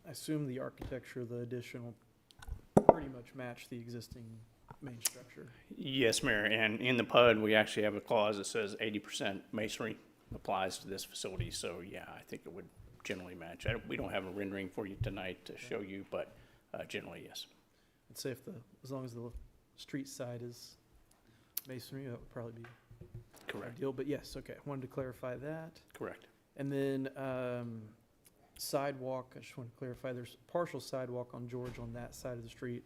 I assume the architecture of the addition will pretty much match the existing main structure. Yes, Mayor, and in the PUD, we actually have a clause that says 80% masonry applies to this facility, so yeah, I think it would generally match. We don't have a rendering for you tonight to show you, but generally, yes. I'd say as long as the street side is masonry, that would probably be Correct. ideal, but yes, okay, wanted to clarify that. Correct. And then sidewalk, I just want to clarify, there's partial sidewalk on George on that side of the street.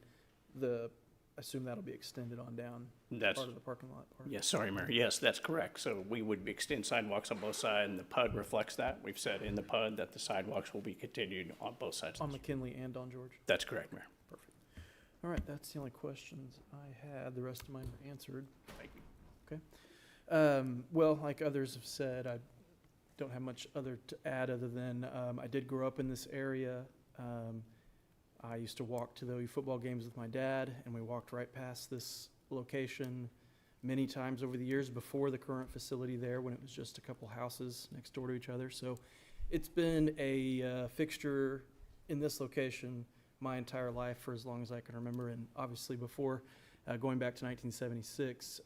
I assume that'll be extended on down That's, part of the parking lot. yes, sorry, Mayor. Yes, that's correct. So we would extend sidewalks on both sides, and the PUD reflects that. We've said in the PUD that the sidewalks will be continued on both sides. On McKinley and on George? That's correct, Mayor. Perfect. All right, that's the only questions I had. The rest of mine were answered. Thank you. Okay. Well, like others have said, I don't have much other to add other than I did grow up in this area. I used to walk to the football games with my dad, and we walked right past this location many times over the years before the current facility there, when it was just a couple houses next door to each other. So it's been a fixture in this location my entire life for as long as I can remember, and obviously before going back to 1976.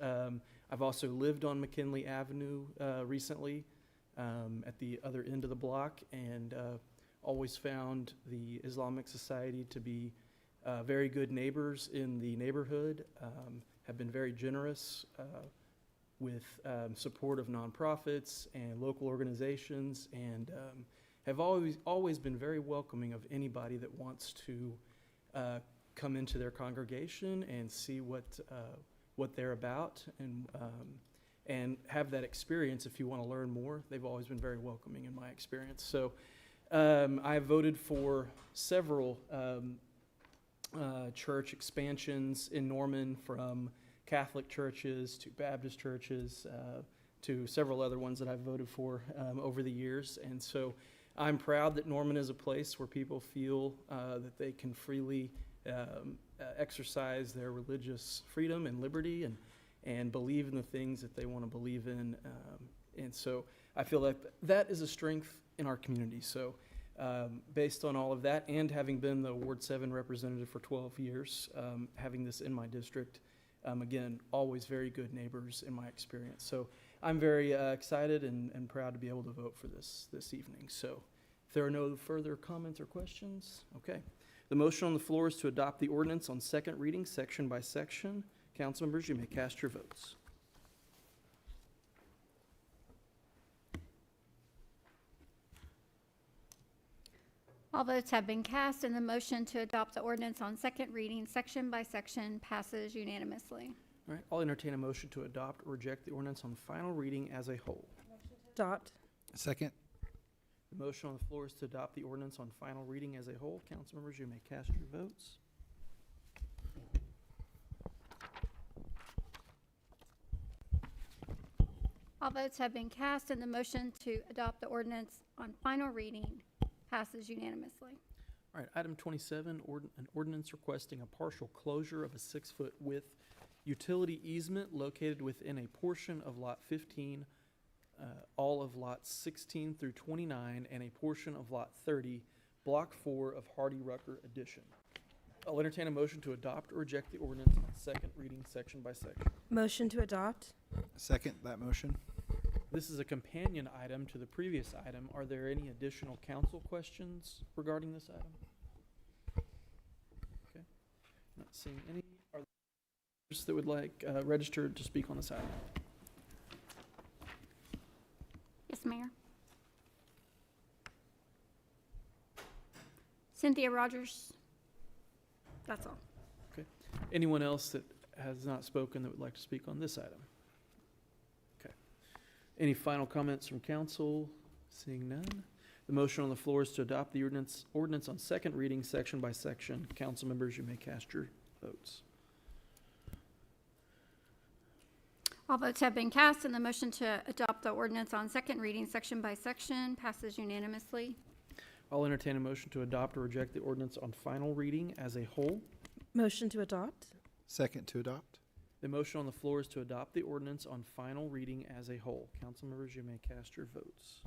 I've also lived on McKinley Avenue recently at the other end of the block, and always found the Islamic Society to be very good neighbors in the neighborhood, have been very generous with support of nonprofits and local organizations, and have always been very welcoming of anybody that wants to come into their congregation and see what they're about, and have that experience. If you want to learn more, they've always been very welcoming in my experience. So I voted for several church expansions in Norman, from Catholic churches to Baptist churches to several other ones that I've voted for over the years. And so I'm proud that Norman is a place where people feel that they can freely exercise their religious freedom and liberty, and believe in the things that they want to believe in. And so I feel like that is a strength in our community. So based on all of that, and having been the Ward 7 representative for 12 years, having this in my district, again, always very good neighbors in my experience. So I'm very excited and proud to be able to vote for this evening. So if there are no further comments or questions, okay. The motion on the floor is to adopt the ordinance on second reading, section by section. Council members, you may cast your votes. All votes have been cast, and the motion to adopt the ordinance on second reading, section by section, passes unanimously. All right, I'll entertain a motion to adopt or reject the ordinance on final reading as a whole. Adopt. Second. The motion on the floor is to adopt the ordinance on final reading as a whole. Council members, you may cast your votes. All votes have been cast, and the motion to adopt the ordinance on final reading passes unanimously. All right, item 27, an ordinance requesting a partial closure of a 6-foot width utility easement located within a portion of Lot 15, all of lots 16 through 29, and a portion of Lot 30, Block 4 of Hardy Rucker Addition. I'll entertain a motion to adopt or reject the ordinance on second reading, section by section. Motion to adopt. Second that motion. This is a companion item to the previous item. Are there any additional council questions regarding this item? Okay, not seeing any. Are there others that would like registered to speak on this item? Yes, Mayor. Cynthia Rogers. That's all. Okay. Anyone else that has not spoken that would like to speak on this item? Okay. Any final comments from council? Seeing none. The motion on the floor is to adopt the ordinance on second reading, section by section. Council members, you may cast your votes. All votes have been cast, and the motion to adopt the ordinance on second reading, section by section, passes unanimously. I'll entertain a motion to adopt or reject the ordinance on final reading as a whole. Motion to adopt? Second to adopt. The motion on the floor is to adopt the ordinance on final reading as a whole. Council members, you may cast your votes.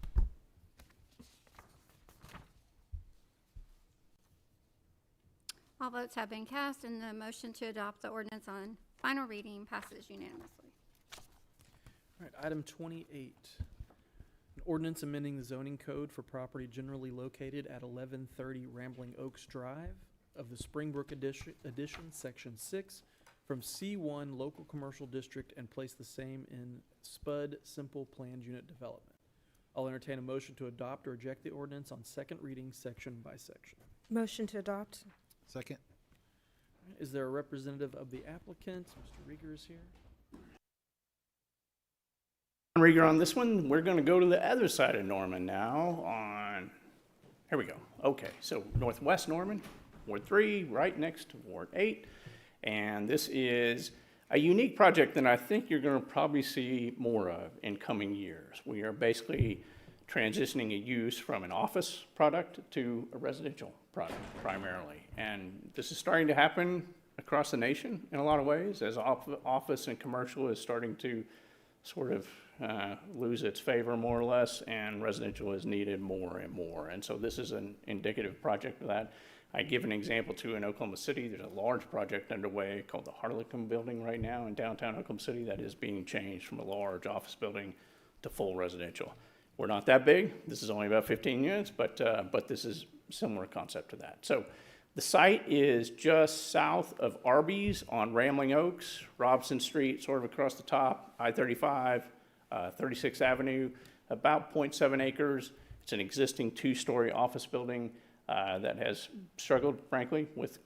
All votes have been cast, and the motion to adopt the ordinance on final reading passes unanimously. All right, item 28. An ordinance amending the zoning code for property generally located at 1130 Rambling Oaks Drive of the Springbrook Edition, Section 6, from C1 Local Commercial District and place the same in SPUD Simple Planned Unit Development. I'll entertain a motion to adopt or reject the ordinance on second reading, section by section. Motion to adopt? Second. Is there a representative of the applicant? Mr. Rieger is here. Rieger on this one. We're going to go to the other side of Norman now on, here we go. Okay, so Northwest Norman, Ward 3, right next to Ward 8. And this is a unique project that I think you're going to probably see more of in coming years. We are basically transitioning a use from an office product to a residential product primarily. And this is starting to happen across the nation in a lot of ways as office and commercial is starting to sort of lose its favor more or less, and residential is needed more and more. And so this is an indicative project of that. I give an example too in Oklahoma City. There's a large project underway called the Harlicum Building right now in downtown Oklahoma City that is being changed from a large office building to full residential. We're not that big. This is only about 15 units, but this is a similar concept to that. So the site is just south of Arby's on Rambling Oaks, Robson Street, sort of across the top, I-35, 36th Avenue, about 0.7 acres. It's an existing two-story office building that has struggled, frankly, with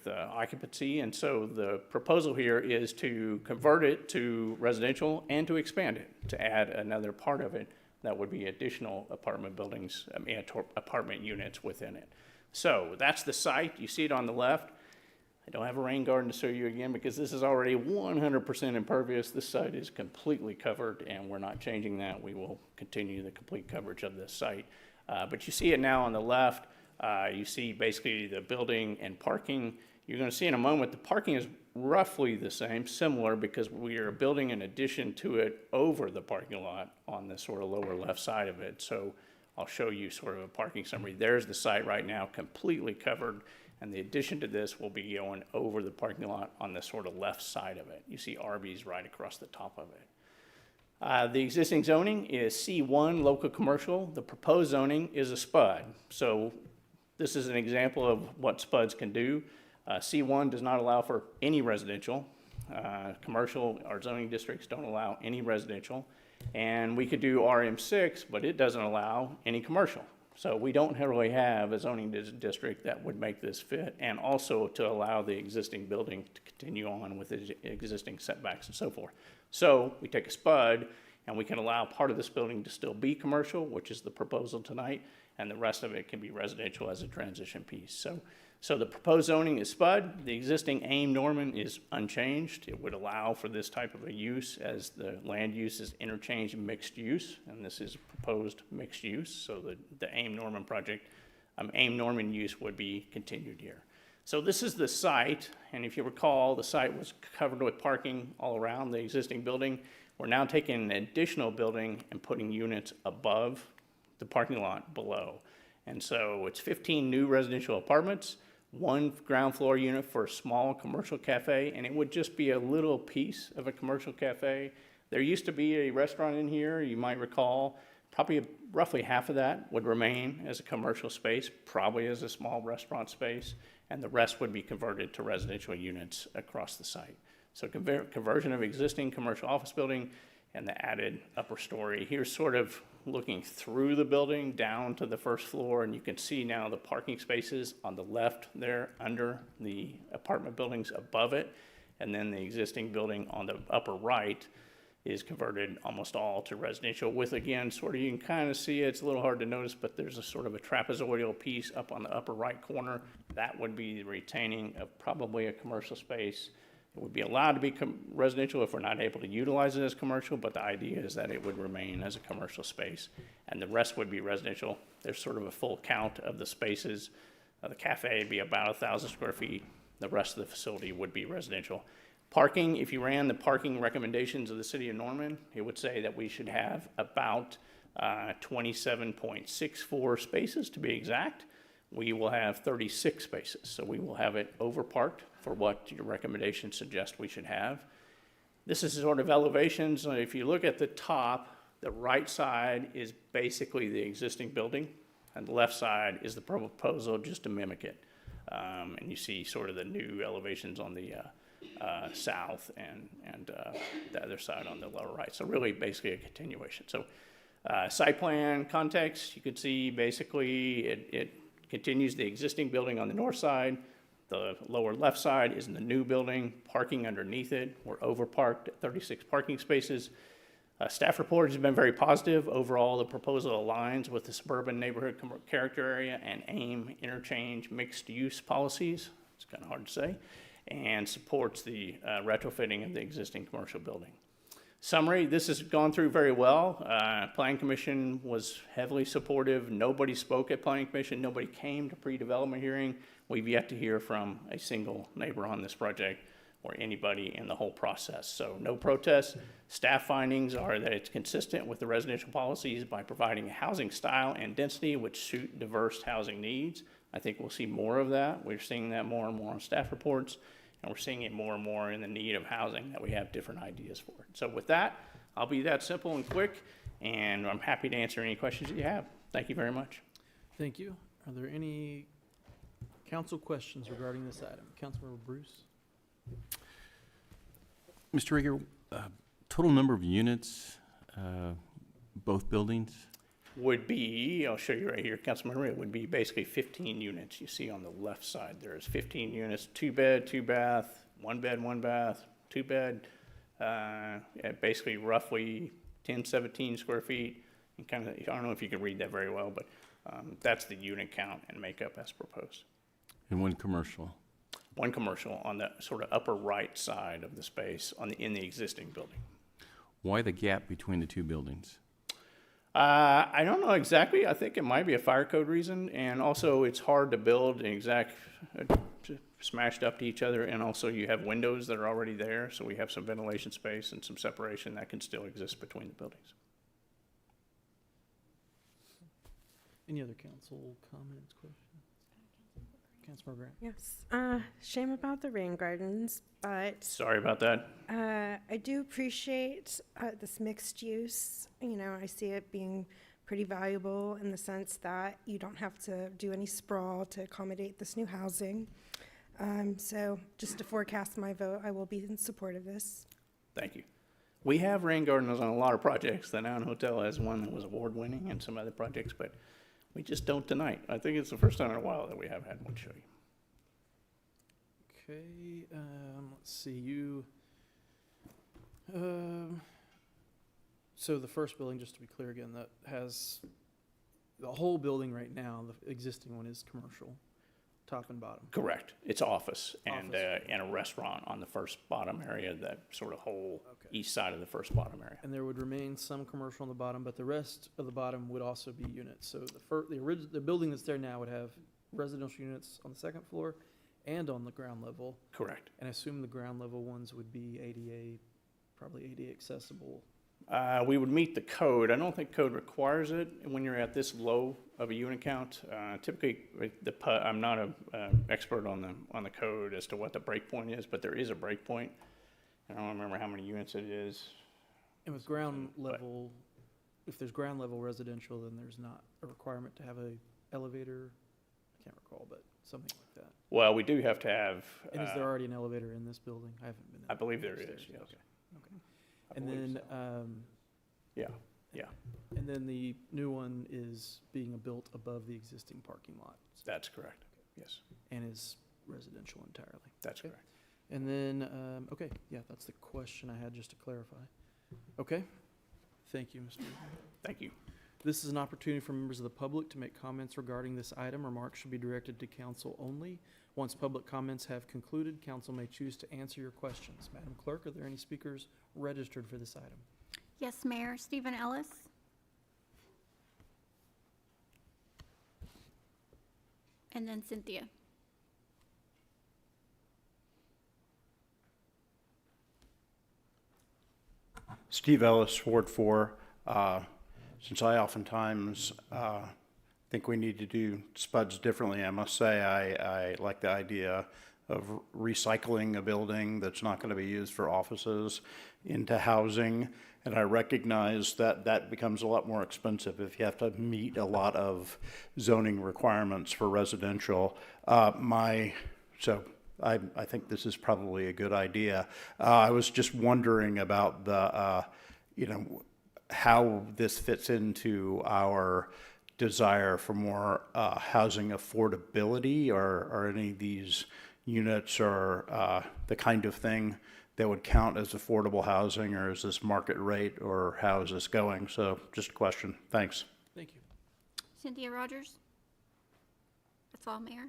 occupancy. And so the proposal here is to convert it to residential and to expand it, to add another part of it that would be additional apartment buildings, apartment units within it. So that's the site. You see it on the left. I don't have a rain garden to show you again because this is already 100% impervious. This site is completely covered, and we're not changing that. We will continue the complete coverage of this site. But you see it now on the left. You see basically the building and parking. You're going to see in a moment the parking is roughly the same, similar, because we are building an addition to it over the parking lot on the sort of lower left side of it. So I'll show you sort of a parking summary. There's the site right now, completely covered, and the addition to this will be going over the parking lot on the sort of left side of it. You see Arby's right across the top of it. The existing zoning is C1, local commercial. The proposed zoning is a SPUD. So this is an example of what SPUDs can do. C1 does not allow for any residential. Commercial, our zoning districts don't allow any residential. And we could do RM6, but it doesn't allow any commercial. So we don't really have a zoning district that would make this fit, and also to allow the existing building to continue on with the existing setbacks and so forth. So we take a SPUD, and we can allow part of this building to still be commercial, which is the proposal tonight, and the rest of it can be residential as a transition piece. So the proposed zoning is SPUD. The existing AIM Norman is unchanged. It would allow for this type of a use as the land use is interchange mixed use, and this is proposed mixed use. So the AIM Norman project, AIM Norman use would be continued here. So this is the site, and if you recall, the site was covered with parking all around the existing building. We're now taking an additional building and putting units above the parking lot below. And so it's 15 new residential apartments, 1 ground floor unit for a small commercial cafe, and it would just be a little piece of a commercial cafe. There used to be a restaurant in here, you might recall. Probably roughly half of that would remain as a commercial space, probably as a small restaurant space, and the rest would be converted to residential units across the site. So conversion of existing commercial office building and the added upper story. Here's sort of looking through the building down to the first floor, and you can see now the parking spaces on the left there under the apartment buildings above it. And then the existing building on the upper right is converted almost all to residential with, again, sort of, you can kind of see it, it's a little hard to notice, but there's a sort of a trapezoidal piece up on the upper right corner. That would be the retaining of probably a commercial space. It would be allowed to be residential if we're not able to utilize it as commercial, but the idea is that it would remain as a commercial space, and the rest would be residential. There's sort of a full count of the spaces. The cafe would be about 1,000 square feet. The rest of the facility would be residential. Parking, if you ran the parking recommendations of the city of Norman, it would say that we should have about 27.64 spaces to be exact. We will have 36 spaces, so we will have it overparked for what your recommendations suggest we should have. This is sort of elevations. If you look at the top, the right side is basically the existing building, and the left side is the proposal just to mimic it. And you see sort of the new elevations on the south and the other side on the lower right. So really basically a continuation. So site plan context, you could see basically it continues the existing building on the north side. The lower left side is in the new building, parking underneath it. We're overparked at 36 parking spaces. Staff report has been very positive. Overall, the proposal aligns with the suburban neighborhood character area and AIM interchange mixed use policies. It's kind of hard to say. And supports the retrofitting of the existing commercial building. Summary, this has gone through very well. Planning Commission was heavily supportive. Nobody spoke at Planning Commission. Nobody came to pre-development hearing. We've yet to hear from a single neighbor on this project or anybody in the whole process. So no protests. Staff findings are that it's consistent with the residential policies by providing a housing style and density which suit diverse housing needs. I think we'll see more of that. We're seeing that more and more on staff reports, and we're seeing it more and more in the need of housing that we have different ideas for. So with that, I'll be that simple and quick, and I'm happy to answer any questions that you have. Thank you very much. Thank you. Are there any council questions regarding this item? Councilmember Bruce? Mr. Rieger, total number of units, both buildings? Would be, I'll show you right here, Councilman, it would be basically 15 units. You see on the left side, there's 15 units, 2 bed, 2 bath, 1 bed, 1 bath, 2 bed, basically roughly 10, 17 square feet. And kind of, I don't know if you can read that very well, but that's the unit count and makeup as proposed. And one commercial? One commercial on the sort of upper right side of the space in the existing building. Why the gap between the two buildings? I don't know exactly. I think it might be a fire code reason, and also it's hard to build an exact smashed up to each other, and also you have windows that are already there, so we have some ventilation space and some separation that can still exist between the buildings. Any other council comments, questions? Councilmember Grant? Yes. Shame about the rain gardens, but Sorry about that. I do appreciate this mixed use. You know, I see it being pretty valuable in the sense that you don't have to do any sprawl to accommodate this new housing. So just to forecast my vote, I will be in support of this. Thank you. We have rain gardens on a lot of projects. The Noun Hotel has one that was award-winning and some other projects, but we just don't tonight. I think it's the first time in a while that we have had one show you. Okay, let's see, you, so the first building, just to be clear again, that has, the whole building right now, the existing one is commercial, top and bottom. Correct. It's office and a restaurant on the first bottom area, that sort of whole east side of the first bottom area. And there would remain some commercial on the bottom, but the rest of the bottom would also be units. So the building that's there now would have residential units on the second floor and on the ground level. Correct. And I assume the ground level ones would be ADA, probably ADA accessible. We would meet the code. I don't think code requires it when you're at this low of a unit count. Typically, I'm not an expert on the code as to what the break point is, but there is a break point. I don't remember how many units it is. And with ground level, if there's ground level residential, then there's not a requirement to have a elevator. I can't recall, but something like that. Well, we do have to have. And is there already an elevator in this building? I haven't been. I believe there is. Yes. Okay. And then, yeah. And then the new one is being built above the existing parking lot. That's correct. Yes. And is residential entirely. That's correct. And then, okay, yeah, that's the question I had just to clarify. Okay, thank you, Mr. Reader. Thank you. This is an opportunity for members of the public to make comments regarding this item. Remarks should be directed to council only. Once public comments have concluded, council may choose to answer your questions. Madam Clerk, are there any speakers registered for this item? Yes, Mayor. Stephen Ellis. And then Cynthia. Steve Ellis, Ward 4. Since I oftentimes think we need to do SPUDs differently, I must say I like the idea of recycling a building that's not going to be used for offices into housing. And I recognize that that becomes a lot more expensive if you have to meet a lot of zoning requirements for residential. So I think this is probably a good idea. I was just wondering about the, how this fits into our desire for more housing affordability, or are any of these units or the kind of thing that would count as affordable housing, or is this market rate, or how is this going? So just a question. Thanks. Thank you. Cynthia Rogers. That's all, Mayor.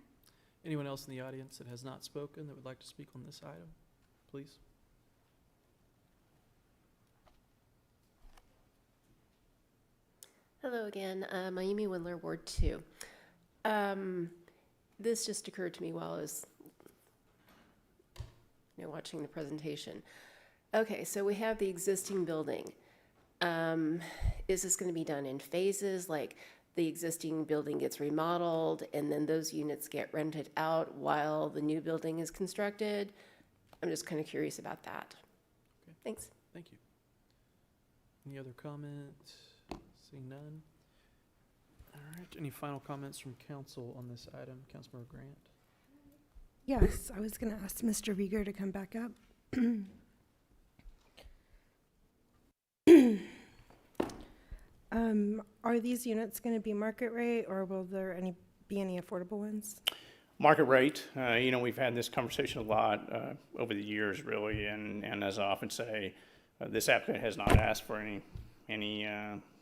Anyone else in the audience that has not spoken that would like to speak on this item, please? Hello again, Mayumi Windler, Ward 2. This just occurred to me while I was watching the presentation. Okay, so we have the existing building. Is this going to be done in phases, like the existing building gets remodeled and then those units get rented out while the new building is constructed? I'm just kind of curious about that. Okay. Thanks. Thank you. Any other comments? Seeing none. All right, any final comments from council on this item? Councilmember Grant? Yes, I was going to ask Mr. Rieger to come back up. Are these units going to be market rate, or will there be any affordable ones? Market rate, we've had this conversation a lot over the years, really, and as I often say, this applicant has not asked for any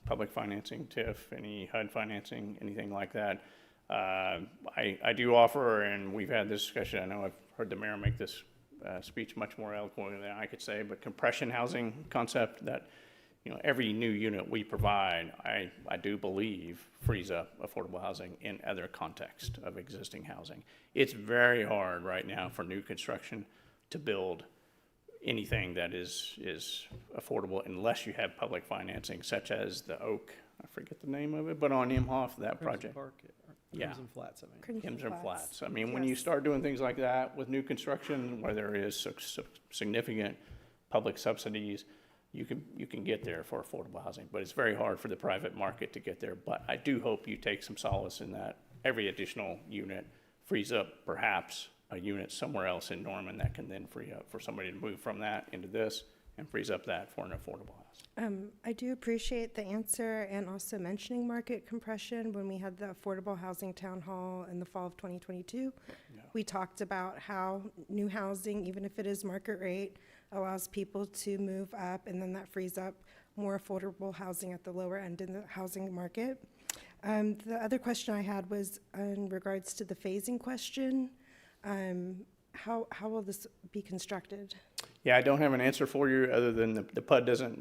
public financing, TIF, any HUD financing, anything like that. I do offer, and we've had this discussion, I know I've heard the mayor make this speech much more eloquently than I could say, but compression housing concept that, every new unit we provide, I do believe frees up affordable housing in other contexts of existing housing. It's very hard right now for new construction to build anything that is affordable unless you have public financing, such as the Oak, I forget the name of it, but on Imhoff, that project. Park, Crimson Flats, I mean. Crimson Flats. I mean, when you start doing things like that with new construction, where there is significant public subsidies, you can get there for affordable housing, but it's very hard for the private market to get there. But I do hope you take some solace in that every additional unit frees up perhaps a unit somewhere else in Norman that can then free up for somebody to move from that into this and frees up that for an affordable house. I do appreciate the answer and also mentioning market compression. When we had the Affordable Housing Town Hall in the fall of 2022, we talked about how new housing, even if it is market rate, allows people to move up, and then that frees up more affordable housing at the lower end in the housing market. The other question I had was in regards to the phasing question. How will this be constructed? Yeah, I don't have an answer for you other than the PUD doesn't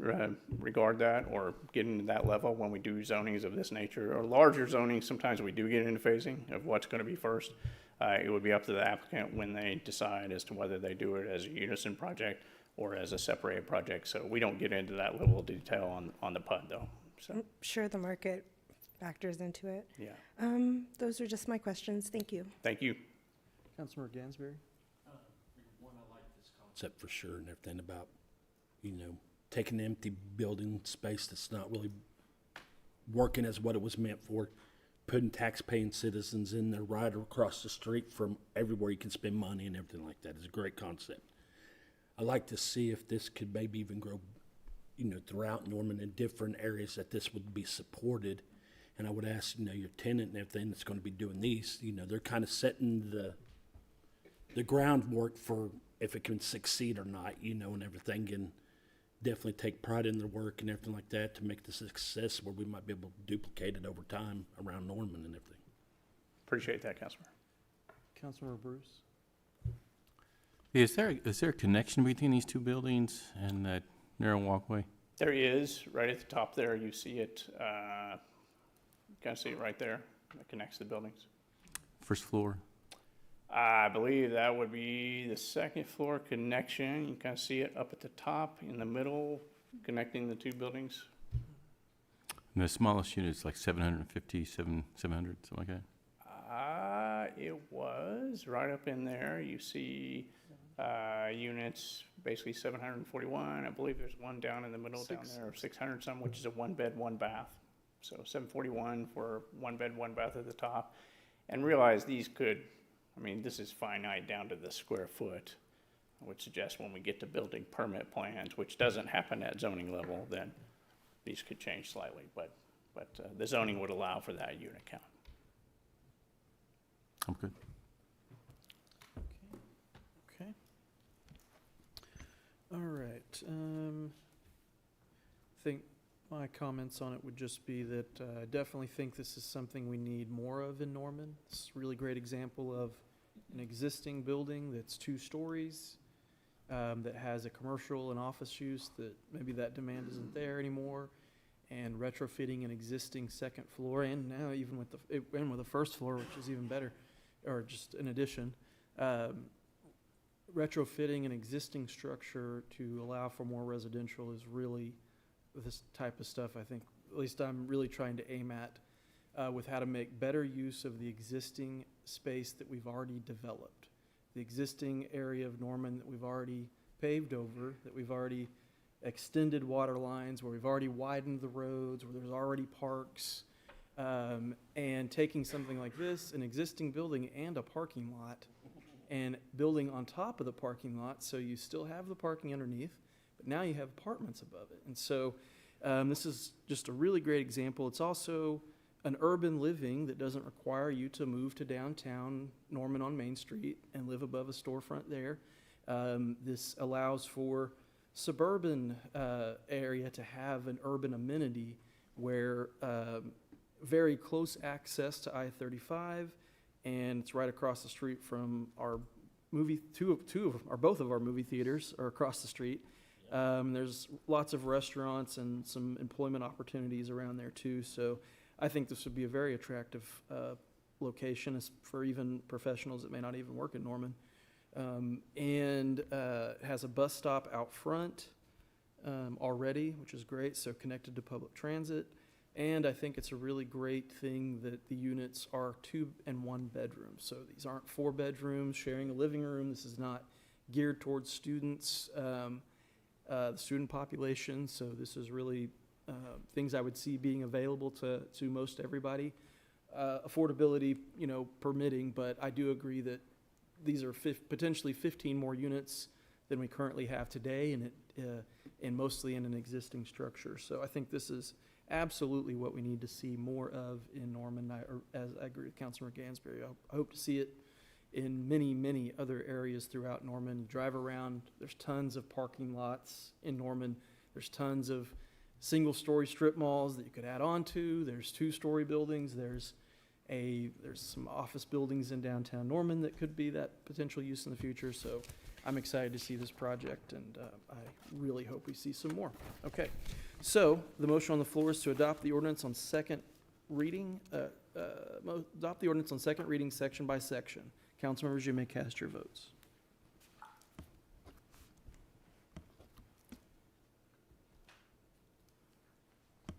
regard that or get into that level when we do zonings of this nature. Or larger zonings, sometimes we do get into phasing of what's going to be first. It would be up to the applicant when they decide as to whether they do it as a unison project or as a separated project. So we don't get into that level of detail on the PUD though. So. I'm sure the market factors into it. Yeah. Those are just my questions. Thank you. Thank you. Councilmember Gansberry? One, I like this concept for sure and everything about, taking an empty building space that's not really working as what it was meant for, putting tax-paying citizens in there right across the street from everywhere you can spend money and everything like that. It's a great concept. I'd like to see if this could maybe even grow, throughout Norman in different areas that this would be supported. And I would ask, your tenant and everything that's going to be doing these, they're kind of setting the groundwork for if it can succeed or not, you know, and everything, and definitely take pride in their work and everything like that to make the success where we might be able to duplicate it over time around Norman and everything. Appreciate that, Councilman. Councilmember Bruce? Is there a connection between these two buildings and that narrow walkway? There is, right at the top there, you see it, you can see it right there, that connects the buildings. First floor? I believe that would be the second floor connection. You can see it up at the top in the middle, connecting the two buildings. And the smallest unit is like 750, 700, something like that? It was right up in there. You see units, basically 741. I believe there's one down in the middle down there, 600 some, which is a 1-bed, 1-bath. So 741 for 1-bed, 1-bath at the top. And realize these could, I mean, this is finite down to the square foot. I would suggest when we get to building permit plans, which doesn't happen at zoning level, then these could change slightly, but the zoning would allow for that unit count. I'm good. Okay. All right. I think my comments on it would just be that I definitely think this is something we need more of in Norman. It's a really great example of an existing building that's 2 stories, that has a commercial and office use that maybe that demand isn't there anymore, and retrofitting an existing second floor, and now even with the first floor, which is even better, or just an addition, retrofitting an existing structure to allow for more residential is really this type of stuff I think, at least I'm really trying to aim at, with how to make better use of the existing space that we've already developed. The existing area of Norman that we've already paved over, that we've already extended water lines, where we've already widened the roads, where there's already parks, and taking something like this, an existing building and a parking lot, and building on top of the parking lot, so you still have the parking underneath, but now you have apartments above it. And so this is just a really great example. It's also an urban living that doesn't require you to move to downtown Norman on Main Street and live above a storefront there. This allows for suburban area to have an urban amente where very close access to I-35, and it's right across the street from our both of our movie theaters are across the street. There's lots of restaurants and some employment opportunities around there too. So I think this would be a very attractive location for even professionals that may not even work in Norman. And it has a bus stop out front already, which is great, so connected to public transit. And I think it's a really great thing that the units are 2 and 1 bedrooms. So these aren't 4 bedrooms sharing a living room. This is not geared towards students, the student population. So this is really things I would see being available to most everybody. Affordability, permitting, but I do agree that these are potentially 15 more units than we currently have today, and mostly in an existing structure. So I think this is absolutely what we need to see more of in Norman. As I agree with Councilor Gansberry, I hope to see it in many, many other areas throughout Norman. You drive around, there's tons of parking lots in Norman. There's tons of single-story strip malls that you could add on to. There's 2-story buildings. There's some office buildings in downtown Norman that could be that potential use in the future. So I'm excited to see this project, and I really hope we see some more. Okay, so the motion on the floor is to adopt the ordinance on second reading, adopt the ordinance on second reading section by section. Council members, you may cast your votes.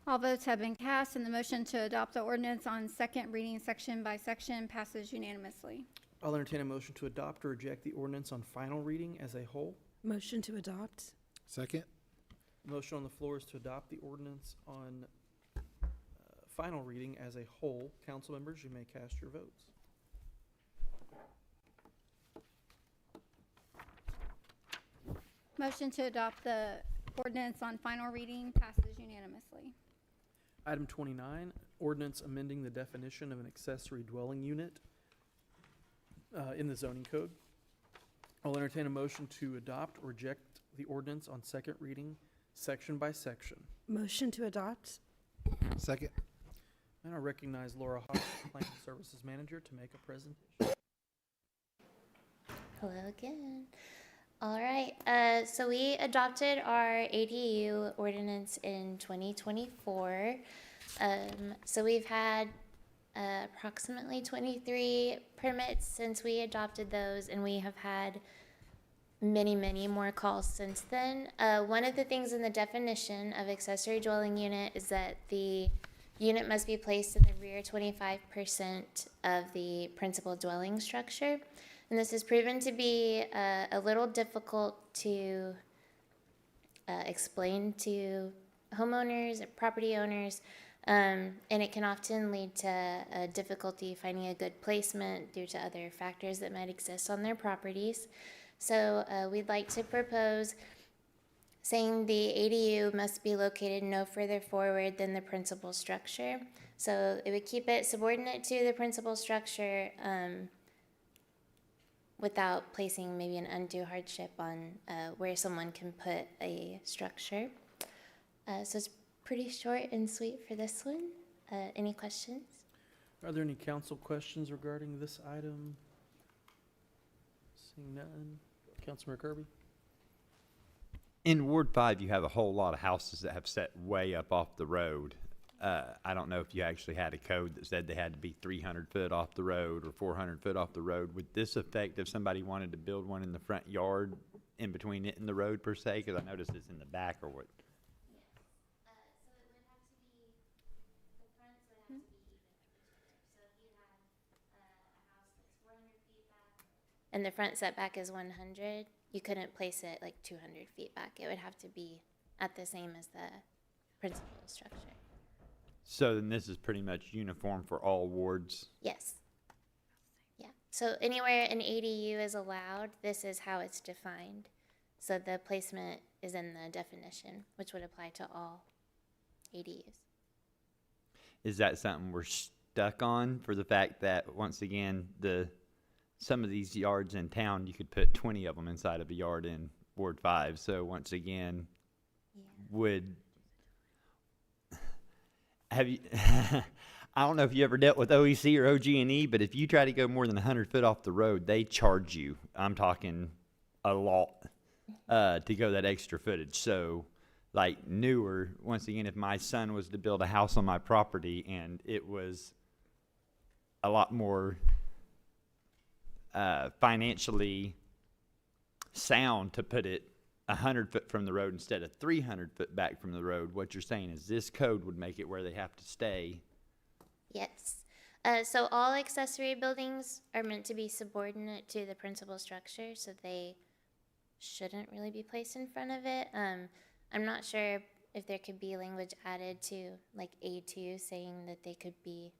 All votes have been cast, and the motion to adopt the ordinance on second reading section by section passes unanimously. I'll entertain a motion to adopt or reject the ordinance on final reading as a whole. Motion to adopt. Second. Motion on the floor is to adopt the ordinance on final reading as a whole. Council members, you may cast your votes. Motion to adopt the ordinance on final reading passes unanimously. Item 29, ordinance amending the definition of an accessory dwelling unit in the zoning code. I'll entertain a motion to adopt or reject the ordinance on second reading, section by section. Motion to adopt? Second. And I recognize Laura Hawes, Planning Services Manager, to make a presentation. Hello again. All right, so we adopted our ADU ordinance in 2024. So we've had approximately 23 permits since we adopted those, and we have had many more calls since then. One of the things in the definition of accessory dwelling unit is that the unit must be placed in the rear 25% of the principal dwelling structure. And this has proven to be a little difficult to explain to homeowners or property owners, and it can often lead to difficulty finding a good placement due to other factors that might exist on their properties. So we'd like to propose saying the ADU must be located no further forward than the principal structure. So it would keep it subordinate to the principal structure, without placing maybe an undue hardship on where someone can put a structure. So it's pretty short and sweet for this one. Any questions? Are there any council questions regarding this item? Seeing none. Councilmember Kirby? In Ward 5, you have a whole lot of houses that have set way up off the road. I don't know if you actually had a code that said they had to be 300 foot off the road or 400 foot off the road. Would this affect if somebody wanted to build one in the front yard in between it and the road per se? Because I noticed it's in the back or what? And the front setback is 100, you couldn't place it like 200 feet back. It would have to be at the same as the principal structure. So then this is pretty much uniform for all wards? Yes. Yeah. So anywhere an ADU is allowed, this is how it's defined. So the placement is in the definition, which would apply to all ADUs. Is that something we're stuck on for the fact that, once again, some of these yards in town, you could put 20 of them inside of a yard in Ward 5. So once again, have you, I don't know if you ever dealt with OEC or OG&E, but if you try to go more than 100 foot off the road, they charge you. I'm talking a lot to go that extra footage. So like newer, once again, if my son was to build a house on my property and it was a lot more financially sound to put it 100 foot from the road instead of 300 foot back from the road, what you're saying is this code would make it where they have to stay. Yes. So all accessory buildings are meant to be subordinate to the principal structure, so they shouldn't really be placed in front of it. I'm not sure if there could be language added to like A2 saying that they could be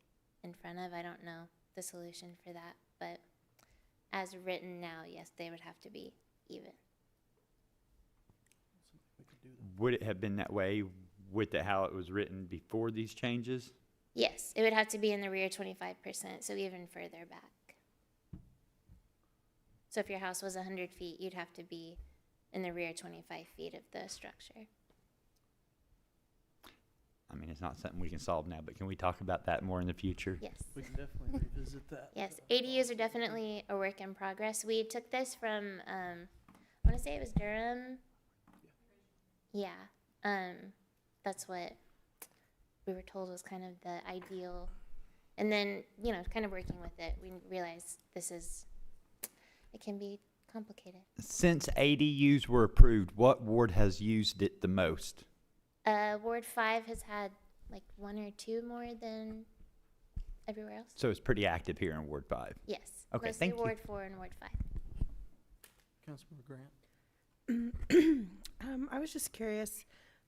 in front of. I don't know the solution for that, but as written now, yes, they would have to be even. Would it have been that way with how it was written before these changes? Yes, it would have to be in the rear 25%, so even further back. So if your house was 100 feet, you'd have to be in the rear 25 feet of the structure. I mean, it's not something we can solve now, but can we talk about that more in the future? Yes. We can definitely revisit that. Yes, ADUs are definitely a work in progress. We took this from, I want to say it was Durham. Yeah, that's what we were told was kind of the ideal. And then, kind of working with it, we realized it can be complicated. Since ADUs were approved, what ward has used it the most? Ward 5 has had like one or two more than everywhere else. So it's pretty active here in Ward 5? Yes. Okay, mostly thank you. Ward 4 and Ward 5. Councilmember Grant? I was just curious,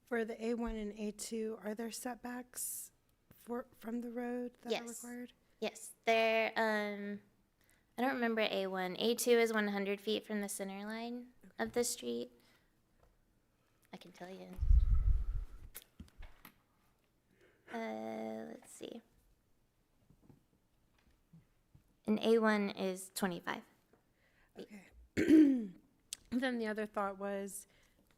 for the A1 and A2, are there setbacks from the road that are required? Yes, there. I don't remember A1. A2 is 100 feet from the center line of the street. I can tell you. Let's see. And A1 is 25 feet. Okay. Then the other thought was,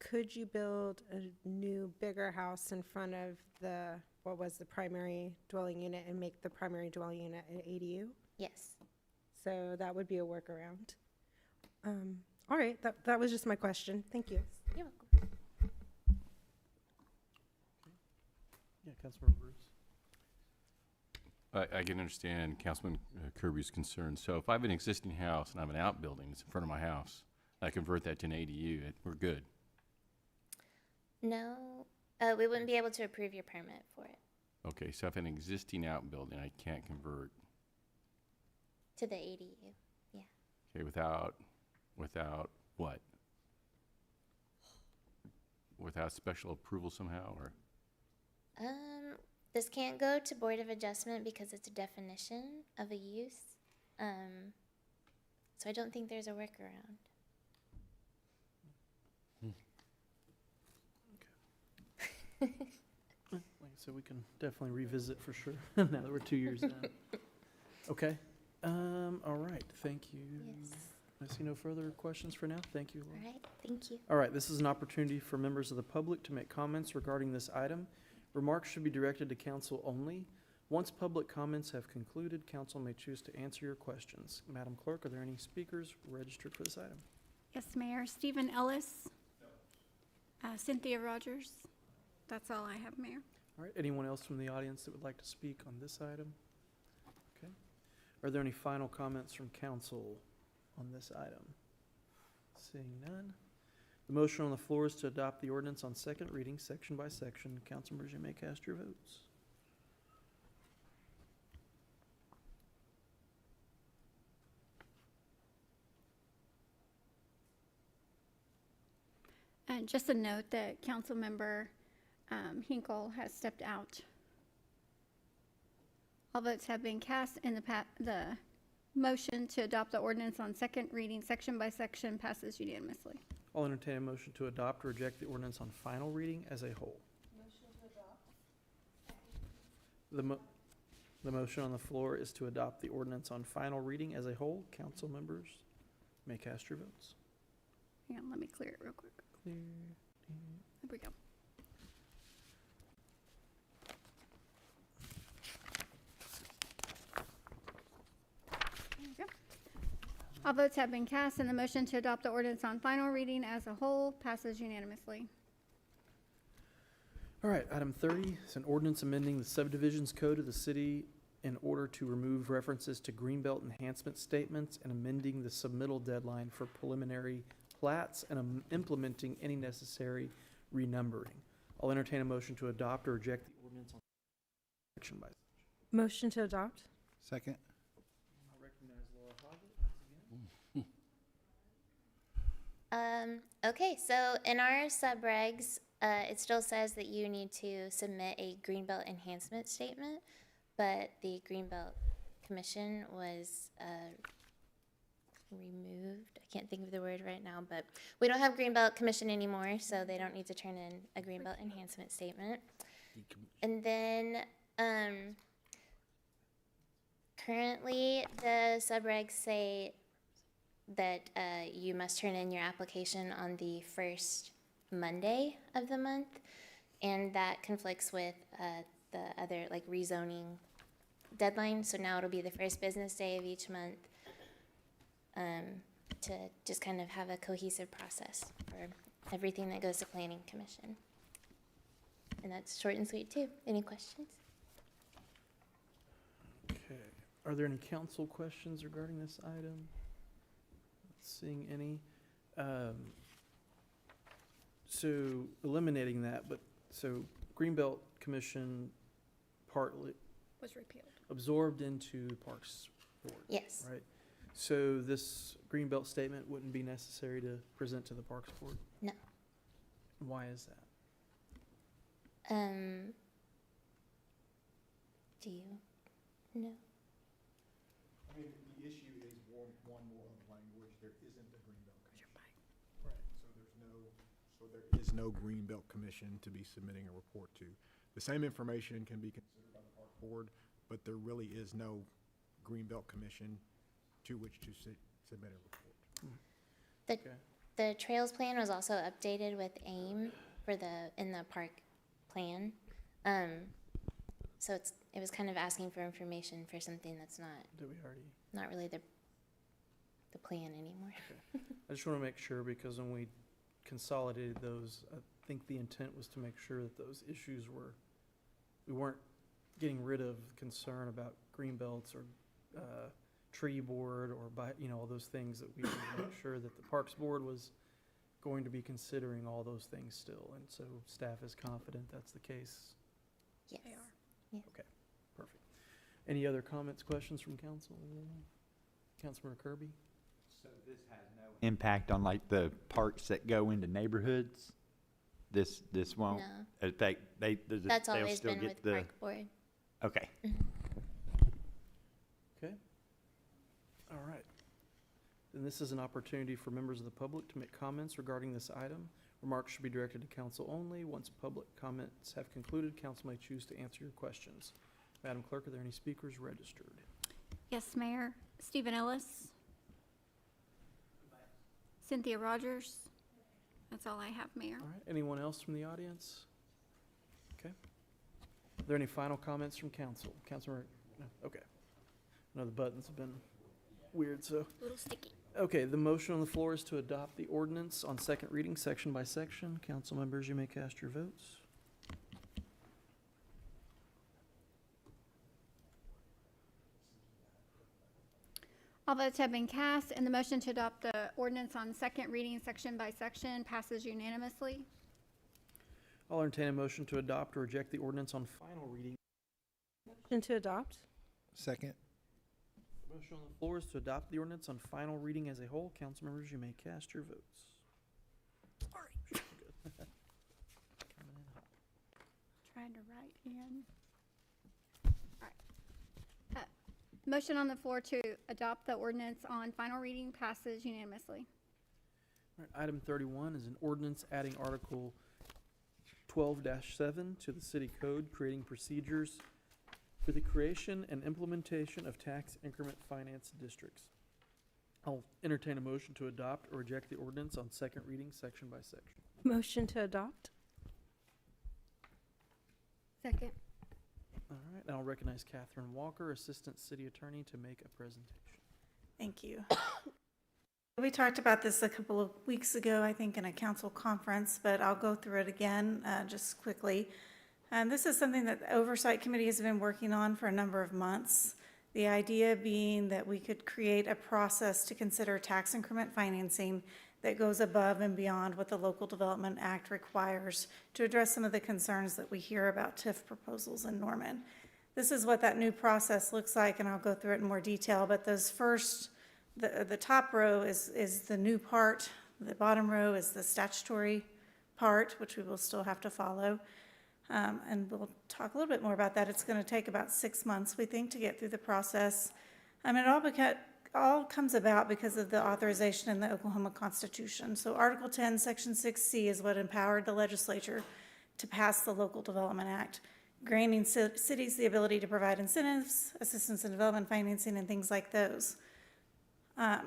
could you build a new, bigger house in front of what was the primary dwelling unit and make the primary dwelling unit an ADU? Yes. So that would be a workaround. All right, that was just my question. Thank you. You're welcome. Yeah, Councilmember Bruce. I can understand Councilman Kirby's concern. So if I have an existing house and I have an outbuilding that's in front of my house, I convert that to an ADU, we're good. No, we wouldn't be able to approve your permit for it. Okay, so if an existing outbuilding, I can't convert, To the ADU, yeah. okay, without what? Without special approval somehow, or? This can't go to Board of Adjustment because it's a definition of a use. So I don't think there's a workaround. Like I said, we can definitely revisit for sure, now that we're 2 years in. Okay, all right, thank you. Yes. I see no further questions for now. Thank you, Laura. All right, thank you. All right, this is an opportunity for members of the public to make comments regarding this item. Remarks should be directed to council only. Once public comments have concluded, council may choose to answer your questions. Madam Clerk, are there any speakers registered for this item? Yes, Mayor. Stephen Ellis. Cynthia Rogers. That's all I have, Mayor. All right, anyone else from the audience that would like to speak on this item? Okay. Are there any final comments from council on this item? Seeing none. The motion on the floor is to adopt the ordinance on second reading, section by section. Council members, you may cast your votes. And just a note that Councilmember Hinkle has stepped out. All votes have been cast and the motion to adopt the ordinance on second reading, section by section, passes unanimously. I'll entertain a motion to adopt or reject the ordinance on final reading as a whole. Motion to adopt. The motion on the floor is to adopt the ordinance on final reading as a whole. Council members may cast your votes. Hang on, let me clear it real quick. Clear. There we go. There we go. All votes have been cast and the motion to adopt the ordinance on final reading as a whole passes unanimously. All right, item 30 is an ordinance amending the subdivisions code of the city in order to remove references to greenbelt enhancement statements and amending the submittal deadline for preliminary plats and implementing any necessary renumbering. I'll entertain a motion to adopt or reject the ordinance on section by section. Motion to adopt. Second. I recognize Laura Hoggett once again. Okay, so in our subregs, it still says that you need to submit a Greenbelt enhancement statement, but the Greenbelt Commission was removed. I can't think of the word right now, but we don't have Greenbelt Commission anymore, so they don't need to turn in a Greenbelt enhancement statement. And then currently the subregs say that you must turn in your application on the first Monday of the month, and that conflicts with the other like rezoning deadline. So now it'll be the first business day of each month to just kind of have a cohesive process for everything that goes to Planning Commission. And that's short and sweet too. Any questions? Okay. Are there any council questions regarding this item? Not seeing any. So eliminating that, but so Greenbelt Commission partly Was repealed. absorbed into Parks Board. Yes. Right. So this Greenbelt statement wouldn't be necessary to present to the Parks Board? No. Why is that? Do you know? I mean, the issue is one more of the language, there isn't a Greenbelt Commission. Right. So there is no Greenbelt Commission to be submitting a report to. The same information can be considered by the Park Board, but there really is no Greenbelt Commission to which to submit a report. The trails plan was also updated with AIM for in the park plan. So it was kind of asking for information for something that's not really the plan anymore. I just want to make sure, because when we consolidated those, I think the intent was to make sure that those issues we weren't getting rid of concern about green belts or tree board or all those things, that we should make sure that the Parks Board was going to be considering all those things still. And so staff is confident that's the case. Yes. They are. Yeah. Okay, perfect. Any other comments, questions from council? Councilmember Kirby? So this has no impact on like the parks that go into neighborhoods? This won't affect, That's they'll always still been get with the. Park Board. Okay. Okay. All right. Then this is an opportunity for members of the public to make comments regarding this item. Remarks should be directed to council only. Once public comments have concluded, council may choose to answer your questions. Madam Clerk, are there any speakers registered? Yes, Mayor. Stephen Ellis. Cynthia Rogers. That's all I have, Mayor. All right. Anyone else from the audience? Okay. Are there any final comments from council? Councilmember? No? Okay. I know the buttons have been weird, so. A little sticky. Okay, the motion on the floor is to adopt the ordinance on second reading, section by section. Council members, you may cast your votes. All votes have been cast, and the motion to adopt the ordinance on second reading, section by section, passes unanimously. I'll entertain a motion to adopt or reject the ordinance on final reading. Motion to adopt? Second. The motion on the floor is to adopt the ordinance on final reading as a whole. Council members, you may cast your votes. Sorry. Trying to write in. All right. Motion on the floor to adopt the ordinance on final reading passes unanimously. All right, item 31 is an ordinance adding Article 12-7 to the city code, creating procedures for the creation and implementation of tax increment finance districts. I'll entertain a motion to adopt or reject the ordinance on second reading, section by section. Motion to adopt? Second. All right, and I'll recognize Catherine Walker, Assistant City Attorney, to make a presentation. Thank you. We talked about this a couple of weeks ago, I think, in a council conference, but I'll go through it again just quickly. This is something that the Oversight Committee has been working on for a number of months. The idea being that we could create a process to consider tax increment financing that goes above and beyond what the Local Development Act requires to address some of the concerns that we hear about TIF proposals in Norman. This is what that new process looks like, and I'll go through it in more detail, but those first, the top row is the new part, the bottom row is the statutory part, which we will still have to follow. And we'll talk a little bit more about that. It's going to take about 6 months, we think, to get through the process. It all comes about because of the authorization in the Oklahoma Constitution. So Article 10, Section 6C is what empowered the legislature to pass the Local Development Act, granting cities the ability to provide incentives, assistance and development financing, and things like those. The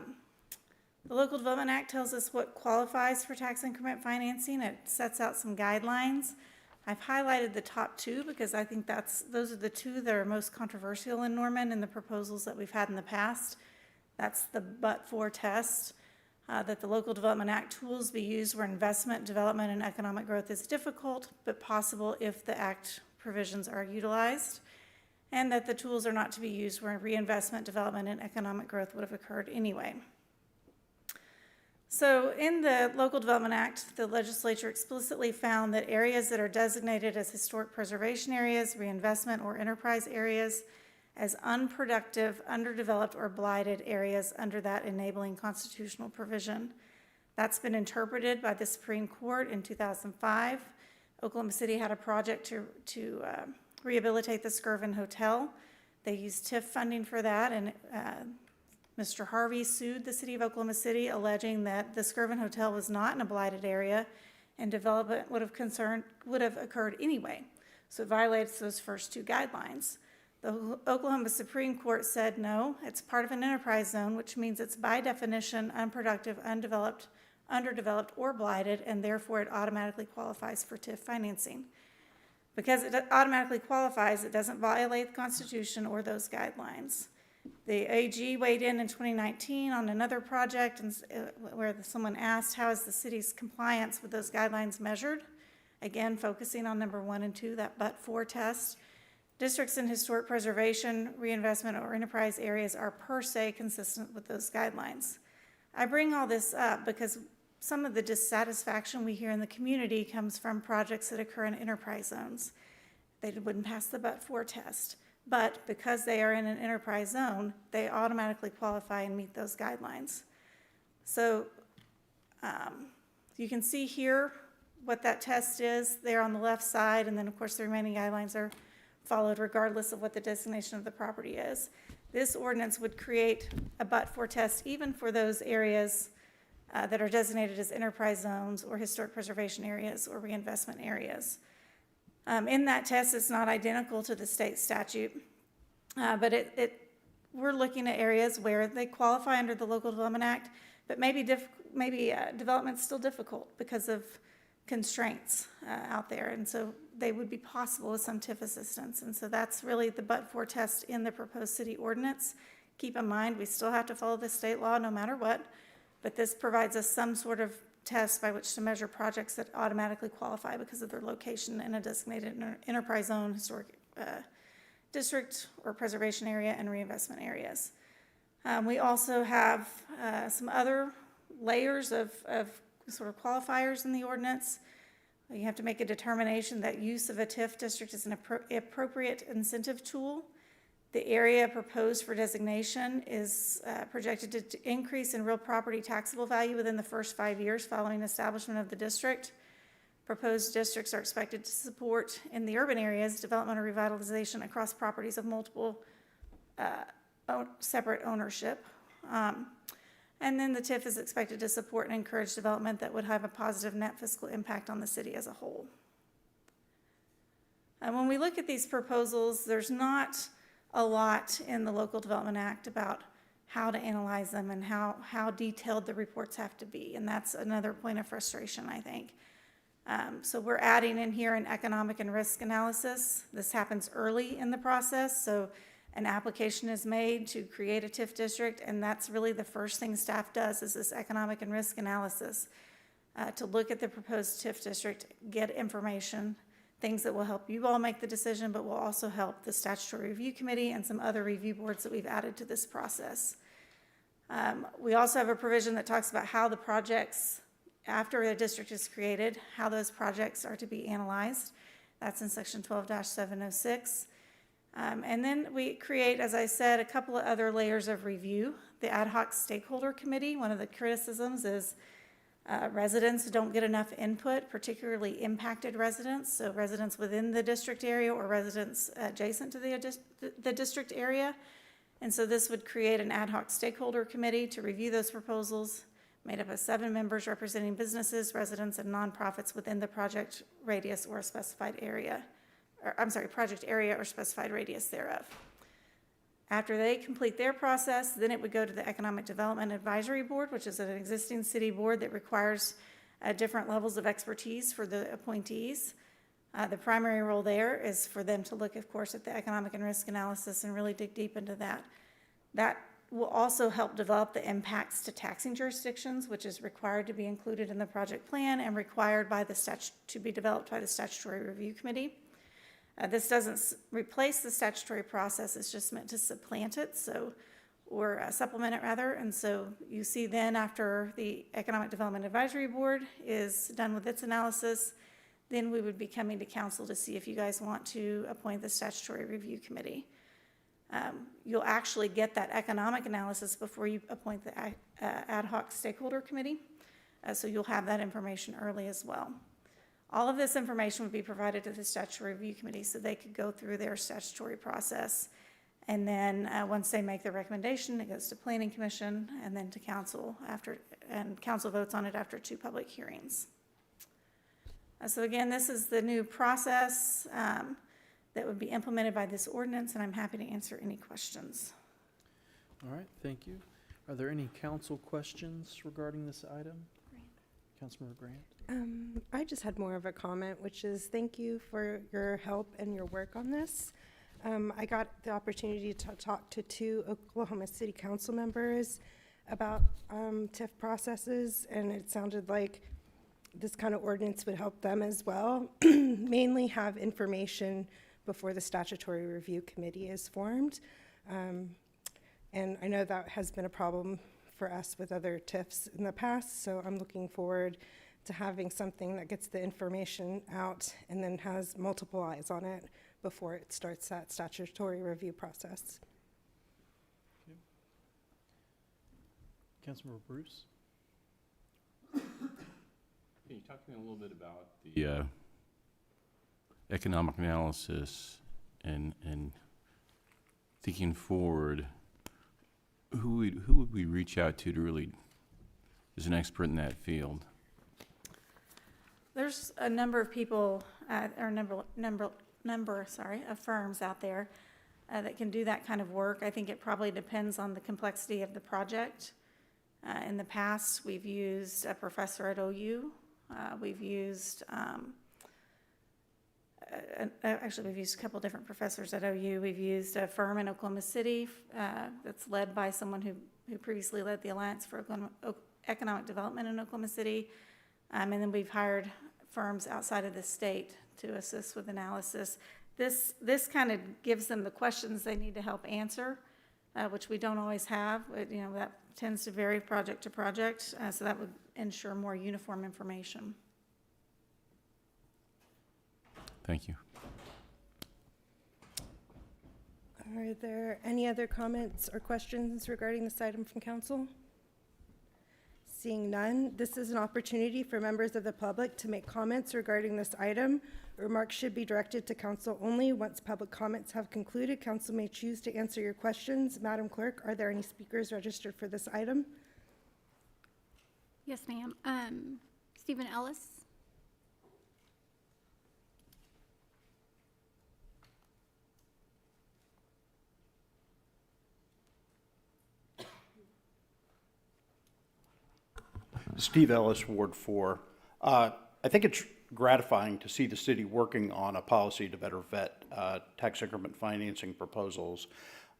Local Development Act tells us what qualifies for tax increment financing. It sets out some guidelines. I've highlighted the top two because I think those are the two that are most controversial in Norman in the proposals that we've had in the past. That's the but-for test, that the Local Development Act tools be used where investment, development, and economic growth is difficult but possible if the Act provisions are utilized, and that the tools are not to be used where reinvestment, development, and economic growth would have occurred anyway. So in the Local Development Act, the legislature explicitly found that areas that are designated as historic preservation areas, reinvestment, or enterprise areas as unproductive, underdeveloped, or blighted areas under that enabling constitutional provision. That's been interpreted by the Supreme Court in 2005. Oklahoma City had a project to rehabilitate the Skirvin Hotel. They used TIF funding for that, and Mr. Harvey sued the city of Oklahoma City, alleging that the Skirvin Hotel was not in a blighted area and development would have occurred anyway. So it violates those first two guidelines. The Oklahoma Supreme Court said no, it's part of an enterprise zone, which means it's by definition unproductive, undeveloped, underdeveloped, or blighted, and therefore it automatically qualifies for TIF financing. Because it automatically qualifies, it doesn't violate the Constitution or those guidelines. The AG weighed in 2019 on another project where someone asked, how is the city's compliance with those guidelines measured? Again, focusing on number 1 and 2, that but-for test. Districts in historic preservation, reinvestment, or enterprise areas are per se consistent with those guidelines. I bring all this up because some of the dissatisfaction we hear in the community comes from projects that occur in enterprise zones. They wouldn't pass the but-for test, but because they are in an enterprise zone, they automatically qualify and meet those guidelines. So you can see here what that test is there on the left side, and then of course the remaining guidelines are followed regardless of what the designation of the property is. This ordinance would create a but-for test even for those areas that are designated as enterprise zones or historic preservation areas or reinvestment areas. In that test, it's not identical to the state statute, but we're looking at areas where they qualify under the Local Development Act, but maybe development's still difficult because of constraints out there, and so they would be possible with some TIF assistance, and so that's really the but-for test in the proposed city ordinance. Keep in mind, we still have to follow the state law no matter what, but this provides us some sort of test by which to measure projects that automatically qualify because of their location in a designated enterprise zone, historic district, or preservation area and reinvestment areas. We also have some other layers of sort of qualifiers in the ordinance. You have to make a determination that use of a TIF district is an appropriate incentive tool. The area proposed for designation is projected to increase in real property taxable value within the first 5 years following establishment of the district. Proposed districts are expected to support in the urban areas development or revitalization across properties of multiple separate ownership. And then the TIF is expected to support and encourage development that would have a positive net fiscal impact on the city as a whole. And when we look at these proposals, there's not a lot in the Local Development Act about how to analyze them and how detailed the reports have to be, and that's another point of frustration, I think. So we're adding in here an economic and risk analysis. This happens early in the process, so an application is made to create a TIF district, and that's really the first thing staff does is this economic and risk analysis to look at the proposed TIF district, get information, things that will help you all make the decision, but will also help the Statutory Review Committee and some other review boards that we've added to this process. We also have a provision that talks about how the projects, after a district is created, how those projects are to be analyzed. That's in section 12-706. And then we create, as I said, a couple of other layers of review. The Ad Hoc Stakeholder Committee, one of the criticisms is residents don't get enough input, particularly impacted residents, so residents within the district area or residents adjacent to the district area. And so this would create an ad hoc stakeholder committee to review those proposals, made up of 7 members representing businesses, residents, and nonprofits within the project radius or a specified area, project area or specified radius thereof. After they complete their process, then it would go to the Economic Development Advisory Board, which is an existing city board that requires different levels of expertise for the appointees. The primary role there is for them to look, of course, at the economic and risk analysis and really dig deep into that. That will also help develop the impacts to taxing jurisdictions, which is required to be included in the project plan and required by to be developed by the Statutory Review Committee. This doesn't replace the statutory process, it's just meant to supplant it, or supplement it rather. And so you see then after the Economic Development Advisory Board is done with its analysis, then we would be coming to council to see if you guys want to appoint the Statutory Review Committee. You'll actually get that economic analysis before you appoint the Ad Hoc Stakeholder Committee, so you'll have that information early as well. All of this information would be provided to the Statutory Review Committee so they could go through their statutory process. And then once they make the recommendation, it goes to Planning Commission and then to council and council votes on it after 2 public hearings. So again, this is the new process. that would be implemented by this ordinance, and I'm happy to answer any questions. All right, thank you. Are there any council questions regarding this item? Councilmember Grant? I just had more of a comment, which is thank you for your help and your work on this. I got the opportunity to talk to 2 Oklahoma City council members about TIF processes, and it sounded like this kind of ordinance would help them as well. Mainly have information before the statutory review committee is formed. And I know that has been a problem for us with other TIFs in the past, so I'm looking forward to having something that gets the information out and then has multiple eyes on it before it starts that statutory review process. Councilmember Bruce? Can you talk to me a little bit about the economic analysis and thinking forward? Who would we reach out to really is an expert in that field? There's a number of people, or number of firms out there that can do that kind of work. I think it probably depends on the complexity of the project. In the past, we've used a professor at OU. We've used, actually, we've used a couple different professors at OU. We've used a firm in Oklahoma City that's led by someone who previously led the Alliance for Economic Development in Oklahoma City. And then we've hired firms outside of the state to assist with analysis. This kind of gives them the questions they need to help answer, which we don't always have. That tends to vary project to project, so that would ensure more uniform information. Thank you. Are there any other comments or questions regarding this item from council? Seeing none, this is an opportunity for members of the public to make comments regarding this item. Remarks should be directed to council only. Once public comments have concluded, council may choose to answer your questions. Madam Clerk, are there any speakers registered for this item? Yes, ma'am. Stephen Ellis. Steve Ellis, Ward 4. I think it's gratifying to see the city working on a policy to better vet tax increment financing proposals.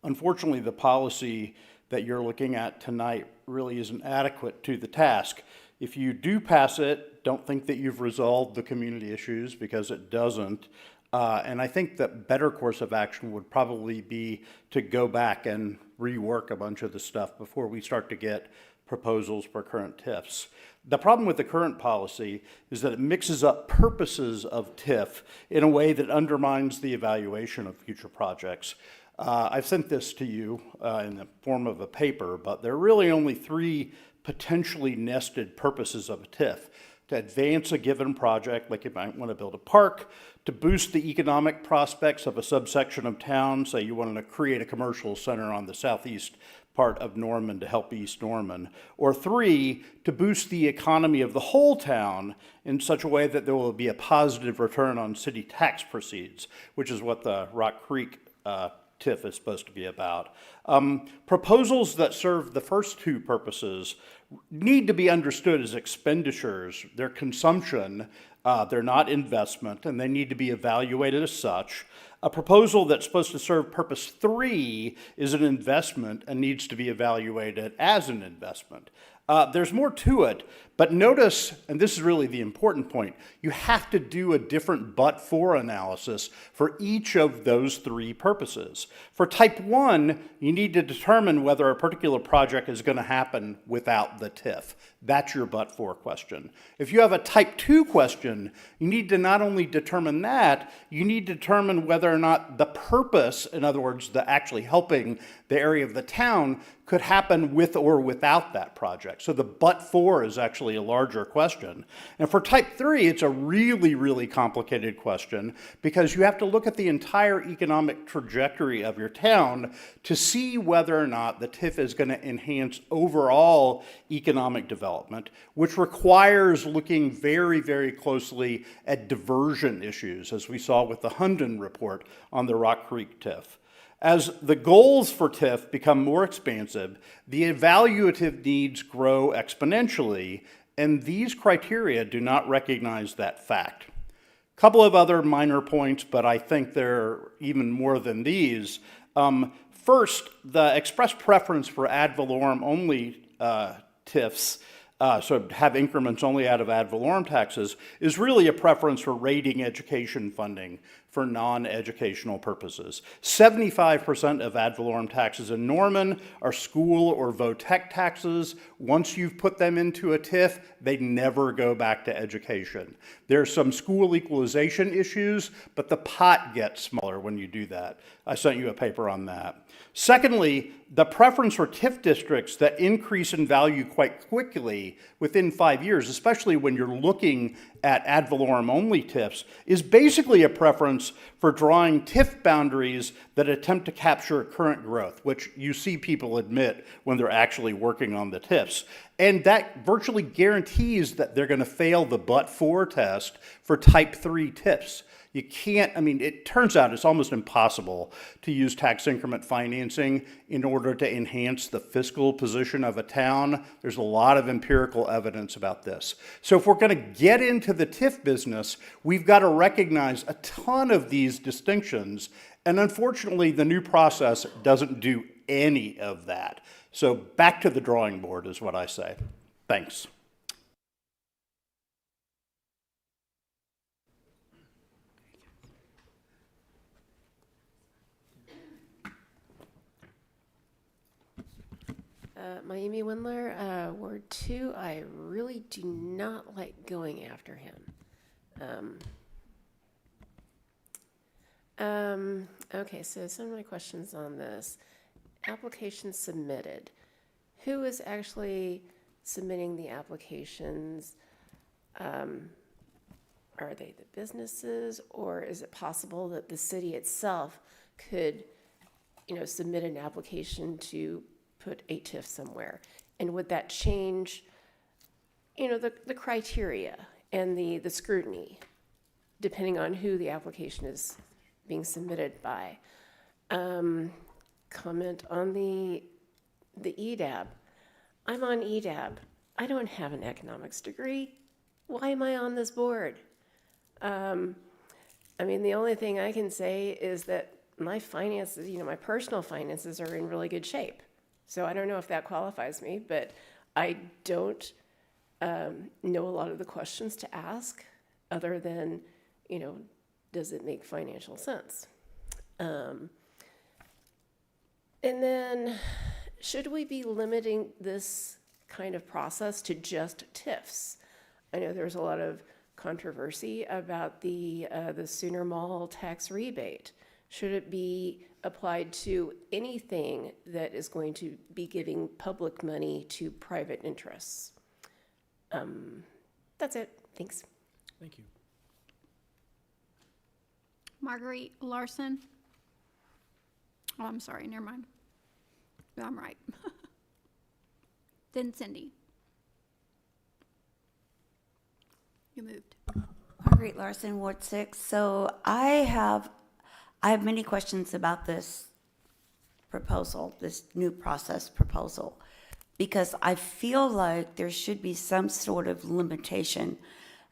Unfortunately, the policy that you're looking at tonight really isn't adequate to the task. If you do pass it, don't think that you've resolved the community issues, because it doesn't. And I think that better course of action would probably be to go back and rework a bunch of the stuff before we start to get proposals for current TIFs. The problem with the current policy is that it mixes up purposes of TIF in a way that undermines the evaluation of future projects. I've sent this to you in the form of a paper, but there are really only 3 potentially nested purposes of a TIF: to advance a given project, like you might want to build a park; to boost the economic prospects of a subsection of town, say you wanted to create a commercial center on the southeast part of Norman to help East Norman; or 3, to boost the economy of the whole town in such a way that there will be a positive return on city tax proceeds, which is what the Rock Creek TIF is supposed to be about. Proposals that serve the first 2 purposes need to be understood as expenditures. They're consumption, they're not investment, and they need to be evaluated as such. A proposal that's supposed to serve purpose 3 is an investment and needs to be evaluated as an investment. There's more to it, but notice, and this is really the important point, you have to do a different but-for analysis for each of those 3 purposes. For type 1, you need to determine whether a particular project is going to happen without the TIF. That's your but-for question. If you have a type 2 question, you need to not only determine that, you need to determine whether or not the purpose, in other words, the actually helping the area of the town, could happen with or without that project. So the but for is actually a larger question. And for type 3, it's a really, really complicated question because you have to look at the entire economic trajectory of your town to see whether or not the TIF is going to enhance overall economic development, which requires looking very, very closely at diversion issues, as we saw with the Hunden report on the Rock Creek TIF. As the goals for TIF become more expansive, the evaluative needs grow exponentially, and these criteria do not recognize that fact. A couple of other minor points, but I think they're even more than these. First, the express preference for ad valorem only TIFs, so have increments only out of ad valorem taxes, is really a preference for rating education funding for non-educational purposes. 75% of ad valorem taxes in Norman are school or VOTEC taxes. Once you've put them into a TIF, they never go back to education. There's some school equalization issues, but the pot gets smaller when you do that. I sent you a paper on that. Secondly, the preference for TIF districts that increase in value quite quickly within 5 years, especially when you're looking at ad valorem only TIFs, is basically a preference for drawing TIF boundaries that attempt to capture current growth, which you see people admit when they're actually working on the TIFs. And that virtually guarantees that they're going to fail the but-for test for type 3 TIFs. You can't, it turns out it's almost impossible to use tax increment financing in order to enhance the fiscal position of a town. There's a lot of empirical evidence about this. So if we're going to get into the TIF business, we've got to recognize a ton of these distinctions. And unfortunately, the new process doesn't do any of that. So back to the drawing board is what I say. Thanks. Miami Windler, Ward 2, I really do not like going after him. Okay, so some of my questions on this. Applications submitted. Who is actually submitting the applications? Are they the businesses, or is it possible that the city itself could, submit an application to put a TIF somewhere? And would that change, the criteria and the scrutiny, depending on who the application is being submitted by? Comment on the EDAB. I'm on EDAB. I don't have an economics degree. Why am I on this board? The only thing I can say is that my finances, my personal finances are in really good shape. So I don't know if that qualifies me, but I don't know a lot of the questions to ask other than, does it make financial sense? And then should we be limiting this kind of process to just TIFs? I know there's a lot of controversy about the Sooner Mall tax rebate. Should it be applied to anything that is going to be giving public money to private interests? That's it. Thanks. Thank you. Marguerite Larson. Oh, I'm sorry, never mind. I'm right. Then Cindy. You moved. Marguerite Larson, Ward 6. So I have many questions about this proposal, this new process proposal, because I feel like there should be some sort of limitation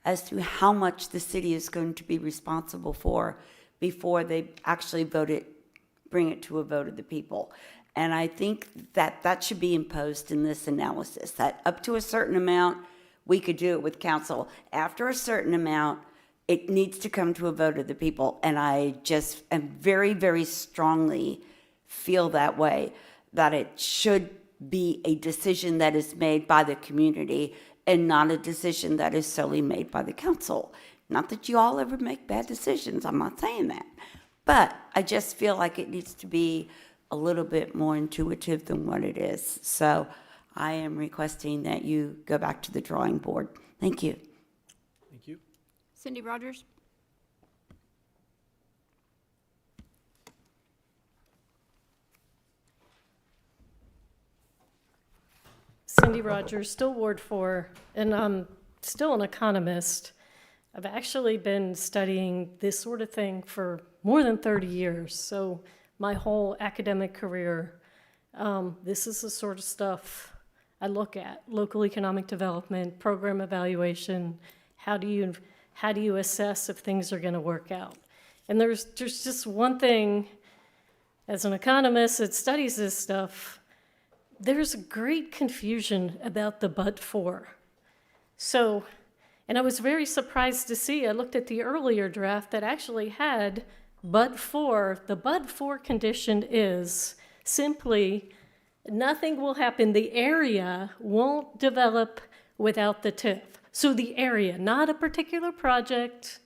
as to how much the city is going to be responsible for before they actually bring it to a vote of the people. And I think that should be imposed in this analysis, that up to a certain amount, we could do it with council. After a certain amount, it needs to come to a vote of the people. And I just am very, very strongly feel that way, that it should be a decision that is made by the community and not a decision that is solely made by the council. Not that you all ever make bad decisions, I'm not saying that. But I just feel like it needs to be a little bit more intuitive than what it is. So I am requesting that you go back to the drawing board. Thank you. Thank you. Cindy Rogers? Cindy Rogers, still Ward 4, and I'm still an economist. I've actually been studying this sort of thing for more than 30 years, so my whole academic career, this is the sort of stuff I look at: local economic development, program evaluation. How do you assess if things are going to work out? And there's just one thing, as an economist that studies this stuff, there's great confusion about the but for. So, and I was very surprised to see, I looked at the earlier draft that actually had but for. The but for condition is simply nothing will happen. The area won't develop without the TIF. So the area, not a particular project,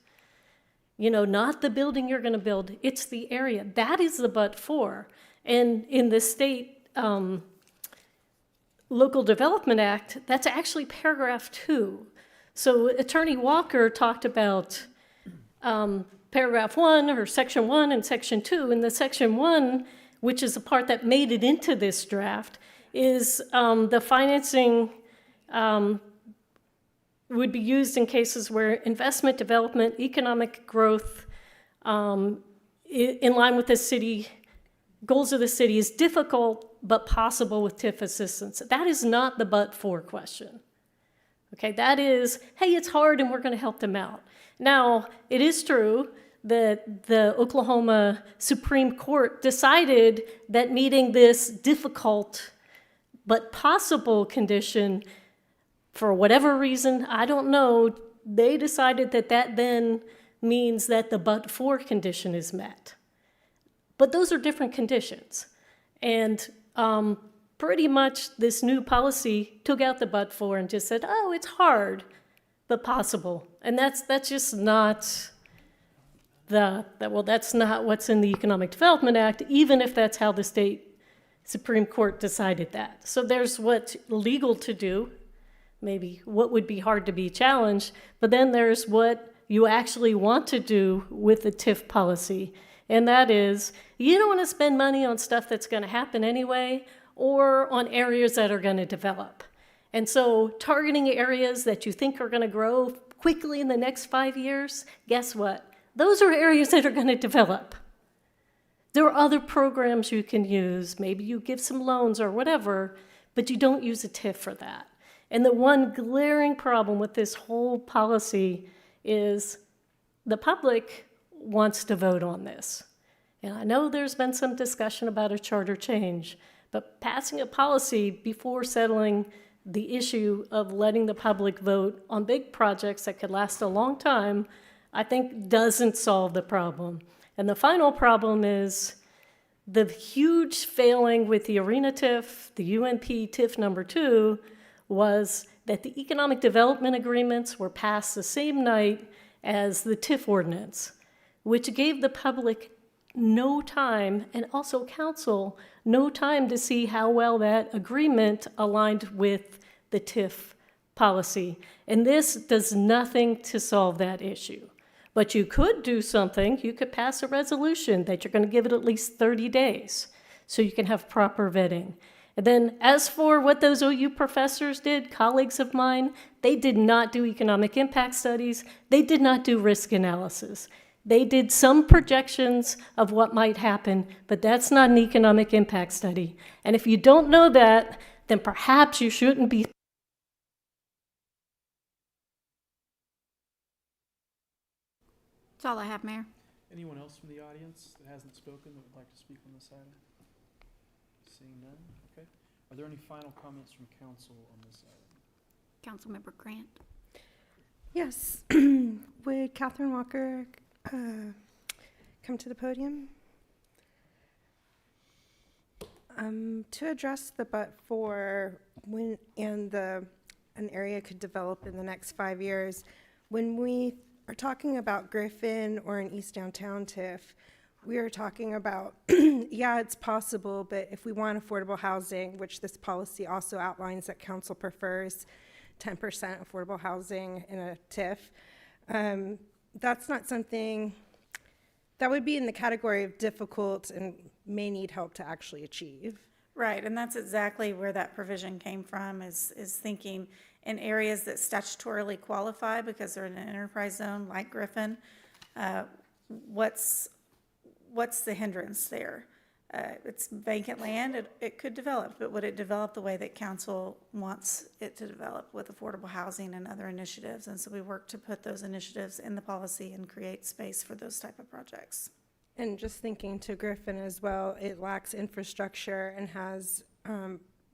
not the building you're going to build, it's the area. That is the but for. And in the state Local Development Act, that's actually paragraph 2. So Attorney Walker talked about paragraph 1 or section 1 and section 2. And the section 1, which is the part that made it into this draft, is the financing would be used in cases where investment, development, economic growth in line with the city goals of the city is difficult but possible with TIF assistance. That is not the but for question. Okay, that is, hey, it's hard and we're going to help them out. Now, it is true that the Oklahoma Supreme Court decided that meeting this difficult but possible condition, for whatever reason, I don't know, they decided that that then means that the but for condition is met. But those are different conditions. And pretty much this new policy took out the but for and just said, oh, it's hard, but possible. And that's just not that's not what's in the Economic Development Act, even if that's how the state Supreme Court decided that. So there's what's legal to do, maybe what would be hard to be challenged, but then there's what you actually want to do with the TIF policy. And that is, you don't want to spend money on stuff that's going to happen anyway, or on areas that are going to develop. And so targeting areas that you think are going to grow quickly in the next 5 years, guess what? Those are areas that are going to develop. There are other programs you can use. Maybe you give some loans or whatever, but you don't use a TIF for that. And the one glaring problem with this whole policy is the public wants to vote on this. And I know there's been some discussion about a charter change, but passing a policy before settling the issue of letting the public vote on big projects that could last a long time, I think doesn't solve the problem. And the final problem is the huge failing with the ARENA TIF, the UNP TIF number 2, was that the economic development agreements were passed the same night as the TIF ordinance, which gave the public no time, and also council, no time to see how well that agreement aligned with the TIF policy. And this does nothing to solve that issue. But you could do something. You could pass a resolution that you're going to give it at least 30 days so you can have proper vetting. And then as for what those OU professors did, colleagues of mine, they did not do economic impact studies. They did not do risk analysis. They did some projections of what might happen, but that's not an economic impact study. And if you don't know that, then perhaps you shouldn't be. That's all I have, Mayor. Anyone else from the audience that hasn't spoken that would like to speak on this item? Seeing none, okay. Are there any final comments from council on this item? Councilmember Grant. Yes. Would Catherine Walker come to the podium? To address the but for when an area could develop in the next 5 years, when we are talking about Griffin or an East Downtown TIF, we were talking about, yeah, it's possible, but if we want affordable housing, which this policy also outlines that council prefers 10% affordable housing in a TIF, that's not something that would be in the category of difficult and may need help to actually achieve. Right, and that's exactly where that provision came from, is thinking in areas that statutorily qualify because they're in an enterprise zone like Griffin, what's the hindrance there? It's vacant land, it could develop, but would it develop the way that council wants it to develop with affordable housing and other initiatives? And so we work to put those initiatives in the policy and create space for those type of projects. And just thinking to Griffin as well, it lacks infrastructure and has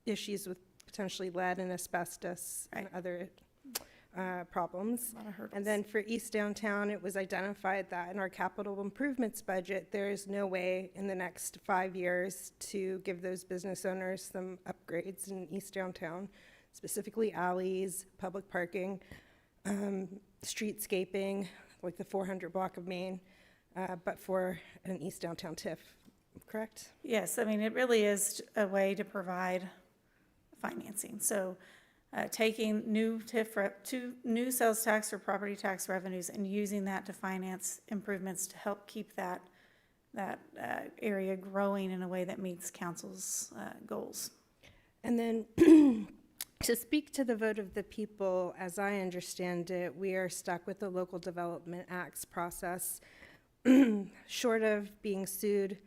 issues with potentially lead and asbestos and other problems. And then for East Downtown, it was identified that in our capital improvements budget, there is no way in the next 5 years to give those business owners some upgrades in East Downtown, specifically alleys, public parking, streetscaping, like the 400 block of Main, but for an East Downtown TIF, correct? Yes, I mean, it really is a way to provide financing. So taking new new sales tax or property tax revenues and using that to finance improvements to help keep that area growing in a way that meets council's goals. And then to speak to the vote of the people, as I understand it, we are stuck with the Local Development Acts process, short of being sued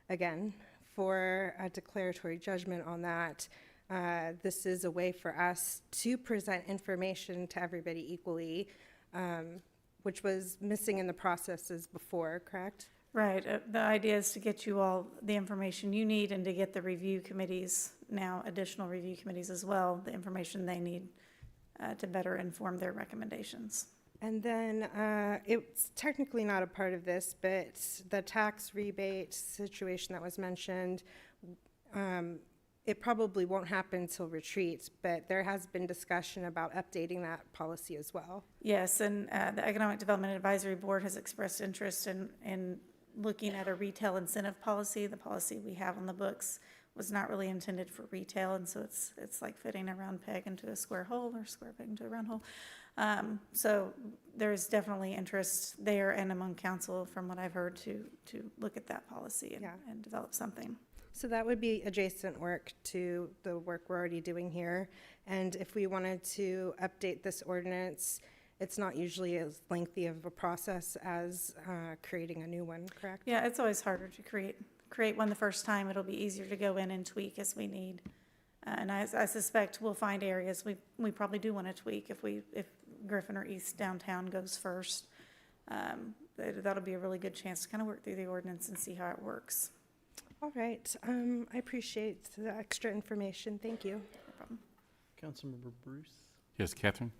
again for a declaratory judgment on that. This is a way for us to present information to everybody equally, which was missing in the processes before, correct? Right. The idea is to get you all the information you need and to get the review committees, now additional review committees as well, the information they need to better inform their recommendations. And then it's technically not a part of this, but the tax rebate situation that was mentioned, it probably won't happen until retreat, but there has been discussion about updating that policy as well. Yes, and the Economic Development Advisory Board has expressed interest in looking at a retail incentive policy. The policy we have on the books was not really intended for retail, and so it's like fitting a round peg into a square hole or a square peg into a round hole. So there's definitely interest there and among council, from what I've heard, to look at that policy and develop something. So that would be adjacent work to the work we're already doing here. And if we wanted to update this ordinance, it's not usually as lengthy of a process as creating a new one, correct? Yeah, it's always harder to create one the first time. It'll be easier to go in and tweak as we need. And I suspect we'll find areas we probably do want to tweak if Griffin or East Downtown goes first. That'll be a really good chance to kind of work through the ordinance and see how it works. All right. I appreciate the extra information. Thank you. No problem. Councilmember Bruce? Yes, Catherine?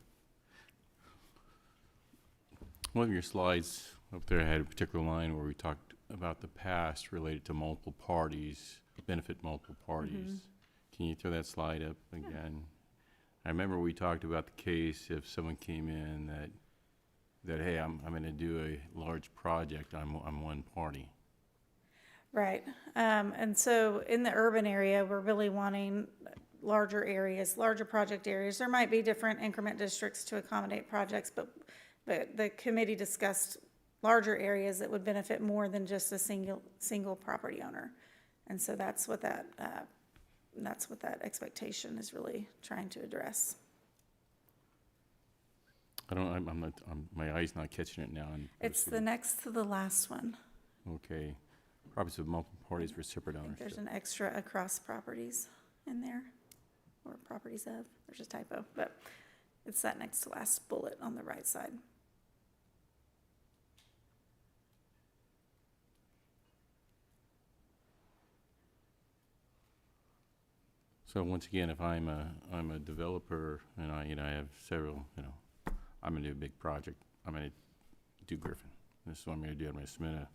One of your slides up there had a particular line where we talked about the past related to multiple parties, benefit multiple parties. Can you throw that slide up again? I remember we talked about the case if someone came in that hey, I'm going to do a large project, I'm one party. Right. And so in the urban area, we're really wanting larger areas, larger project areas. There might be different increment districts to accommodate projects, but the committee discussed larger areas that would benefit more than just a single property owner. And so that's what that expectation is really trying to address. My eye's not catching it now. It's the next to the last one. Okay. Properties of multiple parties for separate I think ownership. there's an extra across properties in there, or properties of, there's a typo, but it's that next to last bullet on the right side. So once again, if I'm a developer and I have several, I'm gonna do a big project. I'm gonna do Griffin. This is what I'm gonna do. I'm gonna submit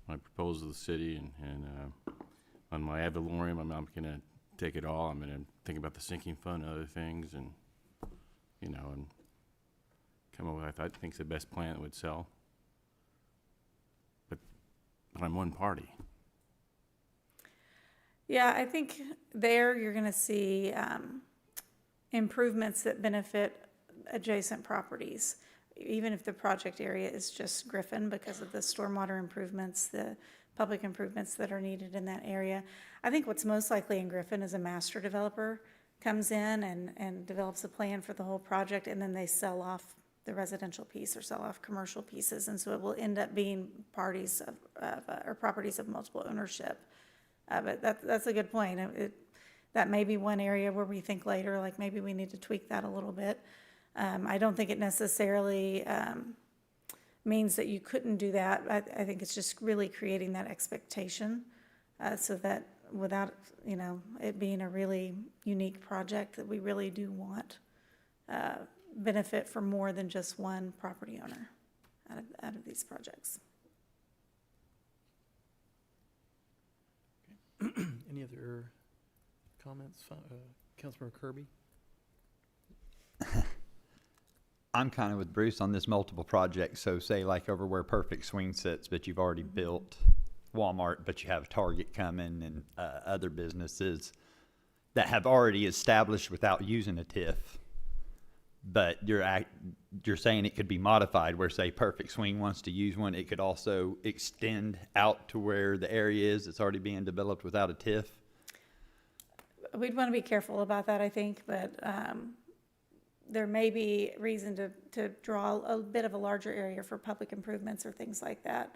my proposal to the city, and on my ad valorem, I'm not gonna take it all. I'm gonna think about the sinking fund and other things, and and come up with what I think is the best plan that would sell. But but I'm one party. Yeah, I think there you're going to see improvements that benefit adjacent properties, even if the project area is just Griffin, because of the stormwater improvements, the public improvements that are needed in that area. I think what's most likely in Griffin is a master developer comes in and develops a plan for the whole project, and then they sell off the residential piece or sell off commercial pieces, and so it will end up being parties or properties of multiple ownership. But that's a good point. That may be one area where we think later, like maybe we need to tweak that a little bit. I don't think it necessarily means that you couldn't do that. I think it's just really creating that expectation so that without, it being a really unique project, that we really do want benefit for more than just one property owner out of these projects. Any other comments? Councilmember Kirby? I'm kind of with Bruce on this multiple project. So say like over where Perfect Swing sits, but you've already built Walmart, but you have Target coming and other businesses that have already established without using a TIF. But you're saying it could be modified where say Perfect Swing wants to use one. It could also extend out to where the area is that's already being developed without a TIF. We'd want to be careful about that, I think, but there may be reason to draw a bit of a larger area for public improvements or things like that.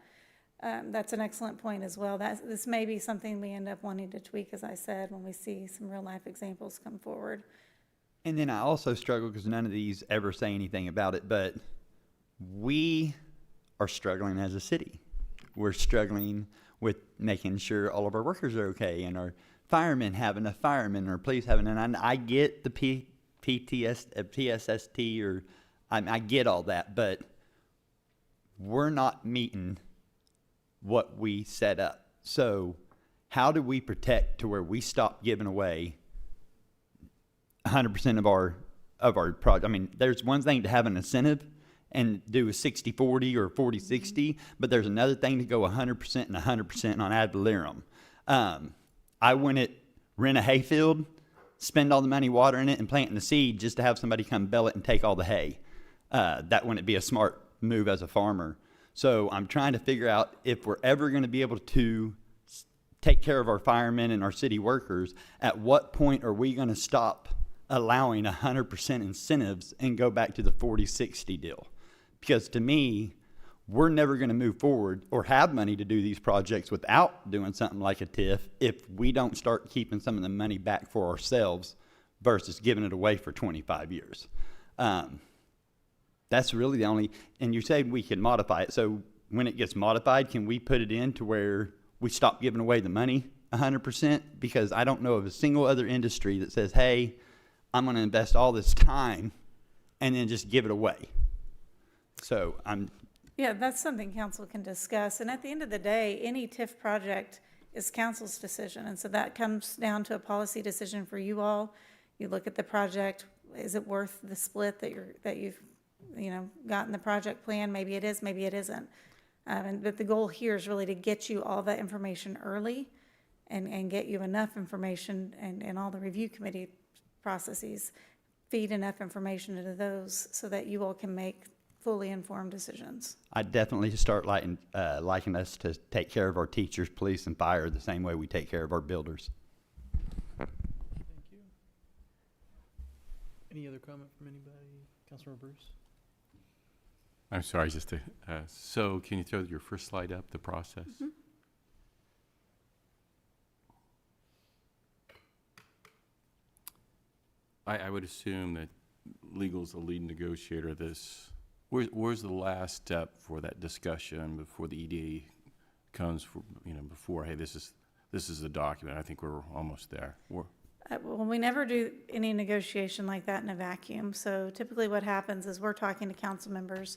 That's an excellent point as well. This may be something we end up wanting to tweak, as I said, when we see some real life examples come forward. And then I also struggle because none of these ever say anything about it, but we are struggling as a city. We're struggling with making sure all of our workers are okay and our firemen have enough firemen or police have enough. And I get the PSST or I get all that, but we're not meeting what we set up. So how do we protect to where we stop giving away 100% of our project? I mean, there's one thing to have an incentive and do a 60-40 or 40-60, but there's another thing to go 100% and 100% on ad valorem. I wouldn't rent a hayfield, spend all the money watering it and planting the seed just to have somebody come bell it and take all the hay. That wouldn't be a smart move as a farmer. So I'm trying to figure out if we're ever going to be able to take care of our firemen and our city workers, at what point are we going to stop allowing 100% incentives and go back to the 40-60 deal? Because to me, we're never going to move forward or have money to do these projects without doing something like a TIF if we don't start keeping some of the money back for ourselves versus giving it away for 25 years. That's really the only, and you said we can modify it. So when it gets modified, can we put it in to where we stop giving away the money 100%? Because I don't know of a single other industry that says, hey, I'm going to invest all this time and then just give it away. So Yeah, that's something council can discuss. And at the end of the day, any TIF project is council's decision. And so that comes down to a policy decision for you all. You look at the project, is it worth the split that you've got in the project plan? Maybe it is, maybe it isn't. But the goal here is really to get you all that information early and get you enough information and all the review committee processes, feed enough information into those so that you all can make fully informed decisions. I definitely start liking us to take care of our teachers, police, and fire the same way we take care of our builders. Thank you. Any other comment from anybody? Councilmember Bruce? I'm sorry, just to, so can you throw your first slide up, the process? Mm-hmm. I would assume that legal's the lead negotiator of this. Where's the last step for that discussion before the EDA comes for, before, hey, this is the document. I think we're almost there. Well, we never do any negotiation like that in a vacuum. So typically what happens is we're talking to council members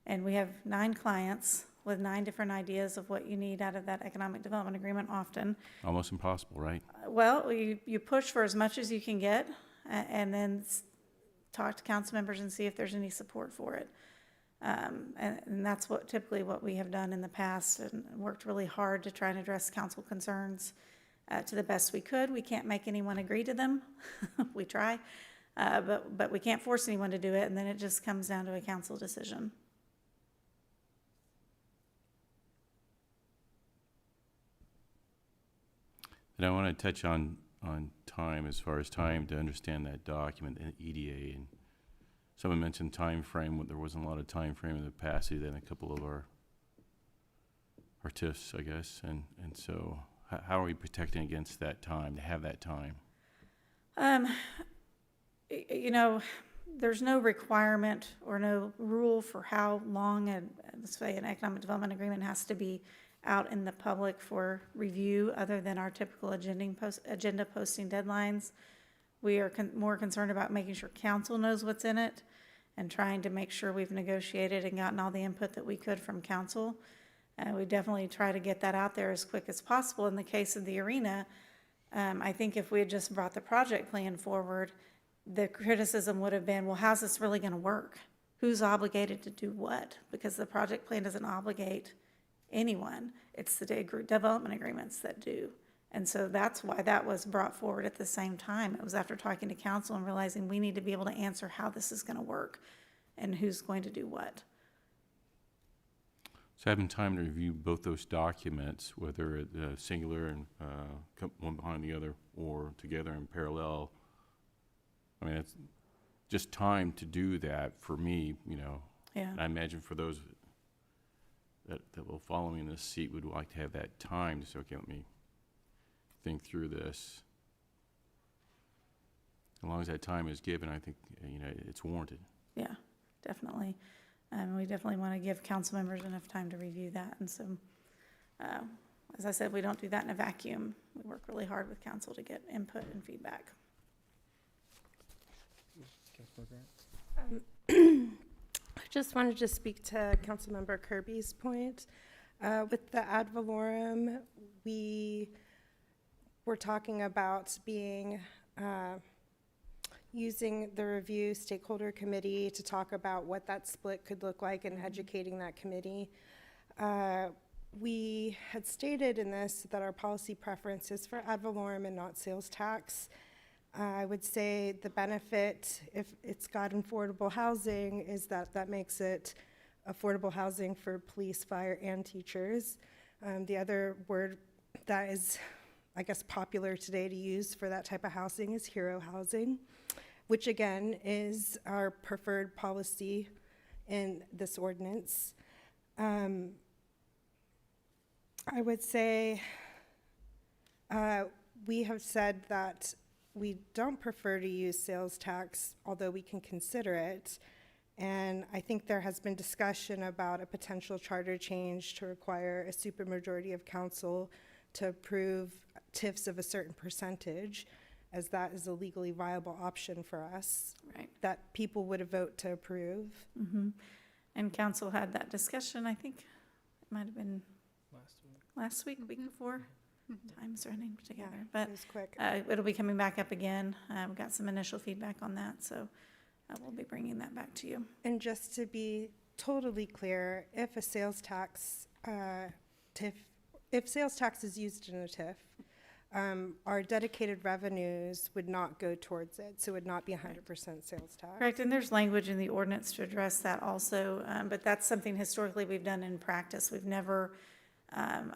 and we have 9 clients with 9 different ideas of what you need out of that economic development agreement often. Almost impossible, right? Well, you push for as much as you can get and then talk to council members and see if there's any support for it. And that's what typically what we have done in the past, and worked really hard to try and address council concerns to the best we could. We can't make anyone agree to them. We try, but we can't force anyone to do it, and then it just comes down to a council decision. And I want to touch on time, as far as time to understand that document, the EDA. And someone mentioned time frame. There wasn't a lot of time frame in the past, than a couple of our TIFs, I guess. And so how are we protecting against that time, to have that time? You know, there's no requirement or no rule for how long let's say an economic development agreement has to be out in the public for review, other than our typical agenda posting deadlines. We are more concerned about making sure council knows what's in it and trying to make sure we've negotiated and gotten all the input that we could from council. And we definitely try to get that out there as quick as possible. In the case of the arena, I think if we had just brought the project plan forward, the criticism would have been, well, how's this really going to work? Who's obligated to do what? Because the project plan doesn't obligate anyone. It's the development agreements that do. And so that's why that was brought forward at the same time. It was after talking to council and realizing we need to be able to answer how this is going to work and who's going to do what. So having time to review both those documents, whether singular and one behind the other or together in parallel, I mean, it's just time to do that for me, you know. Yeah. And I imagine for those that will follow me in this seat would like to have that time to say, okay, let me think through this. As long as that time is given, I think, you know, it's warranted. Yeah, definitely. We definitely want to give council members enough time to review that. And so, as I said, we don't do that in a vacuum. We work really hard with council to get input and feedback. I just wanted to speak to Councilmember Kirby's point. With the ad valorem, we were talking about using the review stakeholder committee to talk about what that split could look like and educating that committee. We had stated in this that our policy preference is for ad valorem and not sales tax. I would say the benefit, if it's got affordable housing, is that makes it affordable housing for police, fire, and teachers. The other word that is, I guess, popular today to use for that type of housing is hero housing, which again is our preferred policy in this ordinance. I would say we have said that we don't prefer to use sales tax, although we can consider it. And I think there has been discussion about a potential charter change to require a supermajority of council to approve TIFs of a certain percentage, as that is a legally viable option for us. Right. That people would vote to approve. Mm-hmm. And council had that discussion, I think it might have been last week, week before. Time's running together, Yeah, but it was quick. It'll be coming back up again. We got some initial feedback on that, so we'll be bringing that back to you. And just to be totally clear, if a sales tax TIF, if sales tax is used in a TIF, our dedicated revenues would not go towards it, so it would not be 100% sales tax. Correct, and there's language in the ordinance to address that also, but that's something historically we've done in practice. We've never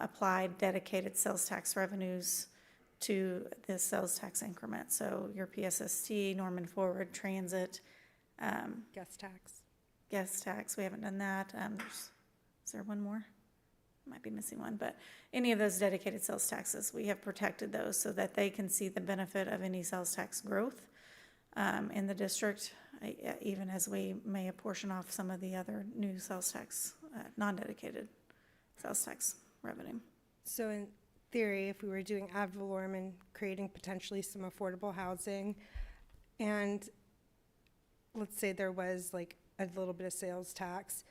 applied dedicated sales tax revenues to the sales tax increment. So your PSST, Norman Forward, Transit. Guest tax. Guest tax, we haven't done that. Is there one more? Might be missing one, but any of those dedicated sales taxes, we have protected those so that they can see the benefit of any sales tax growth in the district, even as we may apportion off some of the other new sales tax, non-dedicated sales tax revenue. So in theory, if we were doing ad valorem and creating potentially some affordable housing, and let's say there was like a little bit of sales tax,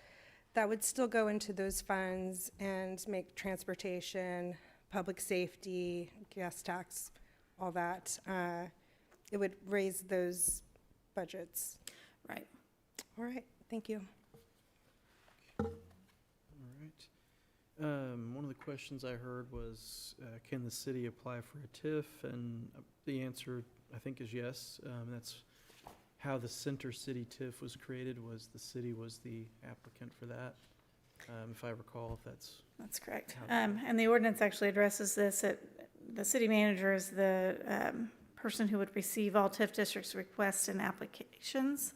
that would still go into those funds and make transportation, public safety, gas tax, all that. It would raise those budgets. Right. All right, thank you. All right. One of the questions I heard was, can the city apply for a TIF? And the answer, I think, is yes. That's how the Center City TIF was created, was the city was the applicant for that. If I recall, if That's correct. And the ordinance actually addresses this. The city manager is the person who would receive all TIF districts' requests and applications.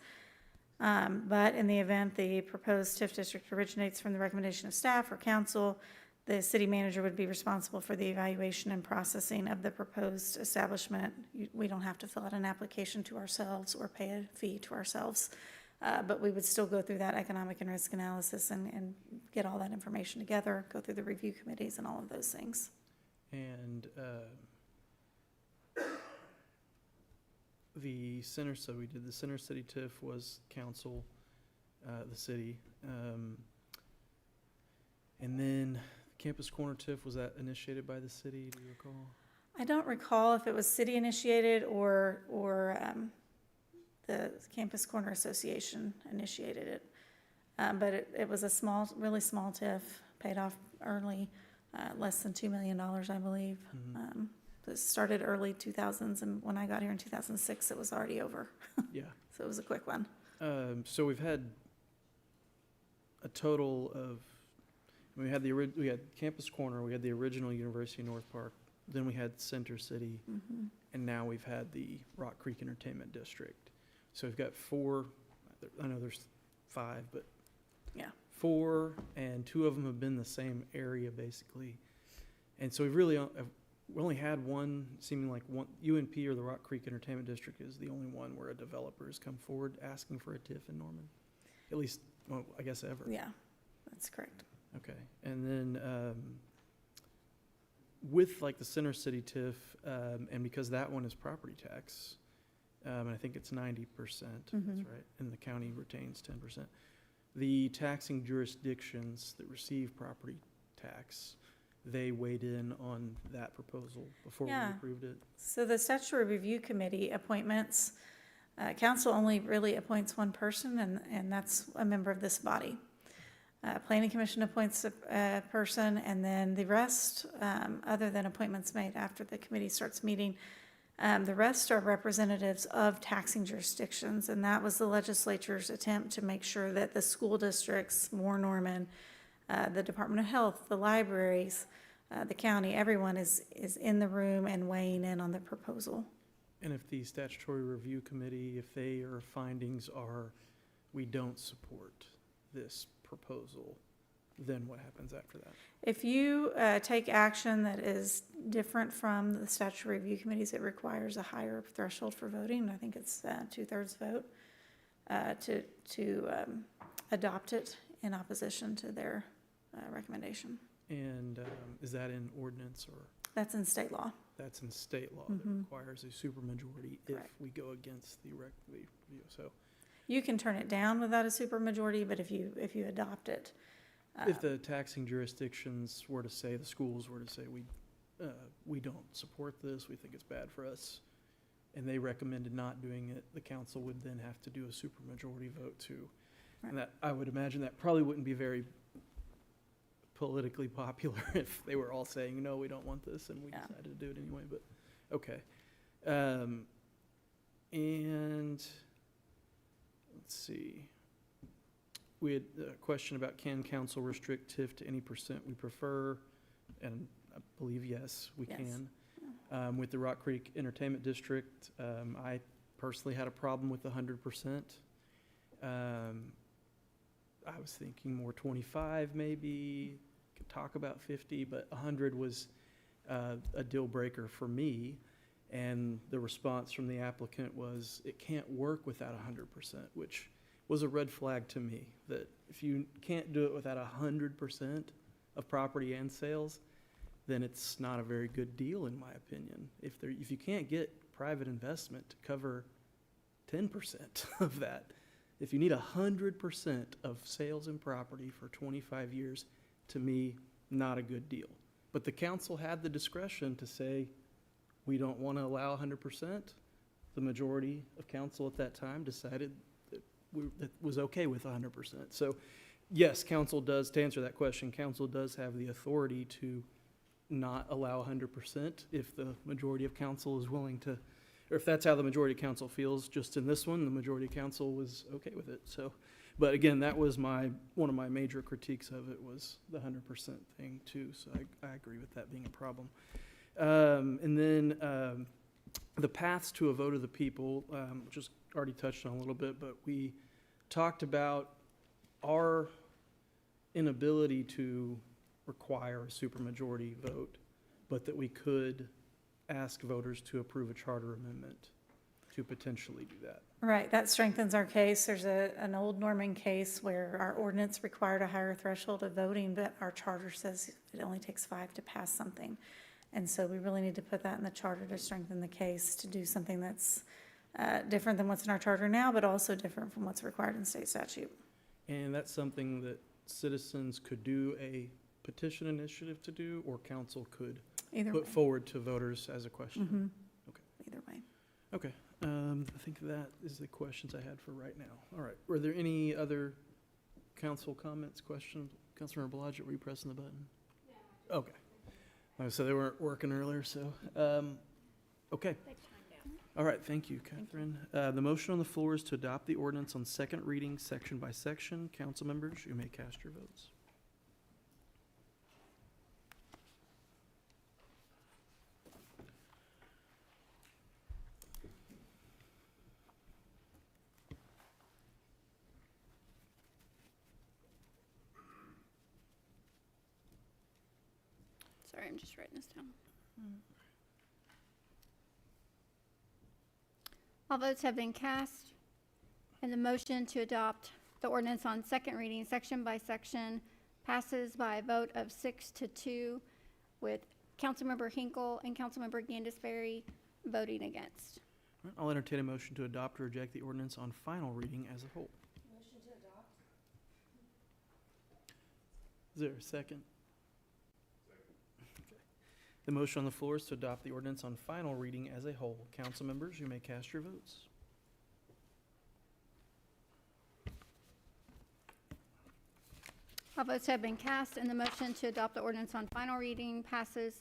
But in the event the proposed TIF district originates from the recommendation of staff or council, the city manager would be responsible for the evaluation and processing of the proposed establishment. We don't have to fill out an application to ourselves or pay a fee to ourselves. But we would still go through that economic and risk analysis and get all that information together, go through the review committees and all of those things. And the center, so we did the Center City TIF was council, the city. And then Campus Corner TIF, was that initiated by the city, do you recall? I don't recall if it was city initiated or the Campus Corner Association initiated it. But it was a small, really small TIF, paid off early, less than $2 million, I believe. It started early 2000s, and when I got here in 2006, it was already over. Yeah. So it was a quick one. So we've had a total of, we had Campus Corner, we had the original University of North Park, then we had Center City, and now we've had the Rock Creek Entertainment District. So we've got 4, I know there's 5, but yeah, 4, and 2 of them have been the same area basically. And so we've really, we only had one, seeming like one, UNP or the Rock Creek Entertainment District is the only one where a developer has come forward asking for a TIF in Norman. At least, well, I guess ever. Yeah, that's correct. Okay, and then with like the Center City TIF, and because that one is property tax, and I think it's 90%, that's right, and the county retains 10%. The taxing jurisdictions that receive property tax, they weighed in on that proposal before we approved it. So the Statutory Review Committee appointments, council only really appoints one person, and that's a member of this body. Planning Commission appoints a person, and then the rest, other than appointments made after the committee starts meeting, the rest are representatives of taxing jurisdictions, and that was the legislature's attempt to make sure that the school districts, Moore Norman, the Department of Health, the libraries, the county, everyone is in the room and weighing in on the proposal. And if the Statutory Review Committee, if their findings are, we don't support this proposal, then what happens after that? If you take action that is different from the Statutory Review Committees, it requires a higher threshold for voting. I think it's 2/3 vote to adopt it in opposition to their recommendation. And is that in ordinance or? That's in state law. That's in state law that requires a supermajority if we go against the review. So you can turn it down without a supermajority, but if you adopt it. If the taxing jurisdictions were to say, the schools were to say, we don't support this, we think it's bad for us, and they recommended not doing it, the council would then have to do a supermajority vote too. Right. And that, I would imagine that probably wouldn't be very politically popular if they were all saying, no, we don't want this, and we decided to do it anyway, but, okay. And let's see. We had a question about, can council restrict TIF to any percent we prefer? And I believe, yes, we can. With the Rock Creek Entertainment District, I personally had a problem with 100%. I was thinking more 25 maybe, could talk about 50, but 100 was a deal breaker for me. And the response from the applicant was, it can't work without 100%, which was a red flag to me, that if you can't do it without 100% of property and sales, then it's not a very good deal, in my opinion. If you can't get private investment to cover 10% of that, if you need 100% of sales and property for 25 years, to me, not a good deal. But the council had the discretion to say, we don't want to allow 100%. The majority of council at that time decided that was okay with 100%. So Yes, council does, to answer that question, council does have the authority to not allow 100% if the majority of council is willing to, or if that's how the majority of council feels. Just in this one, the majority of council was okay with it, so. But again, that was one of my major critiques of it, was the 100% thing too, so I agree with that being a problem. And then the paths to a vote of the people, which is already touched on a little bit, but we talked about our inability to require a supermajority vote, but that we could ask voters to approve a charter amendment to potentially do that. Right, that strengthens our case. There's an old Norman case where our ordinance required a higher threshold of voting, but our charter says it only takes 5 to pass something. And so we really need to put that in the charter to strengthen the case, to do something that's different than what's in our charter now, but also different from what's required in state statute. And that's something that citizens could do a petition initiative to do, or council could Either put way. forward to voters as a question. Okay. Either way. Okay, I think that is the questions I had for right now. All right, were there any other council comments, questions? Councilmember Blodgett, were you pressing the button? Yeah. Okay. So they weren't working earlier, so, okay. All right, thank you, Catherine. The motion on the floor is to adopt the ordinance on second reading, section by section. Council members, you may cast your votes. Sorry, I'm just writing this down. All votes have been cast, and the motion to adopt the ordinance on second reading, section by section, passes by a vote of 6-2, with Councilmember Hinkle and Councilmember Gandisberry voting against. All right, I'll entertain a motion to adopt or reject the ordinance on final reading as a whole. Motion to adopt. Is there a second? Okay. The motion on the floor is to adopt the ordinance on final reading as a whole. Council members, you may cast your votes. All votes have been cast, and the motion to adopt the ordinance on final reading passes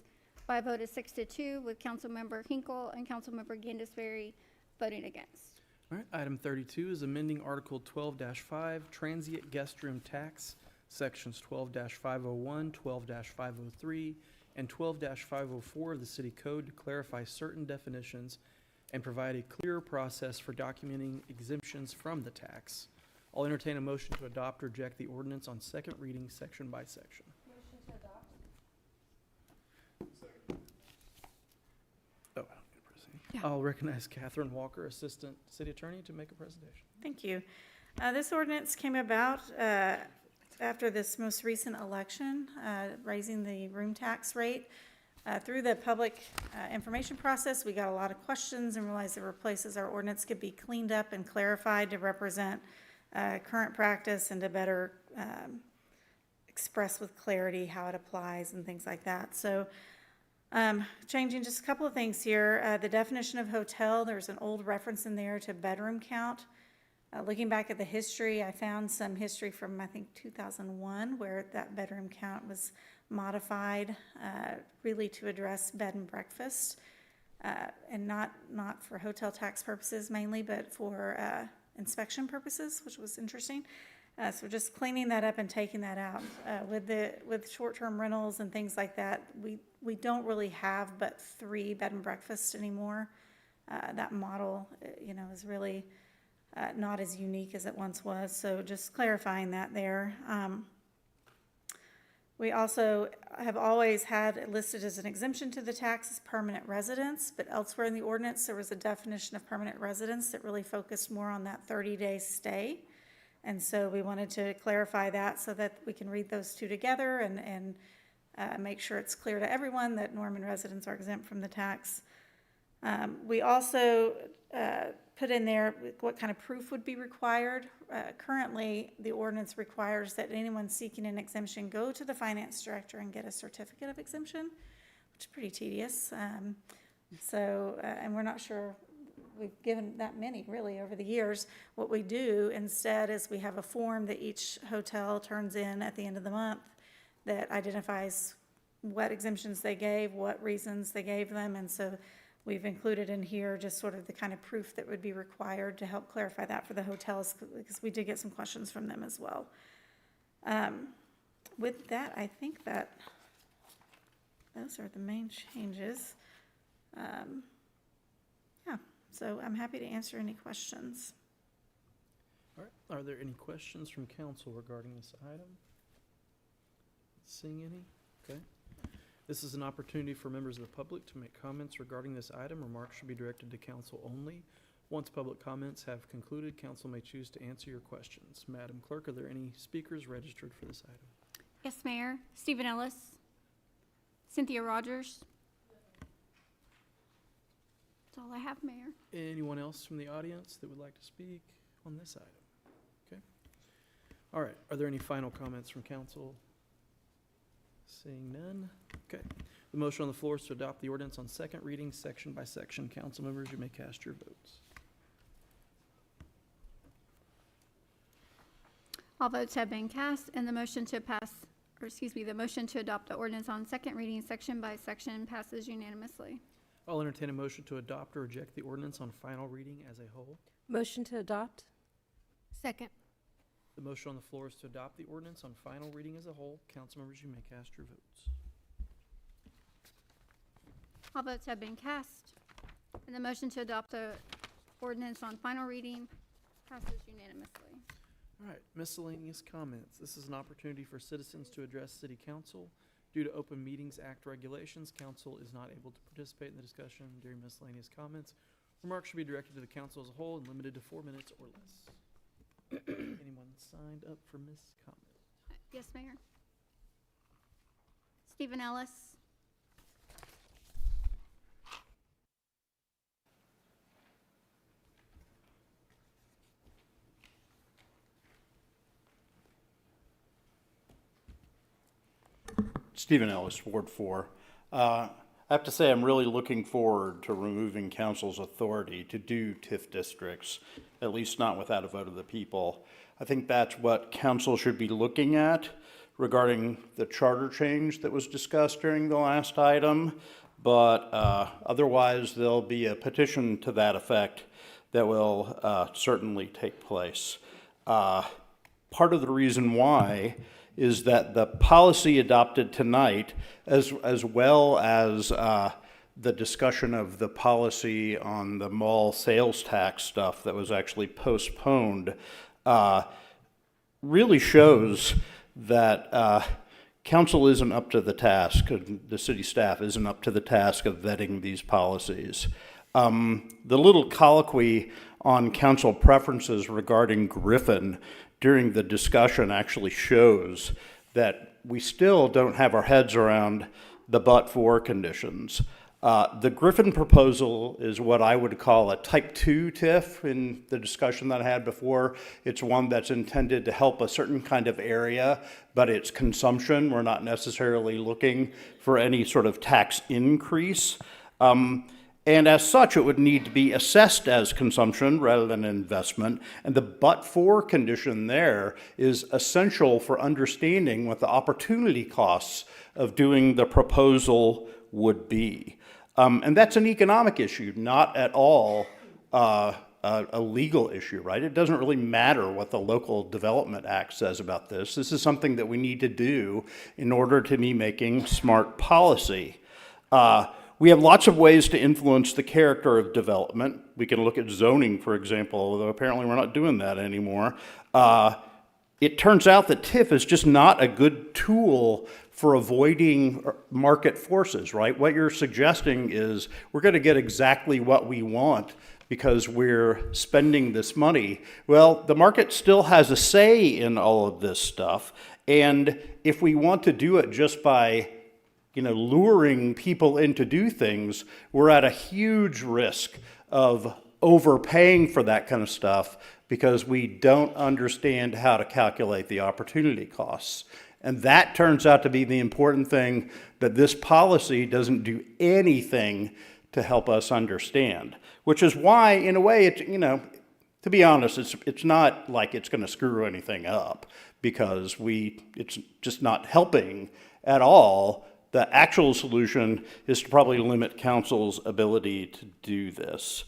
by a vote of 6-2, with Councilmember Hinkle and Councilmember Gandisberry voting against. All right, item 32 is amending Article 12-5, Transient Guest Room Tax, Sections 12-501, 12-503, and 12-504 of the City Code to clarify certain definitions and provide a clearer process for documenting exemptions from the tax. I'll entertain a motion to adopt or reject the ordinance on second reading, section by section. Motion to adopt. Oh, I don't need to press any. I'll recognize Catherine Walker, Assistant City Attorney, to make a presentation. Thank you. This ordinance came about after this most recent election, raising the room tax rate. Through the public information process, we got a lot of questions and realized there were places our ordinance could be cleaned up and clarified to represent current practice and to better express with clarity how it applies and things like that. So changing just a couple of things here. The definition of hotel, there's an old reference in there to bedroom count. Looking back at the history, I found some history from, I think, 2001, where that bedroom count was modified really to address bed and breakfast, and not for hotel tax purposes mainly, but for inspection purposes, which was interesting. So just cleaning that up and taking that out. With short-term rentals and things like that, we don't really have but 3 bed and breakfasts anymore. That model, is really not as unique as it once was. So just clarifying that there. We also have always had it listed as an exemption to the tax as permanent residence, but elsewhere in the ordinance, there was a definition of permanent residence that really focused more on that 30-day stay. And so we wanted to clarify that so that we can read those two together and make sure it's clear to everyone that Norman residents are exempt from the tax. We also put in there what kind of proof would be required. Currently, the ordinance requires that anyone seeking an exemption go to the finance director and get a certificate of exemption, which is pretty tedious. And we're not sure we've given that many really over the years. What we do instead is we have a form that each hotel turns in at the end of the month that identifies what exemptions they gave, what reasons they gave them, and so we've included in here just sort of the kind of proof that would be required to help clarify that for the hotels, because we did get some questions from them as well. With that, I think that those are the main changes. Yeah, so I'm happy to answer any questions. All right, are there any questions from council regarding this item? Seeing any? Okay. This is an opportunity for members of the public to make comments regarding this item. Remarks should be directed to council only. Once public comments have concluded, council may choose to answer your questions. Madam Clerk, are there any speakers registered for this item? Yes, Mayor. Stephen Ellis. Cynthia Rogers. That's all I have, Mayor. Anyone else from the audience that would like to speak on this item? Okay. All right, are there any final comments from council? Seeing none. Okay. The motion on the floor is to adopt the ordinance on second reading, section by section. Council members, you may cast your votes. All votes have been cast, and the motion to the motion to adopt the ordinance on second reading, section by section, passes unanimously. I'll entertain a motion to adopt or reject the ordinance on final reading as a whole. Motion to adopt? Second. The motion on the floor is to adopt the ordinance on final reading as a whole. Council members, you may cast your votes. All votes have been cast, and the motion to adopt the ordinance on final reading passes unanimously. All right, miscellaneous comments. This is an opportunity for citizens to address City Council. Due to Open Meetings Act regulations, council is not able to participate in the discussion during miscellaneous comments. Remarks should be directed to the council as a whole and limited to 4 minutes or less. Anyone signed up for comment? Yes, Mayor. Stephen Ellis. Stephen Ellis, Ward 4. I have to say I'm really looking forward to removing council's authority to do TIF districts, at least not without a vote of the people. I think that's what council should be looking at regarding the charter change that was discussed during the last item. But otherwise, there'll be a petition to that effect that will certainly take place. Part of the reason why is that the policy adopted tonight, as well as the discussion of the policy on the mall sales tax stuff that was actually postponed, really shows that council isn't up to the task, the city staff isn't up to the task of vetting these policies. The little colloquy on council preferences regarding Griffin during the discussion actually shows that we still don't have our heads around the but-for conditions. The Griffin proposal is what I would call a type 2 TIF in the discussion that I had before. It's one that's intended to help a certain kind of area, but it's consumption. We're not necessarily looking for any sort of tax increase. And as such, it would need to be assessed as consumption rather than investment. And the but-for condition there is essential for understanding what the opportunity costs of doing the proposal would be. And that's an economic issue, not at all a legal issue, right? It doesn't really matter what the Local Development Act says about this. This is something that we need to do in order to be making smart policy. We have lots of ways to influence the character of development. We can look at zoning, for example, although apparently we're not doing that anymore. It turns out that TIF is just not a good tool for avoiding market forces, right? What you're suggesting is we're going to get exactly what we want because we're spending this money. Well, the market still has a say in all of this stuff. And if we want to do it just by luring people in to do things, we're at a huge risk of overpaying for that kind of stuff because we don't understand how to calculate the opportunity costs. And that turns out to be the important thing, that this policy doesn't do anything to help us understand, which is why, in a way, it's, you know, to be honest, it's not like it's going to screw anything up, because it's just not helping at all. The actual solution is to probably limit council's ability to do this.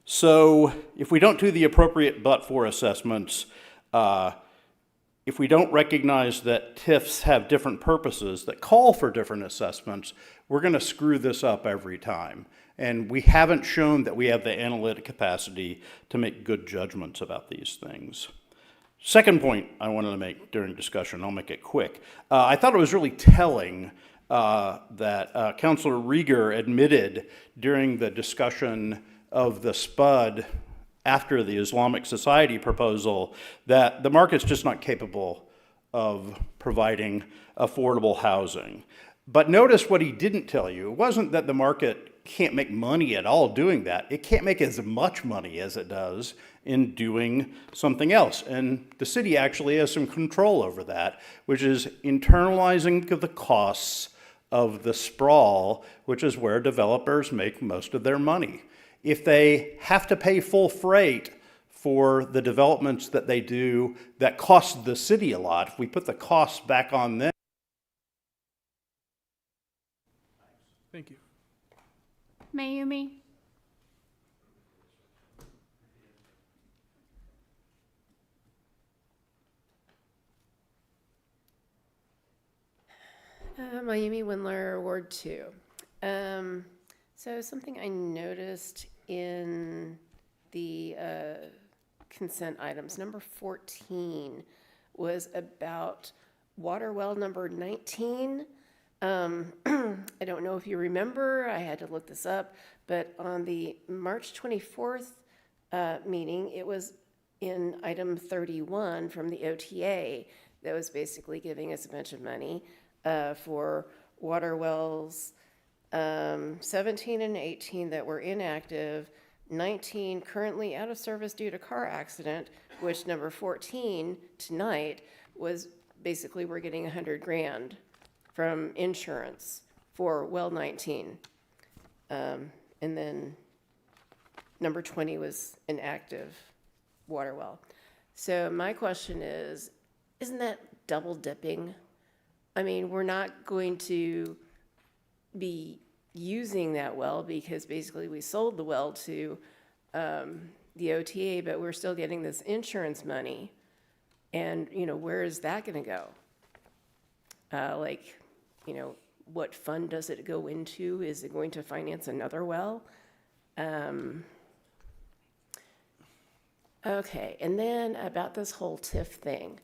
So if we don't do the appropriate but-for assessments, if we don't recognize that TIFs have different purposes that call for different assessments, we're going to screw this up every time. And we haven't shown that we have the analytic capacity to make good judgments about these things. Second point I wanted to make during discussion, I'll make it quick. I thought it was really telling that Councilor Rieger admitted during the discussion of the SPUD after the Islamic Society proposal that the market's just not capable of providing affordable housing. But notice what he didn't tell you. It wasn't that the market can't make money at all doing that. It can't make as much money as it does in doing something else. And the city actually has some control over that, which is internalizing the costs of the sprawl, which is where developers make most of their money. If they have to pay full freight for the developments that they do that cost the city a lot, if we put the costs back on them. Thank you. Mayumi? Mayumi Windler, Ward 2. So something I noticed in the consent items, number 14 was about water well number 19. I don't know if you remember, I had to look this up, but on the March 24th meeting, it was in item 31 from the OTA that was basically giving us a bunch of money for water wells 17 and 18 that were inactive, 19 currently out of service due to car accident, which number 14 tonight was basically we're getting 100 grand from insurance for well 19. And then number 20 was an active water well. So my question is, isn't that double dipping? I mean, we're not going to be using that well because basically we sold the well to the OTA, but we're still getting this insurance money. And, you know, where is that going to go? Like, you know, what fund does it go into? Is it going to finance another well? Okay, and then about this whole TIF thing.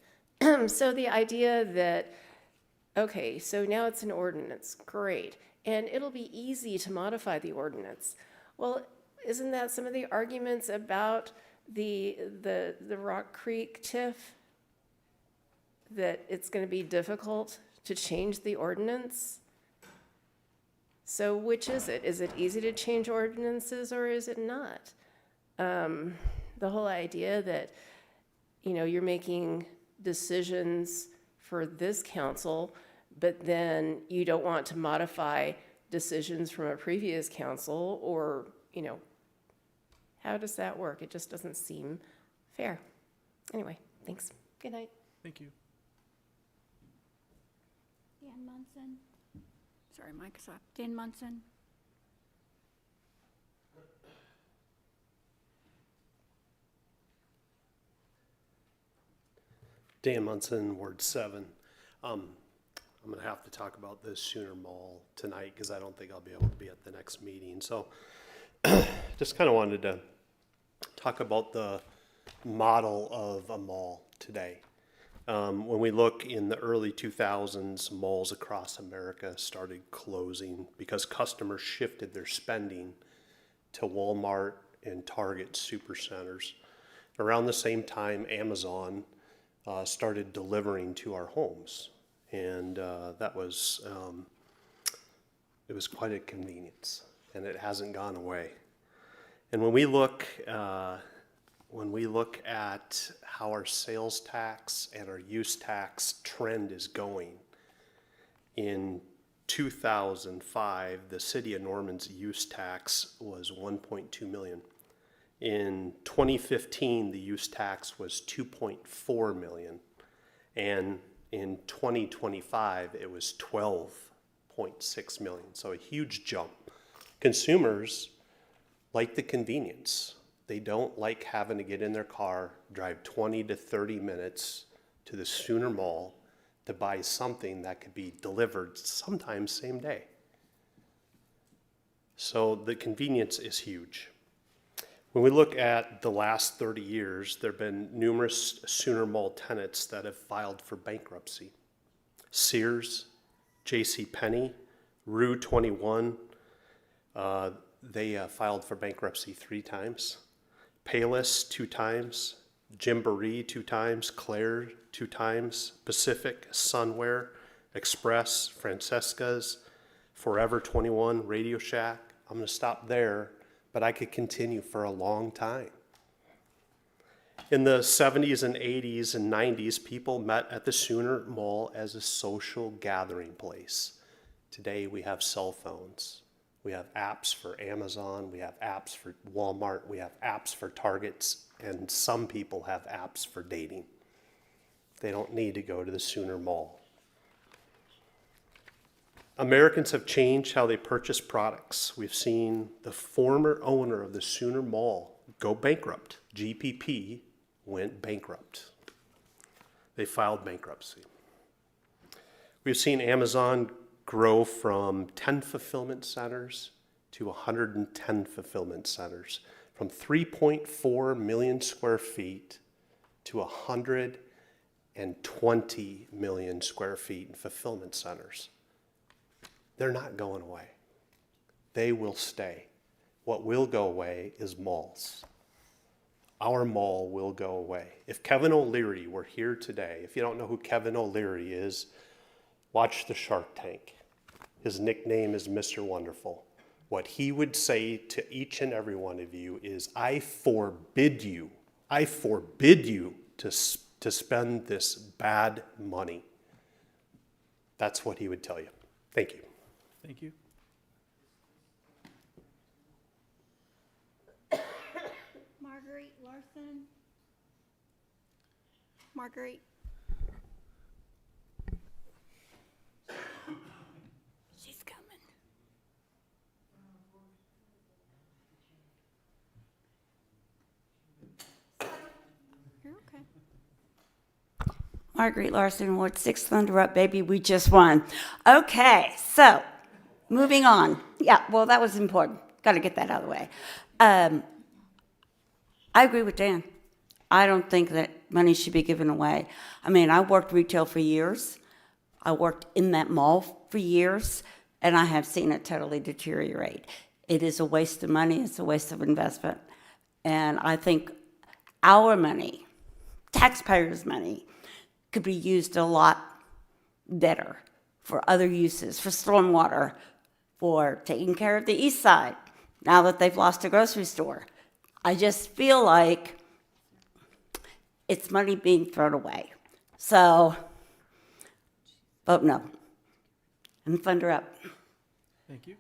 So the idea that, okay, so now it's an ordinance, great. And it'll be easy to modify the ordinance. Well, isn't that some of the arguments about the Rock Creek TIF? That it's going to be difficult to change the ordinance? So which is it? Is it easy to change ordinances or is it not? The whole idea that, you know, you're making decisions for this council, but then you don't want to modify decisions from a previous council, or, you know, how does that work? It just doesn't seem fair. Anyway, thanks. Good night. Thank you. Dan Munson. Sorry, mic's off. Dan Munson. Dan Munson, Ward 7. I'm going to have to talk about this Schooner Mall tonight because I don't think I'll be able to be at the next meeting. So just kind of wanted to talk about the model of a mall today. When we look in the early 2000s, malls across America started closing because customers shifted their spending to Walmart and Target supercenters. Around the same time, Amazon started delivering to our homes, and that was it was quite a convenience, and it hasn't gone away. And when we look at how our sales tax and our use tax trend is going in 2005, the city of Norman's use tax was 1.2 million. In 2015, the use tax was 2.4 million. And in 2025, it was 12.6 million. So a huge jump. Consumers like the convenience. They don't like having to get in their car, drive 20 to 30 minutes to the Sooner Mall to buy something that could be delivered sometimes same day. So the convenience is huge. When we look at the last 30 years, there have been numerous Sooner Mall tenants that have filed for bankruptcy. Sears, JCPenney, Rue 21, they filed for bankruptcy 3 times. Payless 2 times, Gymboree 2 times, Claire 2 times, Pacific, Sunwear, Express, Francesca's, Forever 21, Radio Shack. I'm going to stop there, but I could continue for a long time. In the 70s and 80s and 90s, people met at the Sooner Mall as a social gathering place. Today we have cell phones. We have apps for Amazon, we have apps for Walmart, we have apps for Targets, and some people have apps for dating. They don't need to go to the Sooner Mall. Americans have changed how they purchase products. We've seen the former owner of the Sooner Mall go bankrupt. GPP went bankrupt. They filed bankruptcy. We've seen Amazon grow from 10 fulfillment centers to 110 fulfillment centers, from 3.4 million square feet to 120 million square feet in fulfillment centers. They're not going away. They will stay. What will go away is malls. Our mall will go away. If Kevin O'Leary were here today, if you don't know who Kevin O'Leary is, watch the Shark Tank. His nickname is Mr. Wonderful. What he would say to each and every one of you is, I forbid you to spend this bad money. That's what he would tell you. Thank you. Thank you. Marguerite Larson. Marguerite. She's coming. You're okay. Marguerite Larson, Ward 6, Thunder Up, baby, we just won. Okay, so moving on. Yeah, well, that was important. Got to get that out of the way. I agree with Dan. I don't think that money should be given away. I mean, I worked retail for years. I worked in that mall for years, and I have seen it totally deteriorate. It is a waste of money. It's a waste of investment. And I think our money, taxpayers' money, could be used a lot better for other uses, for stormwater, for taking care of the east side, now that they've lost a grocery store. I just feel like it's money being thrown away. So, vote no. And Thunder Up. Thank you.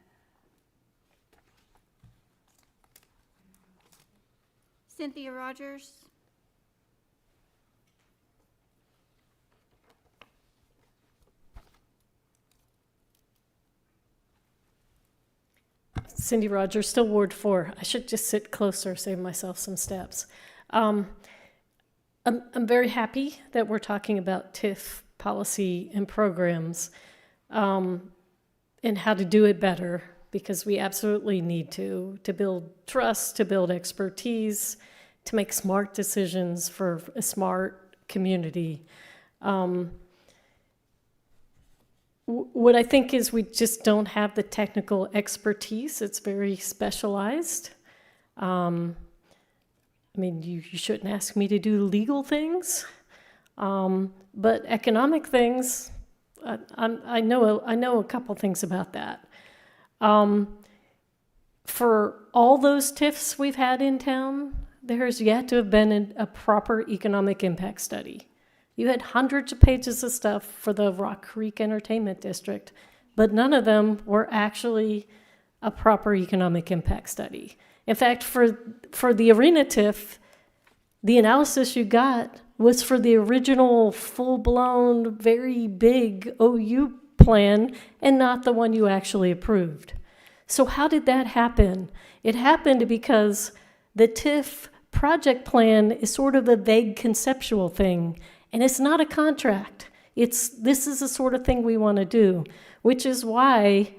Cynthia Rogers. Cindy Rogers, still Ward 4. I should just sit closer, save myself some steps. I'm very happy that we're talking about TIF policy and programs and how to do it better, because we absolutely need to build trust, to build expertise, to make smart decisions for a smart community. What I think is we just don't have the technical expertise. It's very specialized. I mean, you shouldn't ask me to do legal things, but economic things, I know a couple things about that. For all those TIFs we've had in town, there has yet to have been a proper economic impact study. You had hundreds of pages of stuff for the Rock Creek Entertainment District. but none of them were actually a proper economic impact study. In fact, for the Arena TIF, the analysis you got was for the original full-blown, very big OU plan and not the one you actually approved. So how did that happen? It happened because the TIF project plan is sort of a vague conceptual thing, and it's not a contract. This is the sort of thing we want to do, which is why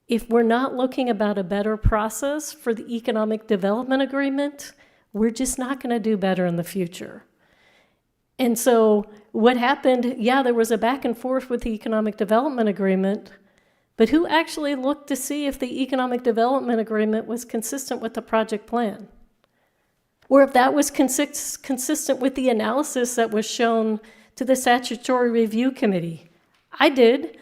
if we're not looking about a better process for the economic development agreement, we're just not going to do better in the future. And so what happened, yeah, there was a back and forth with the economic development agreement, but who actually looked to see if the economic development agreement was consistent with the project plan? Or if that was consistent with the analysis that was shown to the Statutory Review Committee? I did.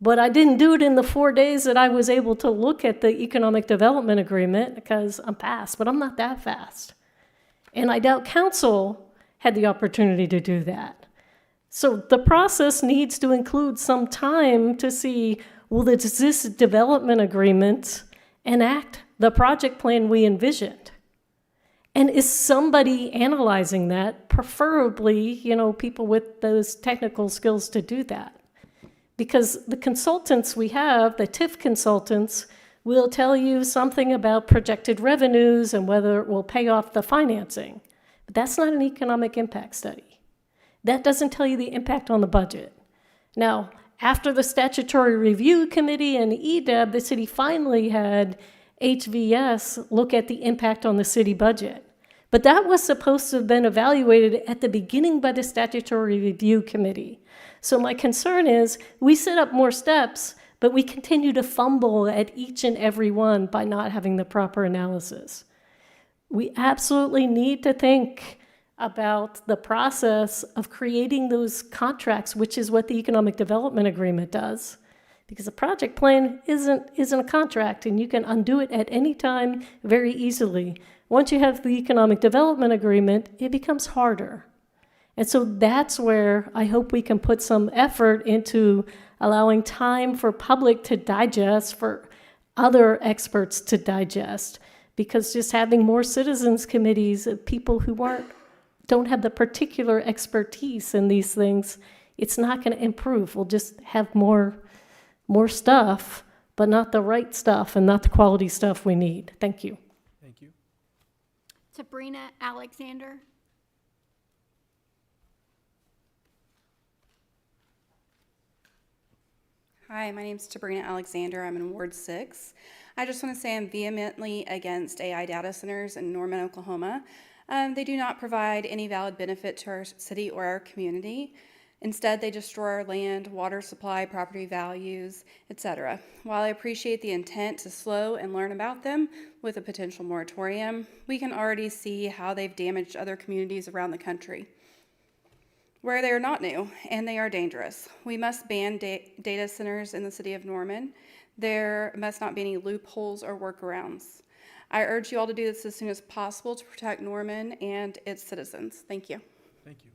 But I didn't do it in the 4 days that I was able to look at the economic development agreement because I'm fast, but I'm not that fast. And I doubt council had the opportunity to do that. So the process needs to include some time to see, will this development agreement enact the project plan we envisioned? And is somebody analyzing that, preferably, people with those technical skills to do that? Because the consultants we have, the TIF consultants, will tell you something about projected revenues and whether it will pay off the financing. But that's not an economic impact study. That doesn't tell you the impact on the budget. Now, after the Statutory Review Committee and EDEB, the city finally had HVS look at the impact on the city budget. But that was supposed to have been evaluated at the beginning by the Statutory Review Committee. So my concern is we set up more steps, but we continue to fumble at each and every one by not having the proper analysis. We absolutely need to think about the process of creating those contracts, which is what the Economic Development Agreement does. Because a project plan isn't a contract, and you can undo it at any time very easily. Once you have the Economic Development Agreement, it becomes harder. And so that's where I hope we can put some effort into allowing time for public to digest, for other experts to digest, because just having more citizens committees of people who don't have the particular expertise in these things, it's not going to improve. We'll just have more stuff, but not the right stuff and not the quality stuff we need. Thank you. Thank you. Sabrina Alexander. Hi, my name is Sabrina Alexander. I'm in Ward 6. I just want to say I'm vehemently against AI data centers in Norman, Oklahoma. They do not provide any valid benefit to our city or our community. Instead, they destroy our land, water supply, property values, etc. While I appreciate the intent to slow and learn about them with a potential moratorium, we can already see how they've damaged other communities around the country, where they are not new and they are dangerous. We must ban data centers in the city of Norman. There must not be any loopholes or workarounds. I urge you all to do this as soon as possible to protect Norman and its citizens. Thank you. Thank you.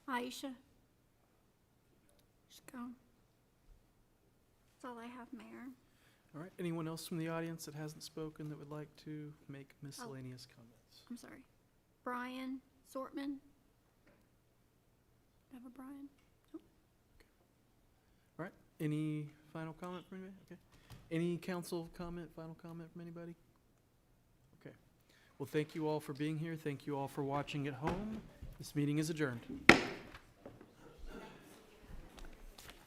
Aisha. Just go. That's all I have, Mayor. All right, anyone else from the audience that hasn't spoken that would like to make miscellaneous comments? I'm sorry. Brian Sortman. Do you have a Brian? All right, any final comment from anybody? Okay. Any council comment, final comment from anybody? Okay. Well, thank you all for being here. Thank you all for watching at home. This meeting is adjourned.